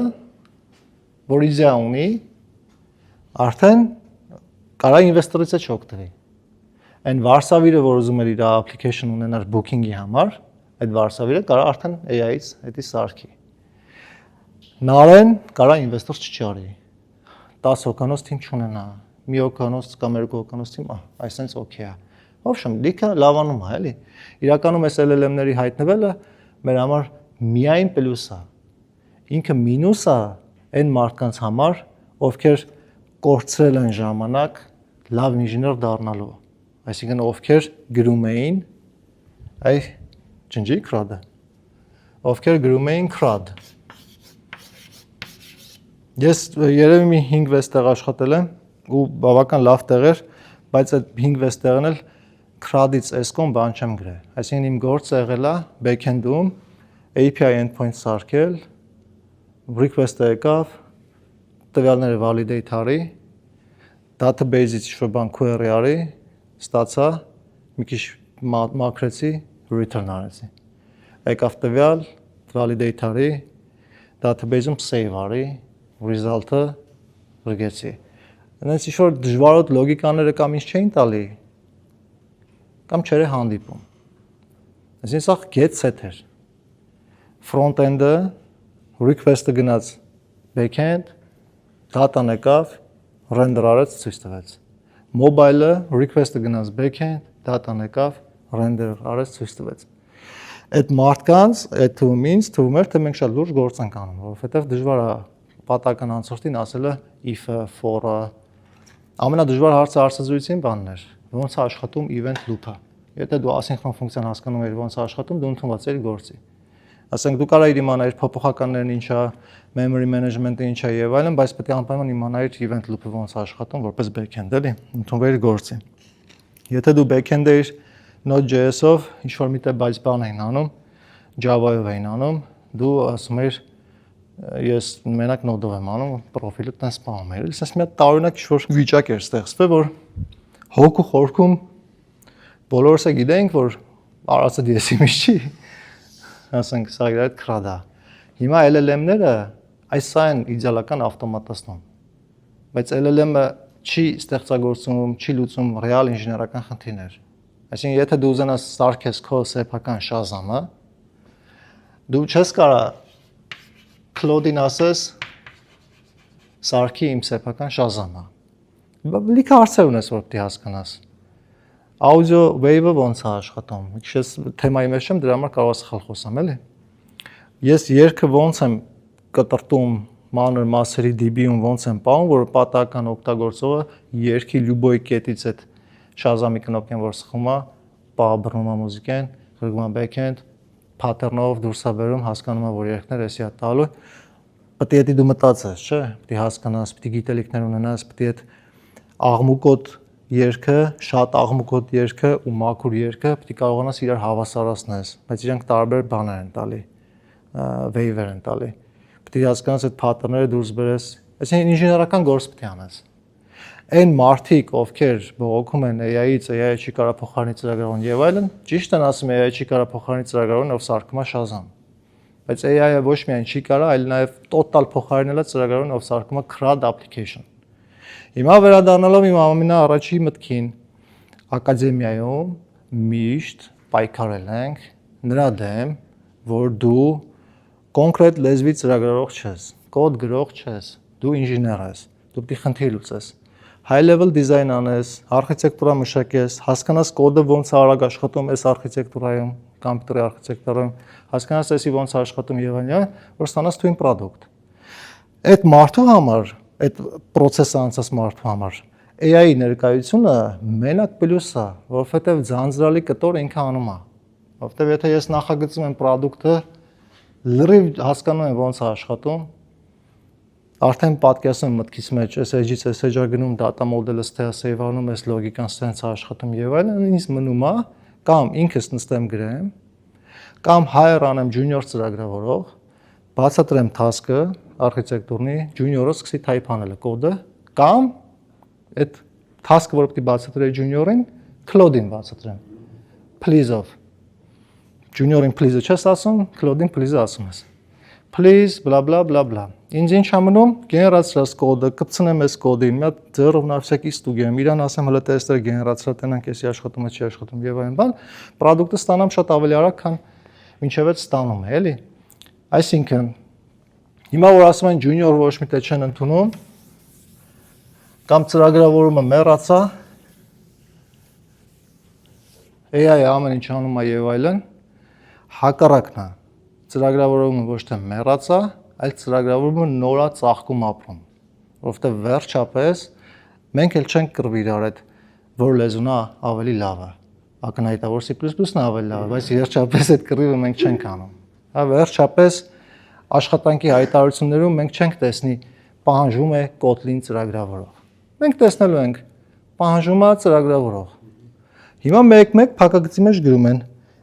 որ իզիա ունի, արդեն կարա ինվեստորից է չօգտվի։ Այն վարսավիրը, որ ուզում էր իր application ունենար booking-ի համար, այդ վարսավիրը կարա արդեն AI-ից հետի սարքի։ Նարեն կարա ինվեստոր չճարի։ 10 հոգանոց թիմ չունենա, մի հոգանոց կամ 2 հոգանոց թիմ, այսպես օքեյ է։ Ոբշեմ, լիքը լավանում է, էլի։ Իրականում այս LLM-ների հայտնվելը մեր համար միայն պլյուս է։ Ինքը մինուս է այն մարդկանց համար, ովքեր կորցրել են ժամանակ լավ ինժեներ դառնալու։ Այսինքն ովքեր գրում էին այ ջնջի CRUD-ը։ Ովքեր գրում էին CRUD։ Ես երևի մի 5-6 տեղ աշխատել եմ ու բավական լավ տեղեր, բայց այդ 5-6 տեղն էլ CRUD-ից ESCOM բան չեմ գրել։ Այսինքն իմ գործը եղել է back-end-ում API endpoint սարքել, request-ը եկավ, տվյալները validate արի, database-ից ինչ-որ բան query արի, ստացա, մի քիչ մաքրեցի, return արեցի։ Եկավ տվյալ, validate արի, database-ում save արի, result-ը ռգեցի։ Այնպես ինչ-որ դժվարոտ լոգիկաները կամ ինչ չէին տալի, կամ չեր հանդիպում։ Այսինքն սա get set էր։ Front-end-ը request-ը գնաց back-end, data-ն եկավ, render արեց, ցույց տվեց։ Mobile-ը request-ը գնաց back-end, data-ն եկավ, render արեց, ցույց տվեց։ Այդ մարդկանց, այդ թվում էր, թե մենք շատ լուրջ գործ ենք անում, որովհետև դժվար է պատական անցորդին ասելը if-ը, for-ը։ Ամենադժվար հարցը հարցազրույցին բանն էր, ոնց է աշխատում event loop-ը։ Եթե դու ասynchron ֆունկցիան հասկանում ես ոնց է աշխատում, դու ընդունված ես գործի։ Ասենք դու կարա իմանայիր փոփոխականներն ինչ է, memory management-ը ինչ է եւ այլն, բայց պետք է անպայման իմանայիր event loop-ը ոնց է աշխատում որպես back-end, էլի, ընդունվեր գործի։ Եթե դու back-end-ը Node.js-ով ինչ-որ միտեղ բայց բան էին անում, Java-ով էին անում, դու ասում ես ես մենակ Node-ով եմ անում, պրոֆիլը տես սպանում էր։ Իսկ մի հատ տարօրինակ ինչ-որ վիճակ էր ստեղծվել, որ հոգու խորքում բոլորս է գիտենք, որ արածը դեսի միշ չի, ասենք սա իր այդ քրադա։ Հիմա LLM-ները այս սա են իդեալական ավտոմատացնում։ Բայց LLM-ը չի ստեղծագործում, չի լուծում ռեալ ինժեներական խնդիրներ։ Այսինքն, եթե դու ուզենաս սարքես քո սեփական Shazam-ը, դու չես կարա Claude-ին ասես սարքի իմ սեփական Shazam-ը։ Լիքը հարցեր ունես, որ պետք է հասկանաս։ Audio wave-ը ոնց է աշխատում։ Քիչ թեմայի մեջ եմ, դրա համար կարող ես սխալ խոսամ, էլի։ Ես երգը ոնց եմ կտրտում մանր մասերի DB-ում ոնց եմ պահում, որ պատահական օգտագործողը երգի լյուբոյ կետից այդ Shazam-ի կնոպկեն, որ սխում է, բռնում է մուզիկան, գրում է backend, pattern-ով դուրս է բերում, հասկանում է, որ երգները էսի է տալու։ Պետք է դու մտածես, չէ՞, պետք է հասկանաս, պետք է գիտելիքներ ունենաս, պետք է աղմուկոտ երգը, շատ աղմուկոտ երգը ու մաքուր երգը պետք է կարողանաս իրար հավասարացնես, բայց իրանք տարբեր բաներ են տալի, wave-եր են տալի։ Պետք է հասկանաս այդ pattern-ները դուրս բերես, այսինքն ինժեներական գործ պետք է անես։ Այն մարդիկ, ովքեր բողոքում են AI-ից, AI-ը չի կարող փոխարինի ծրագրավորողին եւ այլն, ճիշտ են ասում AI-ը չի կարող փոխարինի ծրագրավորողին, ով սարքում է Shazam։ Բայց AI-ը ոչ միայն չի կարող, այլ նաեւ տոտալ փոխարինել է ծրագրավորողին, ով սարքում է CRUD application։ Հիմա վերադառնալով իմ ամենաառաջի մտքին, ակադեմիայում միշտ պայքարել ենք նրա դեմ, որ դու կոնկրետ լեզվի ծրագրավորող չես, կոդ գրող չես, դու ինժեներ ես, դու պետք է խնդիր լուծես։ High level design անես, արխիտեկտուրա մշակես, հասկանաս կոդը ոնց է արագ աշխատում այս արխիտեկտուրայում, կոմպյուտերի արխիտեկտուրայում, հասկանաս էսի ոնց է աշխատում եւ այլն, որ ստանաս twin product։ Այդ մարդու համար, այդ process-ը անցած մարդու համար AI-ի ներկայությունը մենակ պլյուս է, որովհետեւ ձանձրալի կտոր ինքը անում է։ Որովհետեւ եթե ես նախագծում եմ product-ը, լրիվ հասկանում եմ ոնց է աշխատում, արդեն պատկերացնում մտքից մեջ, այս edge-ից այս edge-ը գնում, data model-ը ստե է save-անում, այս լոգիկան ստենց է աշխատում եւ այլն, ինձ մնում է, կամ ինքս նստեմ գրեմ, կամ hire անեմ junior ծրագրավորող, բացատրեմ task-ը, արխիտեկտուրնի, junior-ը սկսի type անել կոդը, կամ այդ task-ը, որ պետք է բացատրեի junior-ին, Claude-ին բացատրեմ, please-ով։ Junior-ին please-ը չես ասում, Claude-ին please-ը ասում ես։ Please, blah blah blah blah։ Ինձ ինչ ամնում, գեներացրած կոդը, կպցնեմ այս կոդին, մի հատ ձեռով նավսյակի ստուգեմ, իրան ասեմ հələ տեստեր գեներացրա տենանք, էսի աշխատում է, չի աշխատում եւ այլն բան, product-ը ստանամ շատ ավելի արագ, քան մինչև այդ ստանում է, էլի։ Այսինքն, հիմա որ ասում են junior ոչ մի տեղ չեն ընդունում, կամ ծրագրավորումը մեռացա, AI-ը ամեն ինչ անում է եւ այլն, հակառակն է։ Ծրագրավորումը ոչ թե մեռացա, այլ ծրագրավորումը նորա ծաղկում ապրում, որովհետև վերջապես մենք էլ չենք կռվի իրար այդ որ լեզուն է ավելի լավը, ակնհայտ է որ C++-ն է ավելի լավը, բայց վերջապես այդ կռիվը մենք չենք անում։ Հա վերջապես աշխատանքի հայտարարություններում մենք չենք տեսնի պահանջում է Kotlin ծրագրավորող։ Մենք տեսնելու ենք պահանջում է ծրագրավորող։ Հիմա մեկ-մեկ փակագծի մեջ գրում են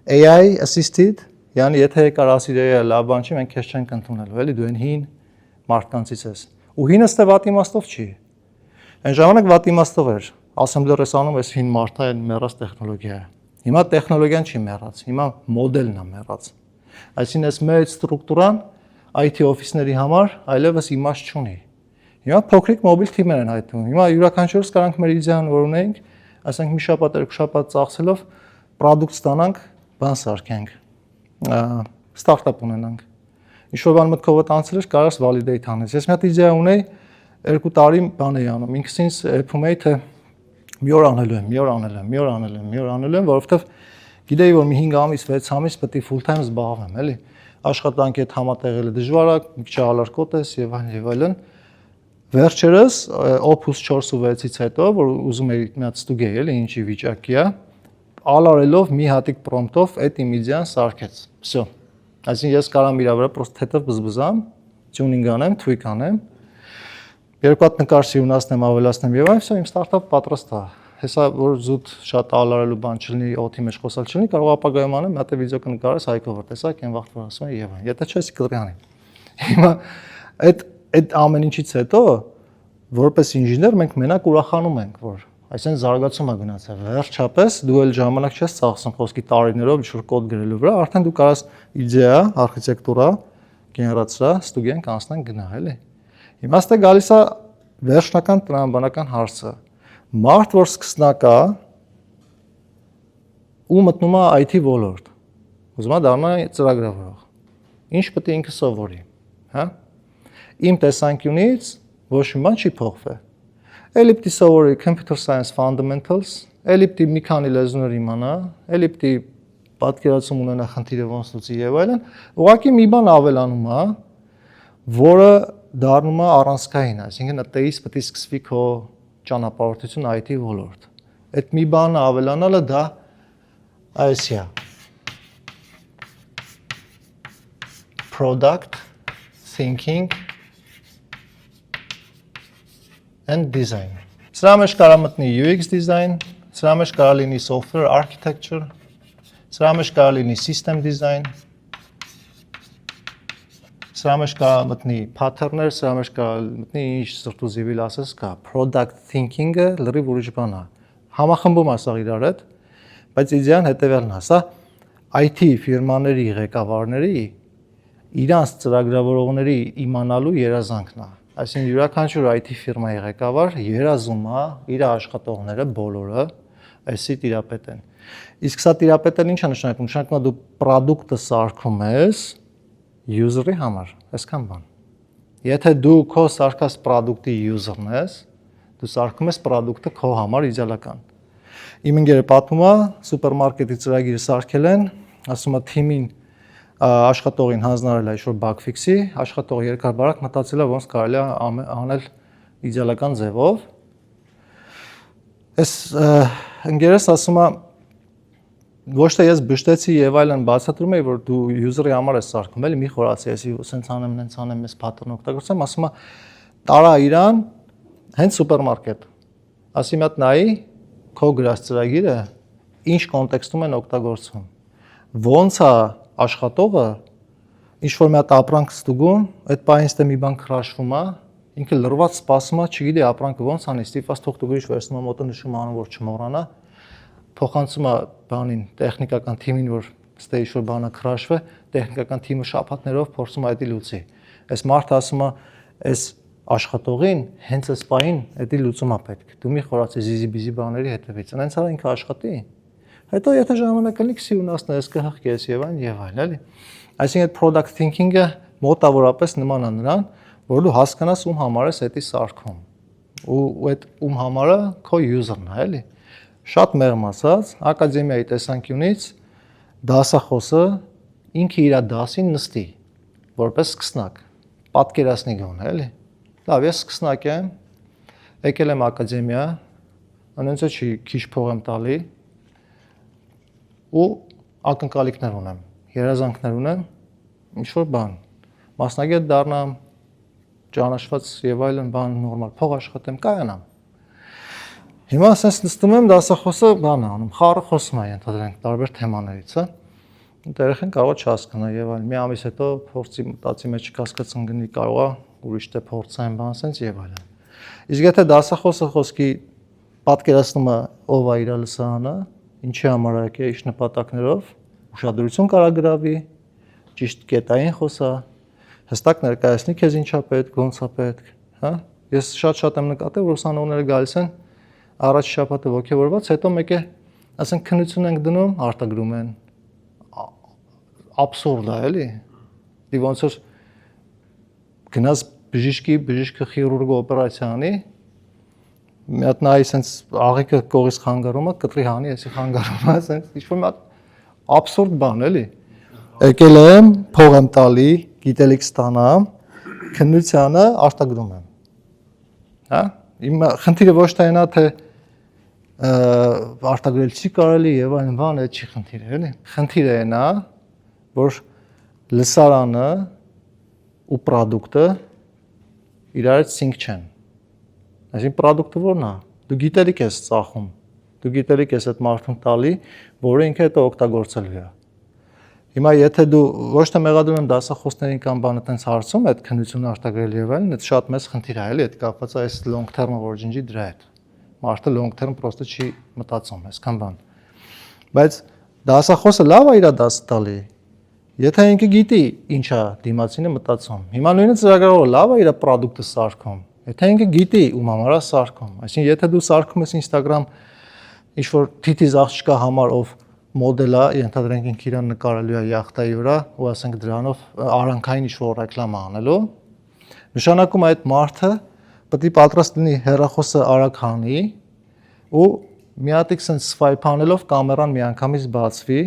AI assisted, yani եթե եկար ասիր AI լավ բան չի, մենք քեզ չենք ընդունելու, էլի դու այն հին մարդկանցից ես։ Ու հինը ստե վատ իմաստով չի։ Այն ժամանակ վատ իմաստով էր, assembler-ս անում այս հին մարդը այն մեռած տեխնոլոգիա է։ Հիմա տեխնոլոգիան չի մեռած, հիմա մոդելն է մեռած։ Այսինքն այս մեծ ստրուկտուրան IT օֆիսների համար այլևս իմաստ չունի։ Հիմա փոքրիկ մոբիլ թիմեր են հայտնվում։ Հիմա յուրաքանչյուրս կարանք մեր իդեան որ ունենք, ասենք մի շաբաթ երկու շաբաթ ծախսելով product ստանանք, բան սարքենք, ստարտափ ունենանք։ Ինչ-որ բան մտքովդ անցրես, կարաս validate անես։ Ես մի հատ իդեա ունեի, 2 տարի բան էի անում։ Ինքս ինձ էփում էի, թե մի օր անելու եմ, որովհետև գիտեի, որ մի 5 ամիս, 6 ամիս պետք է full time զբաղվեմ, էլի։ Աշխատանքի հետ համատեղելը դժվար է, մի քիչ ալարկոտ ես եւ այլն։ Վերջերս Opus 4 ու 6-ից հետո, որ ուզում էի մի հատ ստուգեի, էլի, ինչի վիճակի է, ալարելով մի հատիկ prompt-ով այդ իմիջիան սարքեց։ Всё։ Այսինքն ես կարամ իրա վրա պրոստը թեթև բզբզամ, tuning անեմ, tweak անեմ, երկու հատ նկար սիրունացնեմ, ավելացնեմ եւ այլն, всё, իմ ստարտափը պատրաստ է։ հեսա որ զուտ շատ ալարելու բան չլինի, օդի մեջ խոսալ չլինի, կարող ապագայում անեմ, մի հատ վիդեո կնկարես Հայկով որ տեսակ, այն վաղ որ ասում եմ Եվան։ Եթե չես կլանի։ Հիմա այդ ամեն ինչից հետո որպես ինժեներ մենք մենակ ուրախանում ենք, որ այսինքն զարգացում է գնացել։ Վերջապես դու էլ ժամանակ չես ծախսում խոսքի տարիներով ինչ-որ կոդ գրելու վրա, արդեն դու կարաս իդեա, արխիտեկտուրա, գեներացիա, ստուդիան կանցնեն գնա, էլի։ Հիմա ստե գալիս է վերջնական տրամաբանական հարցը։ Մարդ որ սկսնակ է ու մտնում է IT ոլորտ։ Ուզում է դառնա ծրագրավորող։ Ինչ պետք է ինքը սովորի, հա։ Իմ տեսանկյունից ոչ մի բան չի փոխվել։ Էլի պիտի սովորի computer science fundamentals, էլի պիտի մի քանի լեզուներ իմանա, էլի պիտի պատկերացում ունենա խնդիրը ոնց լուծի եւ այլն։ Ուղղակի մի բան ավելանում է, որը դառնում է առանցքային, այսինքն այդտեղից պետք է սկսվի քո ճանապարհորդությունը IT ոլորտ։ Այդ մի բանը ավելանալը դա այսիա product thinking and design. Սրա մեջ կարա մտնի UX design, սրա մեջ կարա լինի software architecture, սրա մեջ կարա լինի system design, սրա մեջ կարա մտնի pattern-ներ, սրա մեջ կարա մտնի ինչ սրտու զիվիլ ասես կա, product thinking-ը լրիվ ուրիշ բան է։ Համախմբում է սա իրար հետ, բայց իդեան հետևյալն է, սա IT ֆիրմաների ղեկավարների իրանց ծրագրավորողների իմանալու երազանքն է։ Այսինքն յուրաքանչյուր IT ֆիրմայի ղեկավար երազում է իր աշխատողները բոլորը այսի տիրապետեն։ Իսկ սա տիրապետել ինչ է նշանակում։ Նշանակում է դու product-ը սարքում ես user-ի համար, այսքան բան։ Եթե դու քո սարքած product-ի user-ն ես, դու սարքում ես product-ը քո համար իդեալական։ Իմ ընկերը պատմում է, սուպերմարկետի ծրագիրը սարքել են, ասում է թիմին աշխատողին հանձնարարել է ինչ-որ bug fix-ի, աշխատողը երկար-բարակ մտածել է ոնց կարելի է անել իդեալական ձևով։ Այս ընկերս ասում է ոչ թե ես բշտեցի եւ այլն բացատրում էի որ դու user-ի համար ես սարքում, էլի մի խորացի, էսի սենց անեմ, նենց անեմ, ես pattern օգտագործեմ, ասում է տարա իրան հենց սուպերմարկետ։ Ասի մի հատ նայի քո գրած ծրագիրը ինչ կոնտեքստում են օգտագործվում։ Ոնց է աշխատողը ինչ որ մի հատ ապրանք ստուգում, այդ պահին ստե մի բան քրաշվում է, ինքը լրված սպասում է, չգիտի ապրանքը ոնց անի, ստիպված թող տուգրիչ վերցնում է մոտը նշում անում որ չմոռանա, փոխանցում է բանին, տեխնիկական թիմին, որ ստե ինչ որ բանը քրաշվե, տեխնիկական թիմը շաբաթներով փորձում է դա լուծի։ Այս մարդը ասում է, այս աշխատողին հենց այս պահին դա լուծում է պետք։ Դու մի խորացի զիզի-բիզի բաների հետևից, այնց արա ինքը աշխատի։ Հետո եթե ժամանակ կլինի քսի ունասնես կհղկես եւ այլն, էլի։ Այսինքն այդ product thinking-ը մոտավորապես նման է նրան, որ դու հասկանաս ում համար ես դա սարքում։ Ու այդ ում համարը քո user-ն է, էլի։ Շատ մեղմ ասած, ակադեմիայի տեսանկյունից դասախոսը ինքը իր դասին նստի, որպես սկսնակ, պատկերացնի գոնե, էլի։ Լավ, ես սկսնակ եմ, եկել եմ ակադեմիա, անոնց չի քիչ փող եմ տալի, ու ակնկալիքներ ունեմ, երազանքներ ունեմ, ինչ-որ բան, մասնագետ դառնամ, ճանաչված եւ այլն բան նորմալ փող աշխատեմ, կայանամ։ Հիմա ասես նստում եմ, դասախոսը բան է անում, խառը խոսում է ենթադրենք տարբեր թեմաներից, հա։ Երեխան կարող է չհասկանա եւ այլն։ Մի ամիս հետո փորձի մտածի մեջ կասկածն գնի, կարող է ուրիշ թե փորձային բան sense եւ այլն։ Իսկ եթե դասախոսը խոսքի պատկերացնում է ով է իր լսարանը, ինչի համար է եկել, ինչ նպատակներով, ուշադրություն կարա գրավի, ճիշտ կետային խոսա, հստակ ներկայացնի քեզ ինչա պետք, ոնց է պետք, հա։ Ես շատ եմ նկատել, որ ուսանողները գալիս են առաջ շաբաթը ոգևորված, հետո մեկ է, ասենք քննություն ենք դնում, արտագրում են։ Աբսուրդ է, էլի։ Դի ոնց որ գնաց բժիշկը խիրուրգը օպերացիա անի, մի հատ նայի սենց աղիքը կողից խանգարում է, կտրի հանի, էսի խանգարում է, սենց ինչ-որ մի հատ աբսուրդ բան, էլի։ Եկել եմ, փող եմ տալի, գիտելիք ստանամ, քննությանը արտագրում եմ։ Հա։ Իմ խնդիրը ոչ թե այնա թե արտագրել չի կարելի եւ այլն բան, այդ չի խնդիրը, էլի։ Խնդիրը այնա, որ լսարանը ու product-ը իրար հետ sync չեն։ Այսինքն product-ը ո՞րն է։ Դու գիտելիք ես ծախում Դու գիտելիք ես այդ մարդուն տալի, որը ինքը հետո օգտագործելու է։ Հիմա եթե դու ոչ թե մեղադրում եմ դասախոսներին կամ բանը տենց հարցում, այդ քննությունը արտագրել եւ այլն, դա շատ մեծ խնդիր է, էլի, այդ կապված է այս long term-ը որ ջնջի դրա հետ։ Մարդը long term պրոստը չի մտածում, այսքան բան։ Բայց դասախոսը լավ է իր դասը տալի։ Եթե ինքը գիտի ինչա դիմացինը մտածում։ Հիմա նույնը ծրագրավորը լավ է իր product-ը սարքում։ Եթե ինքը գիտի ում համար է սարքում, այսինքն եթե դու սարքում ես Instagram ինչ որ թիթիզ աղջկա համար ով մոդել է, ենթադրենք ինքը իրան նկարելու է յախտայի վրա, ու ասենք դրանով արանքային ինչ որ ռեկլամա անելու, նշանակում է այդ մարդը պետք է պատրաստ լինի հեռախոսը արագ հանի ու մի հատիկ sense swipe անելով կամերան միանգամից բացվի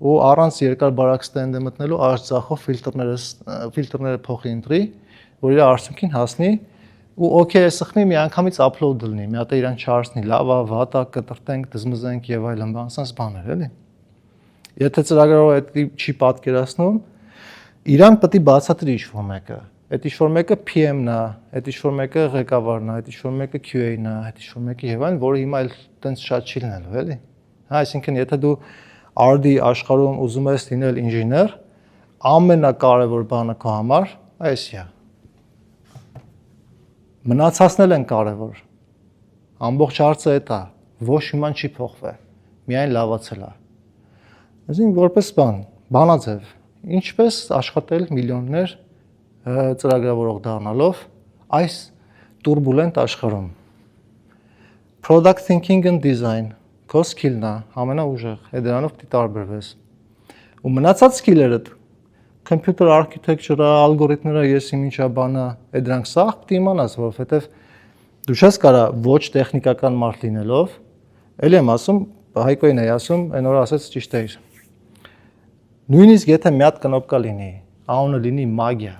ու առանց երկար բարակ ստենդը մտնելու արջ ձախով ֆիլտրները փոխի ընտրի, որ իր արդյունքին հասնի ու օքեյ սխնի միանգամից upload լինի, մի հատ իրան չարցնի, լավ է, վատ է, կտրտենք, դզմզենք եւ այլն, բանսանս բաներ, էլի։ Եթե ծրագրավորը այդ չի պատկերացնում, իրան պետք է բացատրի ինչ-որ մեկը։ Այդ ինչ-որ մեկը PM-ն է, այդ ինչ-որ մեկը ղեկավարն է, այդ ինչ-որ մեկը QA-ն է, այդ ինչ-որ մեկը եւ այլն, որը հիմա էլ տենց շատ չի լինելու, էլի։ Հա, այսինքն եթե դու RD աշխարհում ուզում ես լինել ինժեներ, ամենակարևոր բանը քո համար այսի է։ Մնացածն են կարևոր։ Ամբողջ հարցը այդ է, ոչ իման չի փոխվել, միայն լավացել է։ Այսինքն որպես բանաձև, ինչպես աշխատել միլիոններ ծրագրավորող դառնալով այս турբուլենտ աշխարհում։ Product thinking and design քո skillն է, ամենաուժեղ, դրանով պետք է տարբերվես։ Ու մնացած skillերդ computer architecture-ը, ալգորիթմները, ես ինչա բանը, դրանք սաղ պետք է իմանաս, որովհետև դու չես կարա ոչ տեխնիկական մարդ լինելով, էլի եմ ասում, Հայկոին էի ասում, այն օրը ասեց ճիշտ է իր։ Նույնիսկ եթե մի հատ կնոպկա լինի, անունը լինի մագիա,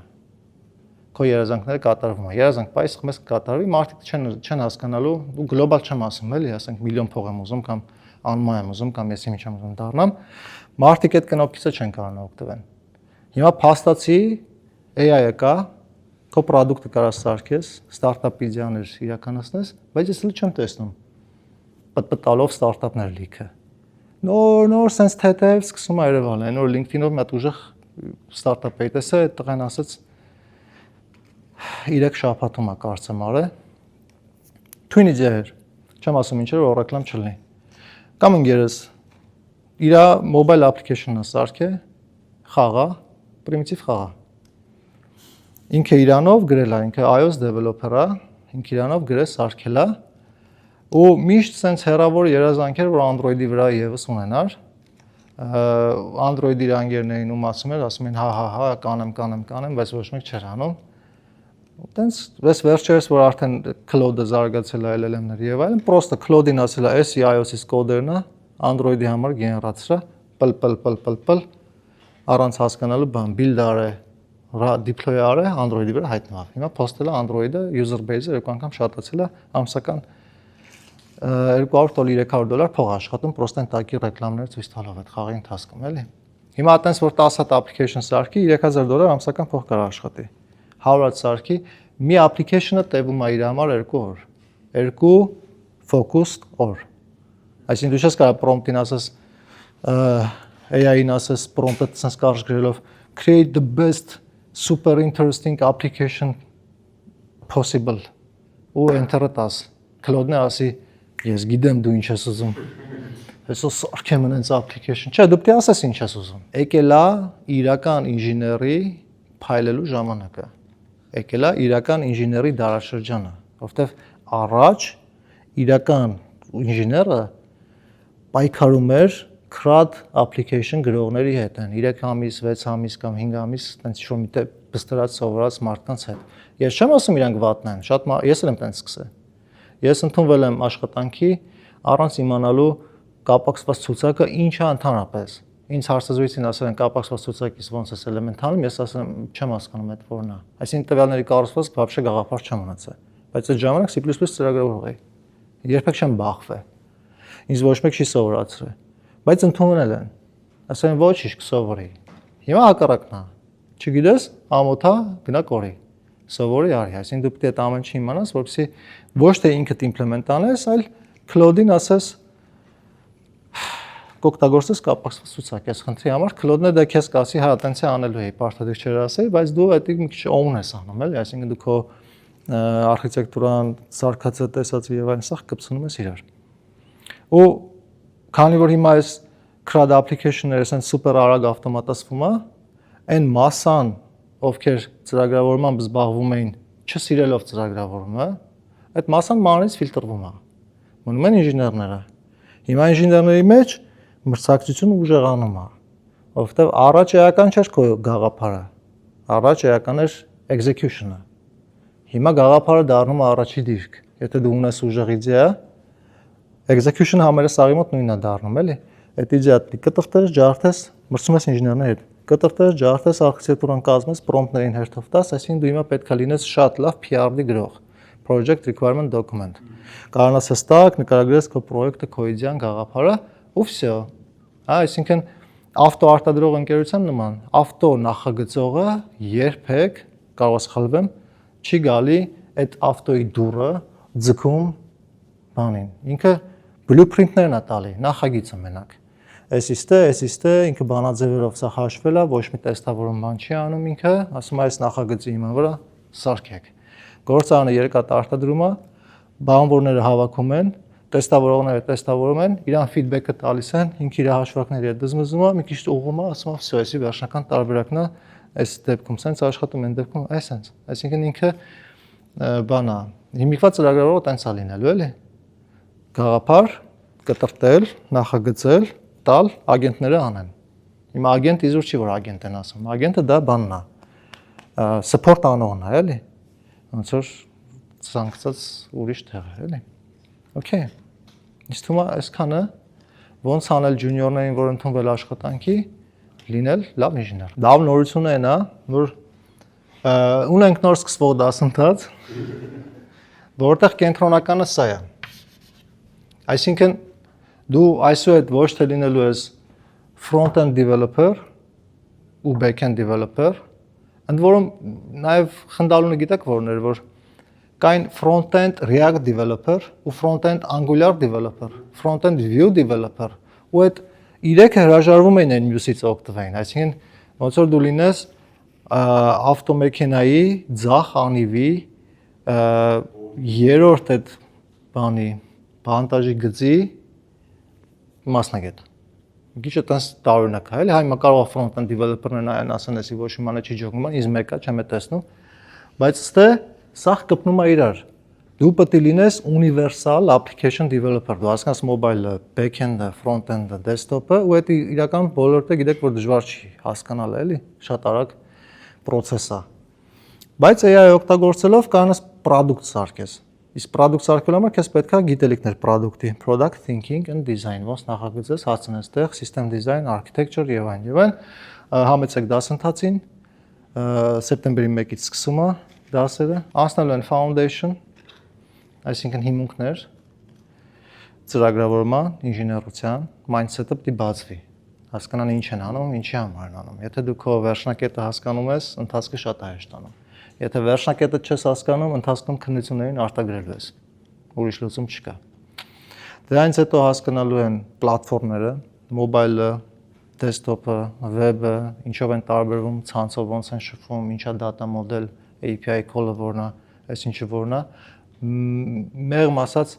քո երազանքները կատարվում են։ Երազանք պայս խմես կկատարվի, մարդիկ չեն հասկանալու, ու գլոբալ չեմ ասում, էլի, ասենք միլիոն փող եմ ուզում կամ անմա եմ ուզում կամ ես ինչ եմ ուզում դառնամ, մարդիկ այդ կնոպկից չեն կարող օգտվել։ Հիմա փաստացի AI-ը կա, քո product-ը կարաս սարքես, ստարտափ իդեաներ իրականացնես, բայց ես էլ չեմ տեսնում պտպտալով ստարտափներ լիքը։ Նոր sense թեթև սկսում է Երևան, այն որ LinkedIn-ով մի հատ ուժեղ ստարտափ էի տեսա, այդ տղան ասաց 3 շաբաթում է կարծեմ արել։ Twin idea-էր, չեմ ասում ինչեր, որ ռեկլամ չլինի։ Կամ ընկերս իր mobile application-ը սարքե, խաղա, primitive խաղա։ Ինքը իրանով գրել է, ինքը iOS developer է, ինքը իրանով գրել սարքել է, ու միշտ sense հեռավոր երազանքեր, որ Android-ի վրա եւս ունենար։ Android-ի ռանգերներին ում ասում են, հա, կանեմ, բայց ոչ մեկ չէր անում։ Տենց ես վերջերս որ արդեն Claude-ը զարգացել է LLM-ներ եւ այլն, պրոստը Claude-ին ասել է, էսի iOS-ի կոդերն է, Android-ի համար գեներացրա, պլ առանց հասկանալու բան, build արե, deploy արե, Android-ի վրա հայտնավ։ Հիմա post-ել է Android-ը, user base-ը երկու անգամ շատացել է, ամսական $200-300 փող աշխատում, պրոստը տակի ռեկլամներ ցույց տալով այդ խաղի ընթացքում, էլի։ Հիմա այտենց որ 10 հատ application սարքի $3000 ամսական փող կար աշխատի։ 100 հատ սարքի, մի application-ը տևում է իր համար 2 օր։ 2 focused օր։ Այսինքն դու չես կարող prompt-ին ասես AI-ին ասես prompt-ը ցած կարճ գրելով create the best super interesting application possible ու enter-ը տաս։ Claude-ն ասի ես գիտեմ դու ինչ ես ուզում։ Այսօր սարքեմ այնց application։ Չէ, դու պետք է ասես ինչ ես ուզում։ Եկել է իրական ինժեների փայլելու ժամանակը։ Եկել է իրական ինժեների դարաշրջանը, որովհետև առաջ իրական ինժեները պայքարում էր CRUD application գրողների հետ, 3 ամիս, 6 ամիս կամ 5 ամիս, տենց ինչ-որ մի տեղ բստրած սովորած մարդկանց հետ։ Ես չեմ ասում իրանք վատն են, շատ ես էլ եմ տենց սկսել։ Ես ընդունվել եմ աշխատանքի առանց իմանալու կապակցված ցուցակը ինչ է ընդհանրապես։ Ինձ հարցազրույցին ասել են կապակցված ցուցակից ոնց է էլեմենտալում, ես ասում եմ չեմ հասկանում այդ որն է։ Այսինքն տվյալների կառուցվածք вообще գաղափար չեմ ունեցել։ Բայց այդ ժամանակ C++ ծրագրավորող էի։ Երբեք չեմ բախվել։ Ինձ ոչ մեկ չի սովորացրել։ Բայց ընդունել են։ Ասել են ոչ, իշք սովորի։ Հիմա հակառակն է։ Չգիտես, ամոթա գնա կորի։ Սովորի արի, այսինքն դու պետք է այդ ամեն ինչը իմանաս, որպեսզի ոչ թե ինքդ իմպլեմենտ անես, այլ Claude-ին ասես կօգտագործես կապակցված ցուցակ այս խնդրի համար Claude-ն դա քեզ կասի հա այտենց է անելու է պարտադիր չէր ասել բայց դու այդիկ մի քիչ own ես անում էլի այսինքն դու քո արխիտեկտուրան սարքածը տեսածը եւ այն սա կպցնում ես իրար ու քանի որ հիմա այս CRUD application-ները ասեն սուպեր արագ ավտոմատացվում է այն մասան ովքեր ծրագրավորմամբ զբաղվում էին չսիրելով ծրագրավորումը այդ մասան մանրից ֆիլտրվում է մնում են ինժեներները հիմա ինժեներների մեջ մրցակցությունը ուժեղանում է որովհետև առաջ էական չէր քո գաղափարը առաջ էական էր execution-ը հիմա գաղափարը դառնում է առաջի դիրք եթե դու ունես ուժեղ իդեա execution համերը սաղի մոտ նույնն է դառնում էլի այդ իդեա կտրտես ջարդես մրցում ես ինժեներների հետ կտրտես ջարդես արխիտեկտուրան կազմես պրոմպտներին հերթով տաս այսինքն դու հիմա պետք է լինես շատ լավ PR-ի գրող project requirement document կարողանաս հստակ նկարագրես քո պրոյեկտը քո իդեան գաղափարը ու վсё այսինքն ավտո արտադրող ընկերության նման ավտո նախագծողը երբեք կարող ես խլվեմ չի գալի այդ ավտոյի դուռը ձգում բանին ինքը blueprint-ներն է տալի նախագիծը մենակ էսիստե ինքը բանաձևերով սա հաշվել է ոչ մի տեստավորում բան չի անում ինքը ասում է այս նախագծի հիման վրա սարքեք գործարանը երկաթ արտադրում է բանվորները հավաքում են տեստավորողները տեստավորում են իրան ֆիդբեքը տալիս են ինքը իր հաշվարկների հետ դզմզում է մի քիչ ուղղում է ասում է վсё էսի վերջնական տարբերակն է այս դեպքում սենց աշխատում են դեպքում այսենց այսինքն ինքը բան է հիմիկված ծրագրավորողը տենց է լինելու էլի գաղափար կտրտել նախագծել տալ ագենտները անեն հիմա ագենտ իզուր չի որ ագենտ են ասում ագենտը դա բանն է support անողն է էլի ոնց որ ցանկացած ուրիշ տեղ է էլի okay ինձ թվում է այսքանը ոնց անել ջունիորներին որ ընդունվել աշխատանքի լինել լավ ինժեներ լավ նորությունը այն է որ ունենք նոր սկսվող դասընթաց որտեղ կենտրոնականը սա է այսինքն դու այսուհետ ոչ թե լինելու ես front-end developer ու back-end developer ընդ որում նաև խնդալունը գիտեք որն էր որ կային front-end React developer ու front-end Angular developer front-end Vue developer ու այդ իրեքը հրաժարվում էին այն մյուսից օգտվեն այսինքն ոնց որ դու լինես ավտոմեքենայի ձախ անիվի երրորդ այդ բանի բանտաժի գծի մասնագետ Գիչ այտենց տարօրինակ է, էլի, հա հիմա կարող է front-end developer-ներն այն ասեն, էսի ոչ մի բան չի ջոգնում, ինձ մեկա չեմ տեսնում, բայց ստե սաղ կպնում է իրար։ Դու պետք է լինես universal application developer, դու հասկանաս mobile-ը, back-end-ը, front-end-ը, desktop-ը, ու դա իրական բոլորը գիտեք, որ դժվար չի հասկանալ, էլի, շատ արագ process է։ Բայց AI օգտագործելով կարողանաս product սարքես։ Իսկ product սարքելու համար քեզ պետք է գիտելիքներ product-ի, product thinking and design, ոնց նախագծես, հասցնես տեղ, system design, architecture եւ այլն։ Համեցեք դասընթացին, սեպտեմբերի 1-ից սկսում է դասերը, անցնելու են foundation, այսինքն հիմունքներ, ծրագրավորման, ինժեներության, mindset-ը պետք է բացվի։ Հասկանան ինչ են անում, ինչի համար են անում։ Եթե դու քո վերջնակետը հասկանում ես, ընթացքը շատ է հեշտանում։ Եթե վերջնակետը չես հասկանում, ընթացքում քննություններին արտագրելու ես։ Ուրիշ լուծում չկա։ Դրանից հետո հասկանալու են պլատֆորմները, մոբայլը, դեսքթոփը, վեբը, ինչով են տարբերվում, ցանցով ոնց են շփվում, ինչա դատա մոդել, API call-ը որն է, այսինչը որն է։ Մեղմ ասած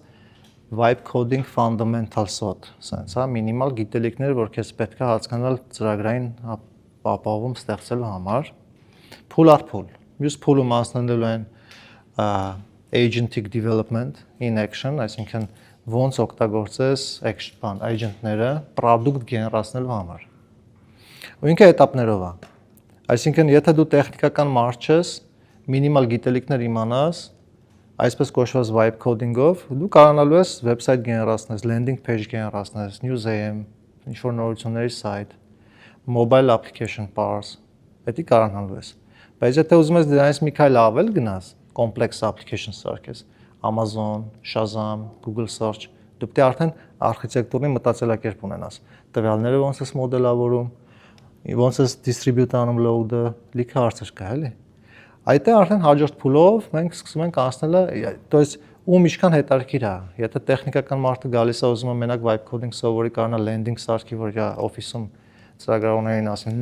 vibe coding fundamentals-ոտ, sense, հա, մինիմալ գիտելիքներ, որ քեզ պետք է հասկանալ ծրագրային ապահովում ստեղծելու համար։ Pull are pull Մյուս փուլում անցնելու են agentic development in action, այսինքն ոնց օգտագործես agent-ները product գեներացնելու համար։ Ու ինքը էտապներով է։ Այսինքն եթե դու տեխնիկական մարդ ես, մինիմալ գիտելիքներ իմանաս, այսպես կոչված vibe coding-ով, դու կարողանալու ես website գեներացնես, landing page գեներացնես, news.am, ինչ-որ նորությունների site, mobile application parse, դա կարողանալու ես։ Բայց եթե ուզում ես դրանից մի քայլ ավել գնաս, complex application սարքես, Amazon, Shazam, Google Search, դու պետք է արդեն արխիտեկտուրի մտածելակերպ ունենաս։ Տվյալները ոնց ես մոդելավորում, ոնց ես distribute անում load-ը, լիքը հարցեր կա, էլի։ Այդտեղ արդեն հաջորդ փուլով մենք սկսում ենք անցնելը, то есть ու ինչքան հետաքրքիր է, եթե տեխնիկական մարդը գալիս է ուզում է մենակ vibe coding սովորի, կարողանա landing սարքի, որ իր օֆիսում ծրագրավորներին ասեն,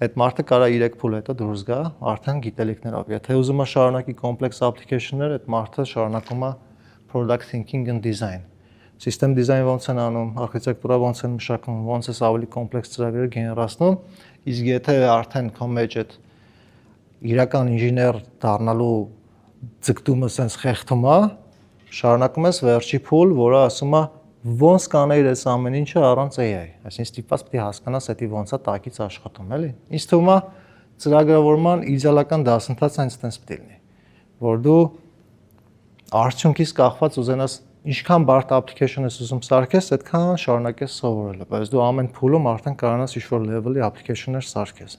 այդ մարդը կարա 3 փուլ հետո դուրս գա, արդեն գիտելիքներով։ Եթե ուզում է շարունակի complex application-ներ, այդ մարդը շարունակում է product thinking and design։ System design ոնց են անում, architecture ոնց են մշակում, ոնց է ավելի complex ծրագրեր գեներացնում, իսկ եթե արդեն քո մեջ այդ իրական ինժեներ դառնալու ձգտումը sense խեղդում է, շարունակում ես վերջի փուլ, որը ասում է ոնց կանեիր այս ամեն ինչը առանց AI, այսինքն ստիպված պետք է հասկանաս դա ոնց է տակից աշխատում, էլի։ Ինձ թվում է ծրագրավորման իդեալական դասընթացը այնպես պետք է լինի, որ դու արդյունքից կախված ուզենաս ինչքան բարդ application ես ուզում սարքես, այդքան շարունակես սովորելը, բայց դու ամեն փուլում արդեն կարողանաս ինչ-որ level-ի application-ներ սարքես։